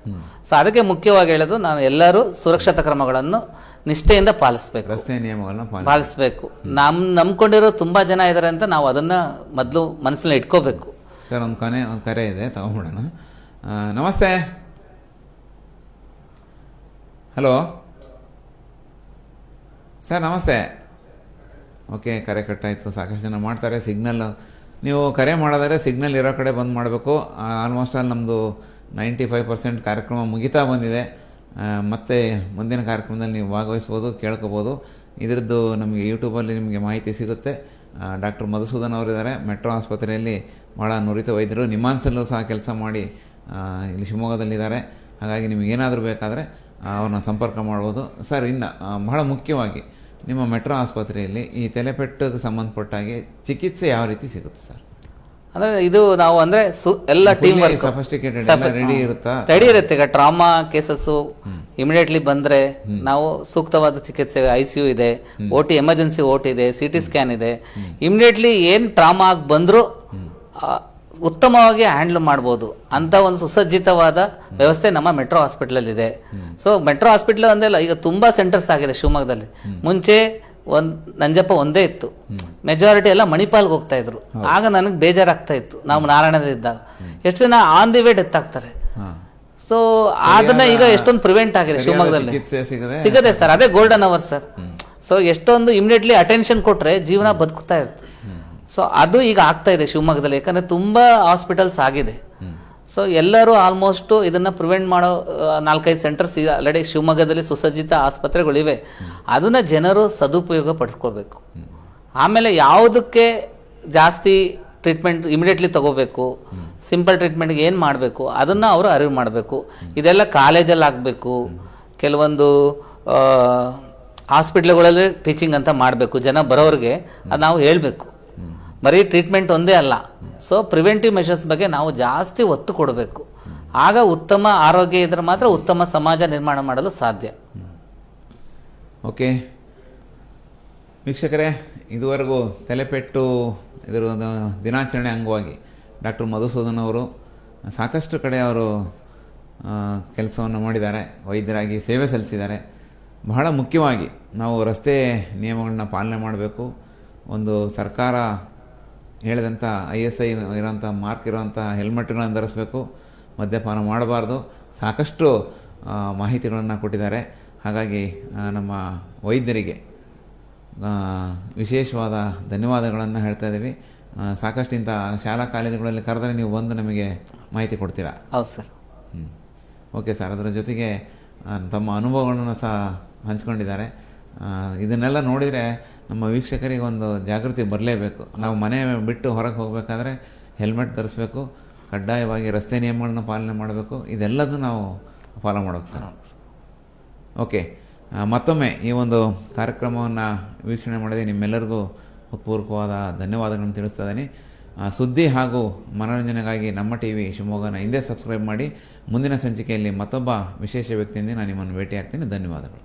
ಸೊ ಅದಕ್ಕೆ ಮುಖ್ಯವಾಗಿ ಹೇಳೋದು, ನಾನು ಎಲ್ಲರೂ ಸುರಕ್ಷತಾ ಕ್ರಮಗಳನ್ನು ನಿಷ್ಠೆಯಿಂದ ಪಾಲಿಸ್ಬೇಕು, ರಸ್ತೆ ನಿಯಮಗಳನ್ನ ಪಾಲಿಸ್ಬೇಕು. ನಂಬ್ಕೊಂಡಿರೋ ತುಂಬ ಜನ ಇದ್ದಾರೆ ಅಂತ ನಾವು ಅದನ್ನು ಮೊದಲು ಮನಸ್ಸಲ್ಲಿ ಇಟ್ಕೋಬೇಕು. ಸರ್, ಒಂದು ಕರೆ ಇದೆ, ತಗೊಂಬಿಡೋಣ. ನಮಸ್ತೆ. ಹಲೋ ಸರ್, ನಮಸ್ತೆ. ಓಕೆ, ಕರೆ ಕಟ್ಟಾಯಿತು. ಸಾಕಷ್ಟು ಜನ ಮಾಡ್ತಾರೆ. ಸಿಗ್ನಲ್ ನೀವು ಕರೆ ಮಾಡೋದಾದ್ರೆ ಸಿಗ್ನಲ್ ಇರೋ ಕಡೆ ಬಂದ್ ಮಾಡಬೇಕು. ಆಲ್ಮೋಸ್ಟ್ ಆಲ್ ನಮ್ಮದು 95% ಕಾರ್ಯಕ್ರಮ ಮುಗಿತಾ ಬಂದಿದೆ. ಮತ್ತು ಮುಂದಿನ ಕಾರ್ಯಕ್ರಮದಲ್ಲಿ ನೀವು ಭಾಗವಹಿಸ್ಬೋದು, ಕೇಳ್ಕೊಬೋದು. ಇದರದ್ದು ನಮಗೆ ಯೂಟ್ಯೂಬಲ್ಲಿ ನಿಮಗೆ ಮಾಹಿತಿ ಸಿಗುತ್ತೆ. ಡಾಕ್ಟರ್ ಮಧುಸೂದನ್ ಅವರಿದ್ದಾರೆ, ಮೆಟ್ರೋ ಆಸ್ಪತ್ರೆಯಲ್ಲಿ ಭಾಳ ನುರಿತ ವೈದ್ಯರು. ನಿಮಾನ್ಸಲ್ಲೂ ಸಹ ಕೆಲಸ ಮಾಡಿ ಇಲ್ಲಿ ಶಿವಮೊಗ್ಗದಲ್ಲಿದ್ದಾರೆ. ಹಾಗಾಗಿ ನಿಮಗೇನಾದರೂ ಬೇಕಾದರೆ ಅವ್ರನ್ನ ಸಂಪರ್ಕ ಮಾಡ್ಬೋದು. ಸರ್, ಇನ್ನು ಬಹಳ ಮುಖ್ಯವಾಗಿ ನಿಮ್ಮ ಮೆಟ್ರೋ ಆಸ್ಪತ್ರೆಯಲ್ಲಿ ಈ ತಲೆಪೆಟ್ಟಿಗೆ ಸಂಬಂಧಪಟ್ಟಾಗೆ ಚಿಕಿತ್ಸೆ ಯಾವ ರೀತಿ ಸಿಗುತ್ತೆ ಸರ್? ಅಂದರೆ ಇದು ನಾವು ಅಂದರೆ ಎಲ್ಲ ಟೀಮ್ ವರ್ಕ್, ಸಫಿಸ್ಟಿಕೇಟೆಡ್ ರೆಡಿ ಇರುತ್ತೆ. ಈಗ ಟ್ರಾಮಾ ಕೇಸಸ್ಸು ಇಮಿಡಿಯೇಟ್ಲಿ ಬಂದರೆ ನಾವು ಸೂಕ್ತವಾದ ಚಿಕಿತ್ಸೆ, ICU ಇದೆ, OT ಎಮರ್ಜೆನ್ಸಿ OT ಇದೆ, CT ಸ್ಕ್ಯಾನ್ ಇದೆ. ಇಮಿಡಿಯೇಟ್ಲಿ ಏನು ಟ್ರಾಮಾ ಆಗಿ ಬಂದರೂ ಉತ್ತಮವಾಗಿ ಹ್ಯಾಂಡಲ್ ಮಾಡ್ಬೋದು ಅಂತ ಒಂದು ಸುಸಜ್ಜಿತವಾದ ವ್ಯವಸ್ಥೆ ನಮ್ಮ ಮೆಟ್ರೋ ಹಾಸ್ಪಿಟಲ್ ಇದೆ. ಸೊ ಮೆಟ್ರೋ ಹಾಸ್ಪಿಟಲ್ ಒಂದೇ, ಈಗ ತುಂಬಾ ಸೆಂಟರ್ಸ್ ಆಗಿದೆ ಶಿವಮೊಗ್ಗದಲ್ಲಿ. ಮುಂಚೆ ನಂಜಪ್ಪ ಒಂದೇ ಇತ್ತು, ಮೆಜಾರಿಟಿ ಎಲ್ಲ ಮಣಿಪಾಲ್ಗೆ ಹೋಗ್ತಾ ಇದ್ರು. ಆಗ ನನಗೆ ಬೇಜಾರಾಗ್ತಾ ಇತ್ತು. ನಾವು ನಾರಾಯಣದಲ್ಲಿದ್ದಾಗ ಎಷ್ಟು ಜನ ಆನ್ ದಿ ವೇ ಡೆತ್ ಆಗ್ತಾರೆ. ಸೊ ಅದನ್ನ ಈಗ ಎಷ್ಟೊಂದು ಪ್ರಿವೆಂಟ್ ಆಗಿದೆ ಶಿವಮೊಗ್ಗದಲ್ಲಿ, ಸಿಗದೆ ಸರ್. ಅದೇ ಗೋಲ್ಡನ್ ಅವರ್ ಸರ್. ಸೊ ಎಷ್ಟೊಂದು ಇಮಿಡಿಯೇಟ್ಲಿ ಅಟೆನ್ಷನ್ ಕೊಟ್ರೆ ಜೀವನ ಬದುಕ್ತಾ ಇರುತ್ತೆ. ಸೊ ಅದು ಈಗ ಆಗ್ತಾ ಇದೆ ಶಿವಮೊಗ್ಗದಲ್ಲಿ, ಯಾಕಂದ್ರೆ ತುಂಬಾ ಹಾಸ್ಪಿಟಲ್ಸ್ ಆಗಿದೆ. ಸೊ ಎಲ್ಲರೂ ಆಲ್ಮೋಸ್ಟ್ ಇದನ್ನ ಪ್ರಿವೆಂಟ್ ಮಾಡೋ 4-5 ಸೆಂಟರ್ಸ್ ಆಲ್ರೆಡಿ ಶಿವಮೊಗ್ಗದಲ್ಲಿ ಸುಸಜ್ಜಿತ ಆಸ್ಪತ್ರೆಗಳಿವೆ. ಅದನ್ನ ಜನರು ಸದುಪಯೋಗ ಪಡಿಸ್ಕೊಳ್ಬೇಕು. ಆಮೇಲೆ ಯಾವುದಕ್ಕೆ ಜಾಸ್ತಿ ಟ್ರೀಟ್ಮೆಂಟ್ ಇಮಿಡಿಯೇಟ್ಲಿ ತಗೋಬೇಕು, ಸಿಂಪಲ್ ಟ್ರೀಟ್ಮೆಂಟ್ಗೆ ಏನು ಮಾಡಬೇಕು ಅದನ್ನು ಅವರು ಅರಿವು ಮಾಡಬೇಕು. ಇದೆಲ್ಲ ಕಾಲೇಜಲ್ಲಿ ಆಗಬೇಕು. ಕೆಲವೊಂದು ಹಾಸ್ಪಿಟ್ಲ್ಗಳಲ್ಲಿ ಟೀಚಿಂಗ್ ಅಂತ ಮಾಡಬೇಕು. ಜನ ಬರೋರಿಗೆ ಅದು ನಾವು ಹೇಳಬೇಕು. ಬರೀ ಟ್ರೀಟ್ಮೆಂಟ್ ಒಂದೇ ಅಲ್ಲ. ಸೊ ಪ್ರಿವೆಂಟಿವ್ ಮೆಷರ್ಸ್ ಬಗ್ಗೆ ನಾವು ಜಾಸ್ತಿ ಒತ್ತು ಕೊಡಬೇಕು. ಆಗ ಉತ್ತಮ ಆರೋಗ್ಯ ಇದ್ರೆ ಮಾತ್ರ ಉತ್ತಮ ಸಮಾಜ ನಿರ್ಮಾಣ ಮಾಡಲು ಸಾಧ್ಯ. ಓಕೆ ವೀಕ್ಷಕರೇ, ಇದುವರೆಗೂ ತಲೆಪೆಟ್ಟು ಇದರ ದಿನಾಚರಣೆ ಅಂಗವಾಗಿ ಡಾಕ್ಟರ್ ಮಧುಸೂದನ್ ಅವರು ಸಾಕಷ್ಟು ಕಡೆ ಅವರು ಕೆಲಸವನ್ನು ಮಾಡಿದ್ದಾರೆ, ವೈದ್ಯರಾಗಿ ಸೇವೆ ಸಲ್ಲಿಸಿದ್ದಾರೆ. ಬಹಳ ಮುಖ್ಯವಾಗಿ ನಾವು ರಸ್ತೆ ನಿಯಮಗಳನ್ನ ಪಾಲನೆ ಮಾಡಬೇಕು. ಒಂದು ಸರ್ಕಾರ ಹೇಳಿದಂಥ ISI ಇರೋಂಥ ಮಾರ್ಕ್ ಇರೋಂಥ ಹೆಲ್ಮೆಟ್ಗಳನ್ನು ಧರಿಸಬೇಕು, ಮದ್ಯಪಾನ ಮಾಡಬಾರ್ದು. ಸಾಕಷ್ಟು ಮಾಹಿತಿಗಳನ್ನು ಕೊಟ್ಟಿದ್ದಾರೆ. ಹಾಗಾಗಿ ನಮ್ಮ ವೈದ್ಯರಿಗೆ ವಿಶೇಷವಾದ ಧನ್ಯವಾದಗಳನ್ನು ಹೇಳ್ತಾ ಇದ್ದೀವಿ. ಸಾಕಷ್ಟು ಇಂಥ ಶಾಲಾ ಕಾಲೇಜುಗಳಲ್ಲಿ ಕರೆದರೆ ನೀವು ಬಂದು ನಮಗೆ ಮಾಹಿತಿ ಕೊಡ್ತೀರಾ? ಹೌದು ಸರ್. Okay sir. ಅದರ ಜೊತೆಗೆ ತಮ್ಮ ಅನುಭವಗಳನ್ನು ಸಹ ಹಂಚ್ಕೊಂಡಿದ್ದಾರೆ. ಇದನ್ನೆಲ್ಲ ನೋಡಿದರೆ ನಮ್ಮ ವೀಕ್ಷಕರಿಗೆ ಒಂದು ಜಾಗೃತಿ ಬರಲೇಬೇಕು. ನಾವು ಮನೆ ಬಿಟ್ಟು ಹೊರಗೆ ಹೋಗಬೇಕಾದ್ರೆ ಹೆಲ್ಮೆಟ್ ಧರಿಸ್ಬೇಕು, ಕಡ್ಡಾಯವಾಗಿ ರಸ್ತೆ ನಿಯಮಗಳನ್ನ ಪಾಲನೆ ಮಾಡಬೇಕು. ಇದೆಲ್ಲದೂ ನಾವು ಫಾಲೋ ಮಾಡಬೇಕು ಸರ್. ಓಕೆ, ಮತ್ತೊಮ್ಮೆ ಈ ಒಂದು ಕಾರ್ಯಕ್ರಮವನ್ನು ವೀಕ್ಷಣೆ ಮಾಡಿದೆ ನಿಮ್ಮೆಲ್ಲರಿಗೂ ಹೃತ್ಪೂರ್ವಕವಾದ ಧನ್ಯವಾದಗಳನ್ನು ತಿಳಿಸ್ತಾ ಇದ್ದೀನಿ. ಸುದ್ದಿ ಹಾಗೂ ಮನೋರಂಜನೆಗಾಗಿ ನಮ್ಮ TV ಶಿವಮೊಗ್ಗನ ಹಿಂದೆ ಸಬ್ಸ್ಕ್ರೈಬ್ ಮಾಡಿ. ಮುಂದಿನ ಸಂಚಿಕೆಯಲ್ಲಿ ಮತ್ತೊಬ್ಬ ವಿಶೇಷ ವ್ಯಕ್ತಿಯಿಂದ ನಾನು ನಿಮ್ಮನ್ನು ಭೇಟಿ ಆಗ್ತೀನಿ. ಧನ್ಯವಾದಗಳು.